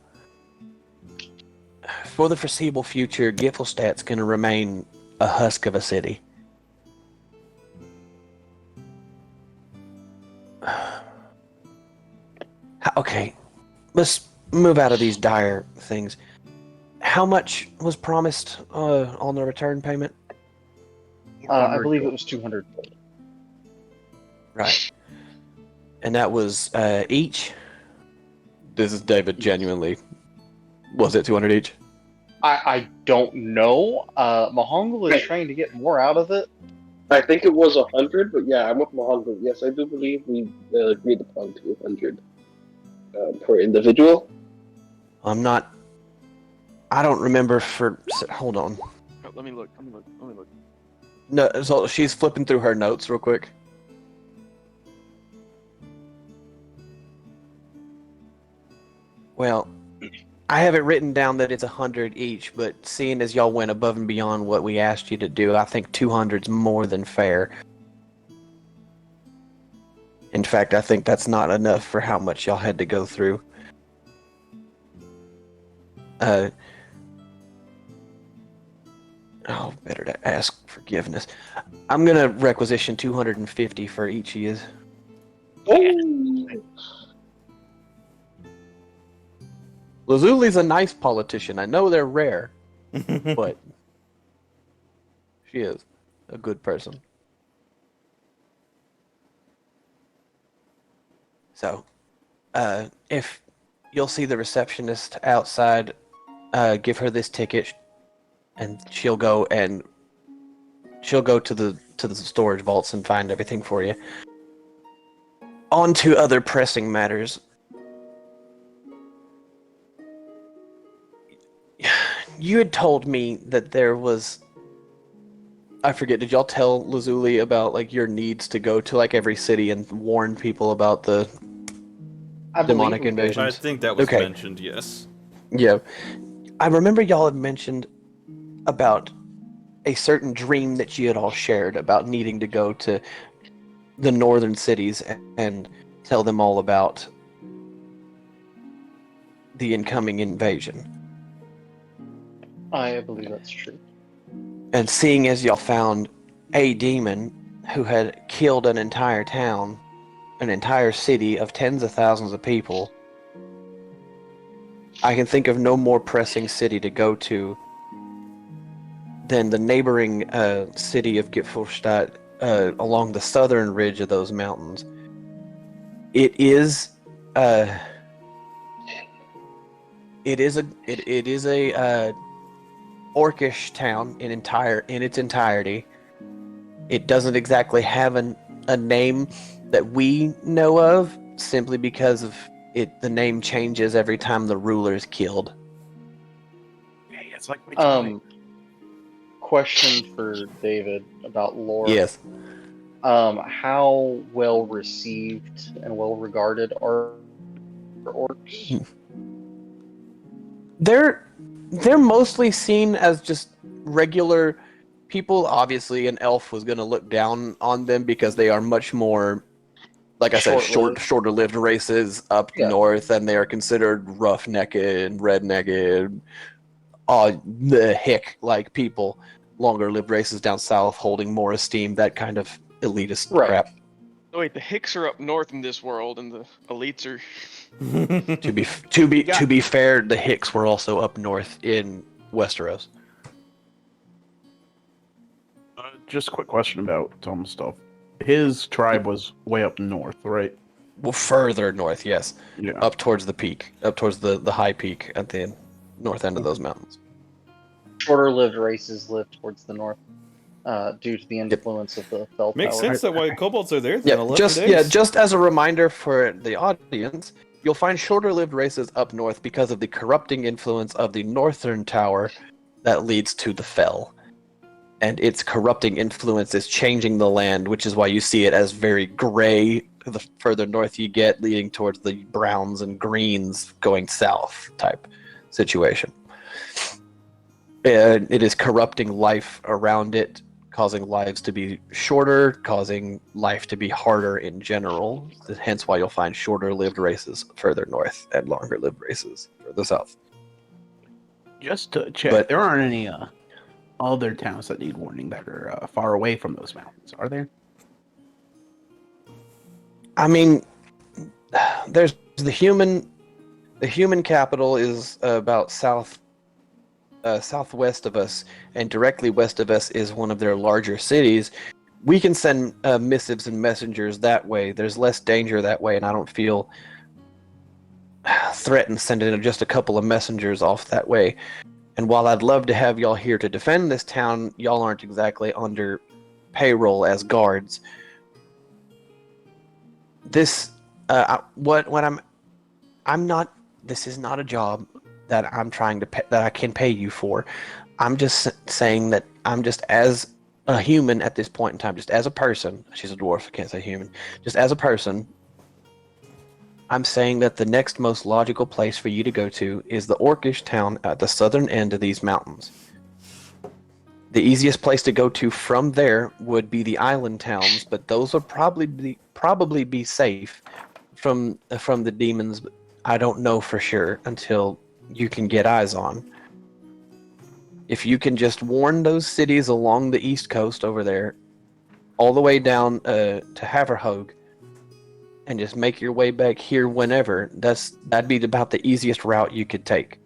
For the foreseeable future, Giffelstadt's going to remain a husk of a city. Okay, let's move out of these dire things. How much was promised on the return payment? I believe it was 200 gold. Right. And that was each? This is David, genuinely. Was it 200 each? I don't know. Mahongal is trying to get more out of it. I think it was 100, but yeah, I'm with Mahongal. Yes, I do believe we agreed upon 200 per individual. I don't remember for... Hold on. Oh, let me look. No, so she's flipping through her notes real quick. Well, I have it written down that it's 100 each, but seeing as y'all went above and beyond what we asked you to do, I think 200's more than fair. In fact, I think that's not enough for how much y'all had to go through. Better to ask forgiveness. I'm gonna requisition 250 for each of you. Oh! Lazuli's a nice politician. I know they're rare, but she is a good person. So, if you'll see the receptionist outside, give her this ticket, and she'll go to the storage vaults and find everything for you. On to other pressing matters. You had told me that there was... I forget, did y'all tell Lazuli about, like, your needs to go to, like, every city and warn people about the demonic invasions? I think that was mentioned, yes. Yeah. I remember y'all had mentioned about a certain dream that you had all shared about needing to go to the northern cities and tell them all about the incoming invasion. I believe that's true. And seeing as y'all found a demon who had killed an entire town, an entire city of tens of thousands of people, I can think of no more pressing city to go to than the neighboring city of Gitfelstadt along the southern ridge of those mountains. It is a orcish town in its entirety. It doesn't exactly have a name that we know of, simply because of it. The name changes every time the ruler is killed. Hey, it's like my toy. Question for David about lore. Yes. How well received and well regarded are orcs? They're mostly seen as just regular people. Obviously, an elf was going to look down on them because they are much more, like I said, shorter-lived races up north, and they are considered rough-necked and red-necked, the hick-like people. Longer-lived races down south, holding more esteem, that kind of elitist crap. Oh, wait, the Hicks are up north in this world, and the elites are. To be fair, the Hicks were also up north in Westeros. Just a quick question about Tom's stuff. His tribe was way up north, right? Well, further north, yes. Yeah. Up towards the peak, up towards the high peak at the north end of those mountains. Shorter-lived races live towards the north, due to the influence of the Fel Makes Tower. sense that why kobolds are there then. 11 days. Just as a reminder for the audience, you'll find shorter-lived races up north because of the corrupting influence of the northern tower that leads to the Fel. And its corrupting influence is changing the land, which is why you see it as very gray the further north you get, leading towards the browns and greens going south type situation. And it is corrupting life around it, causing lives to be shorter, causing life to be harder in general. Hence why you'll find shorter-lived races further north and longer-lived races further south. Just to check, But there aren't any other towns that need warning that are far away from those mountains, are there? I mean, there's the human capital is about southwest of us, and directly west of us is one of their larger cities. We can send missives and messengers that way. There's less danger that way, and I don't feel threatened sending just a couple of messengers off that way. And while I'd love to have y'all here to defend this town, y'all aren't exactly under payroll as guards. This, I'm not. This is not a job that I'm trying to that I can pay you for. I'm just saying that I'm just as a human at this point in time, just as a person. She's a dwarf. I can't say human. Just as a person. I'm saying that the next most logical place for you to go to is the orcish town at the southern end of these mountains. The easiest place to go to from there would be the island towns, but those will probably be safe from the demons. But I don't know for sure until you can get eyes on. If you can just warn those cities along the east coast over there, all the way down to Haverhogue, and just make your way back here whenever, that'd be about the easiest route you could take.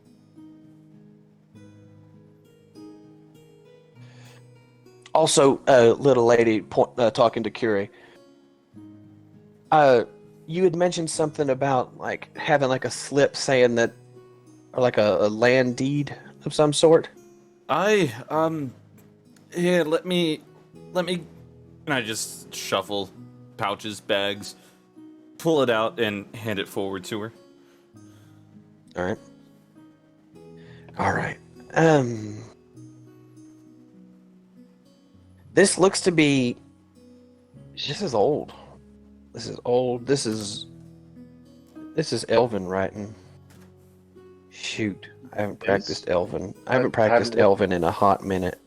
Also, little lady talking to Curie. You had mentioned something about like having like a slip saying that, or like a land deed of some sort. Here, let me, and I just shuffle pouches, bags, pull it out, and hand it forward to her. All right. This looks to be. This is old. This is old. This is Elven writing. Shoot, I haven't practiced Elven. I haven't practiced Elven in a hot minute.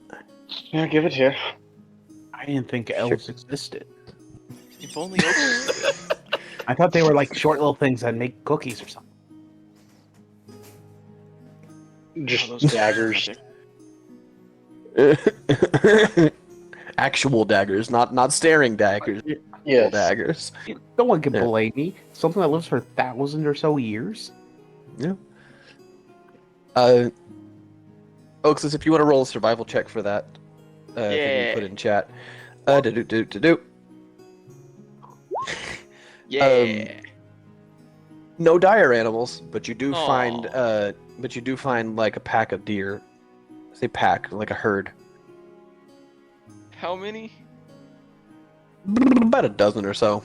Yeah, give it here. I didn't think elves existed. If only. I thought they were like short little things that make cookies or something. Just daggers. Actual daggers, not staring daggers. Yes. Daggers. No one can blame me. Something that lives for 1,000 or so years. Yeah. Oaksis, if you want to roll a survival check for that, if you put in chat. Do. Yeah. No dire animals, but you do Aw. find like a pack of deer. Say pack, like a herd. How many? About a dozen or so.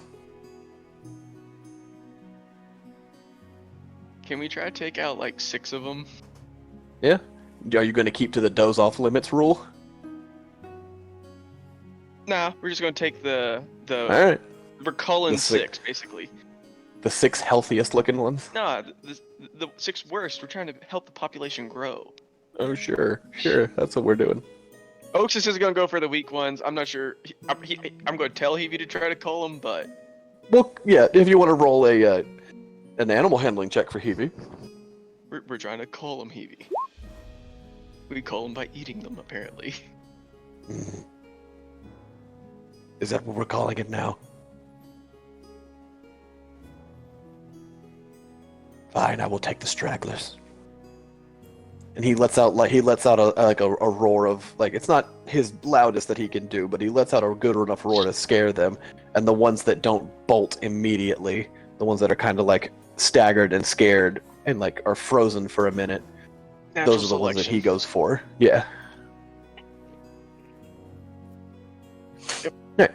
Can we try to take out like 6 of them? Yeah. Are you going to keep to the doze off limits rule? Nah, we're just gonna take the All right. we're culling The 6 basically. The 6 healthiest looking ones. Nah, the 6 worst. We're trying to help the population grow. Oh sure. That's what we're doing. Oaksis is gonna go for the weak ones. I'm not sure. I'm gonna tell Heavy to try to cull them, but Well, yeah. If you want to roll an animal handling check for Heavy. we're trying to cull them, Heavy. We cull them by eating them, apparently. Is that what we're calling it now? Fine, I will take the stragglers. And he lets out a roar of like, it's not his loudest that he can do, but he lets out a good enough roar to scare them. And the ones that don't bolt immediately, the ones that are kind of like staggered and scared and like are frozen for a minute, those are the ones that he goes for. Yeah. Yep. Right.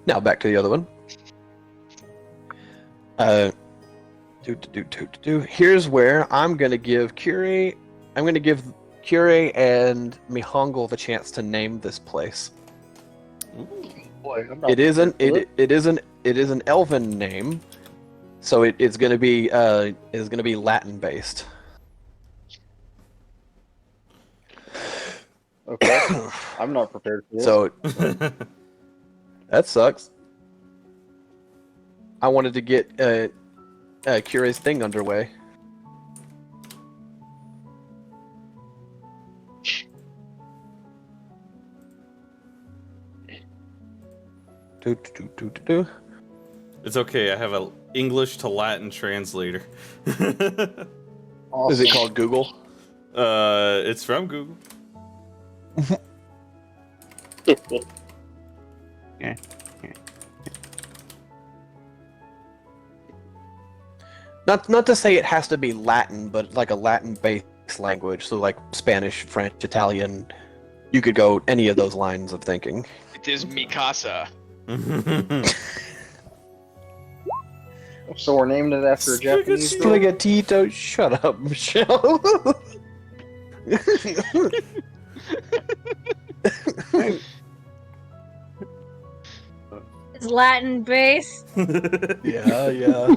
Now back to the other one. Here's where I'm gonna give Curie and Mihongle the chance to name this place. Boy, I'm not It is an prepared it is an elven name, so it's gonna be Latin based. Okay. I'm not prepared for this. So that sucks. I wanted to get Curie's thing underway. It's okay. I have an English to Latin translator. Awesome. Is it called Google? It's from Google. Not to say it has to be Latin, but like a Latin-based language. So like Spanish, French, Italian. You could go any of those lines of thinking. It is Mikasa. So we're naming it after a Japanese girl? Spaghettito. Shut up, Michelle. It's Latin based. Yeah.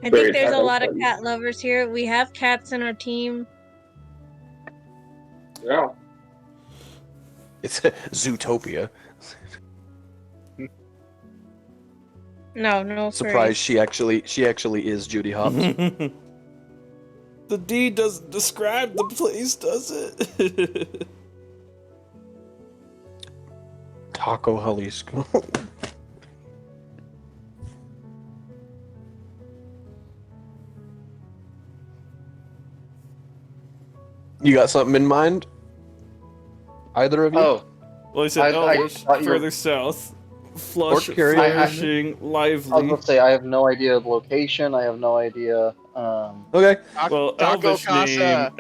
I think there's a lot of cat lovers here. We have cats in our team. Yeah. It's Zootopia. No Surprise! She actually is Judy Hopps. The D doesn't describe the place, does it? Taco Jalisco. You got something in mind? Either of you? Oh, Well, he said, I thought you were- further south. Flush, Or Curie. flourishing, I was lively. going to say, I have no idea of location. I have no idea. Okay. Well, Taco Elvish Casa.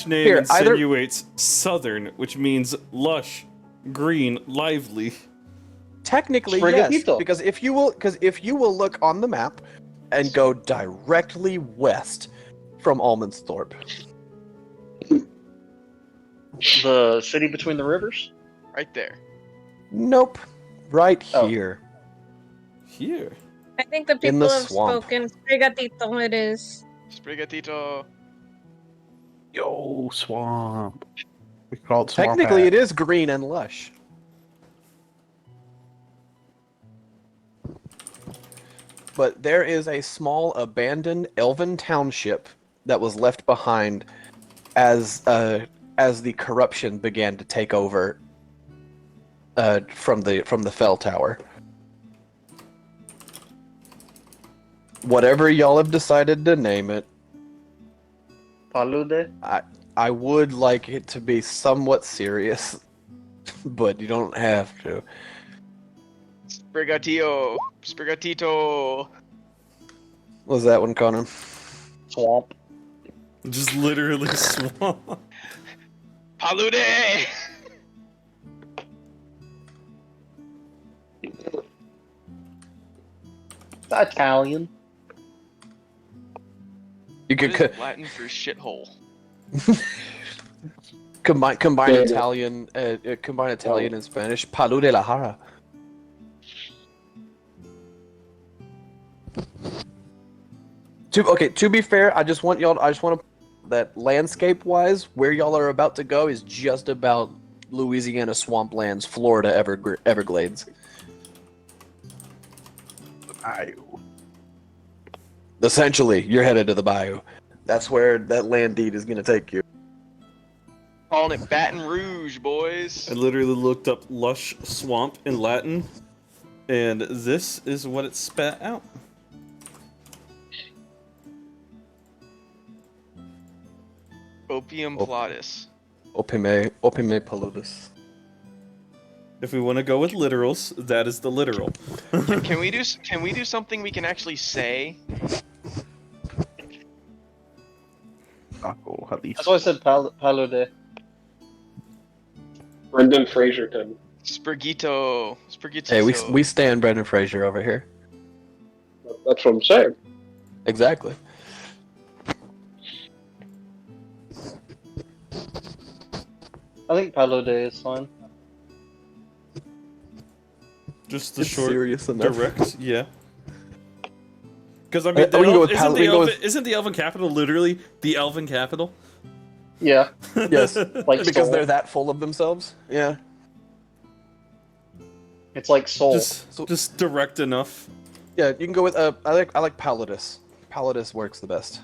name here, either- insinuates southern, which means lush, green, lively. Technically, yes. Sprigatito. Because if you will look on the map and go directly west from Almondsthorpe. The city between the rivers? Right there. Nope. Right Oh. here. Here. I think the In people the have swamp. spoken. Sprigatito it is. Sprigatito. Yo, swamp. We call it swamp. Technically, it is green and lush. But there is a small abandoned elven township that was left behind as the corruption began to take over from the Fell Tower. Whatever y'all have decided to name it, Palude? I would like it to be somewhat serious, but you don't have to. Sprigatito. What was that one, Connor? Swamp. Just literally swamp. Palude. It's Italian. You What could is Latin for shithole? combine Yeah. Italian, combine Italian and Spanish. Palu de la Jara. To be fair, I just want to that landscape-wise, where y'all are about to go is just about Louisiana swamplands, Florida Everglades. Bayou. Essentially, you're headed to the bayou. That's where that land deed is going to take you. Calling it Baton Rouge, boys. I literally looked up lush swamp in Latin, and this is what it spat out. Opium Plautus. Opime paludis. If we want to go with literals, that is the literal. Can we do something we can actually say? Taco Jalisco. That's why I said Palude. Brendan Fraser can. Sprigito. Hey, we stand Brendan Fraser over here. That's what I'm saying. Exactly. I think Palude is fine. Just the It's short, serious enough. direct, yeah. Because I mean, we can go with isn't the Elven capital literally the Elven capital? Yeah. Yes, Like because Seoul. they're that full of themselves. Yeah. It's like Soul. Just direct enough. Yeah, you can go with I like Paludis. Paludis works the best.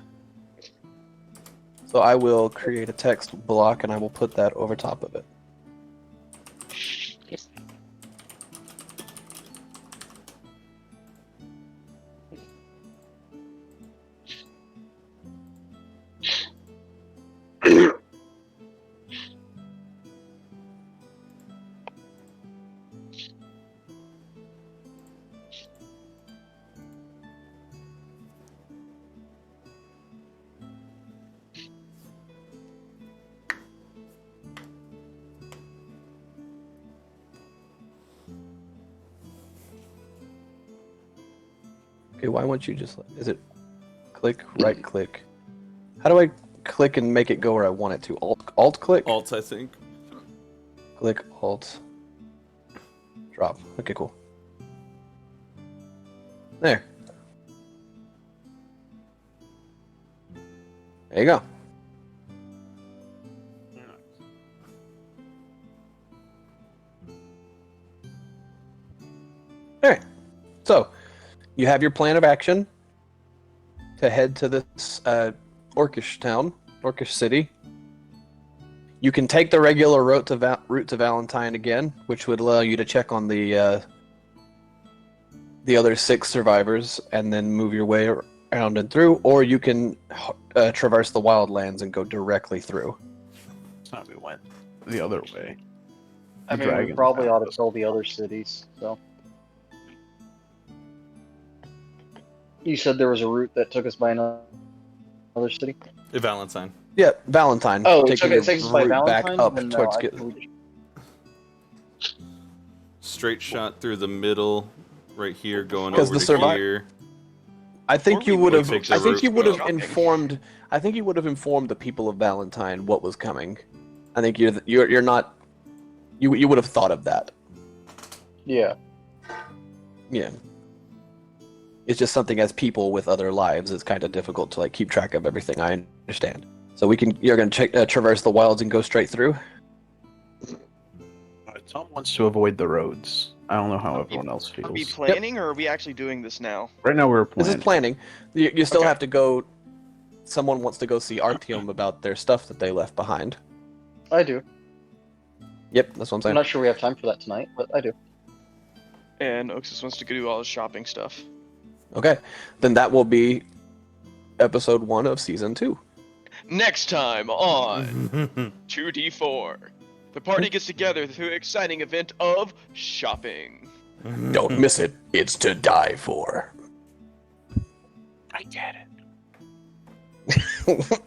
So I will create a text block and I will put that over top of it. Okay, why won't you just... Is it click, right click? How do I click and make it go where I want it to? Alt click? Alt, I think. Click, alt, drop. Okay, cool. There. There you go. Alright. So, you have your plan of action to head to this Orcish town, Orcish city. You can take the regular route to Valentine again, which would allow you to check on the other 6 survivors and then move your way around and through, or you can traverse the wildlands and go directly through. So we went the other way. I mean, we probably ought to tell the other cities, so. You said there was a route that took us by another city? Valentine. Yeah, Valentine. Oh, taking it takes us by route back Valentine? up Then no, towards I get... think we- Straight shot through the middle, right here, going 'Cause over the to here. I think you would have. takes I the think route you would have shopping. informed. I think you would have informed the people of Valentine what was coming. I think you're not. You would have thought of that. Yeah. Yeah. It's just something as people with other lives, it's kind of difficult to like keep track of everything. I understand. So you're going to traverse the wilds and go straight through. Tom wants to avoid the roads. I don't know how everyone else feels. Are we planning or are we actually doing this now? Right now we're planning. This is planning. You still Okay. have to go. Someone wants to go see Artyom about their stuff that they left behind. I do. Yep, that's what I'm I'm saying. not sure we have time for that tonight, but I do. And Oxus wants to go do all his shopping stuff. Okay, then that will be episode 1 of season 2. Next time on 2D4, the party gets together through an exciting event of shopping. Don't miss it. It's to die for. I get it.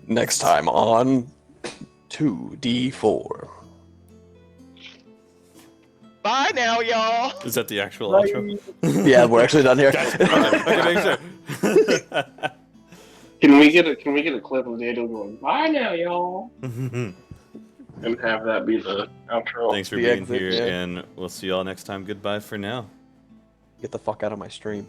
Next time on 2D4. Bye now, y'all. Is that the actual outro? Yeah, we're actually done here. Okay, make sure. Can we get a clip of Daniel going, bye now, y'all? And have that be the outro. Thanks for The being exit, here, yeah. and we'll see y'all next time. Goodbye for now. Get the fuck out of my stream.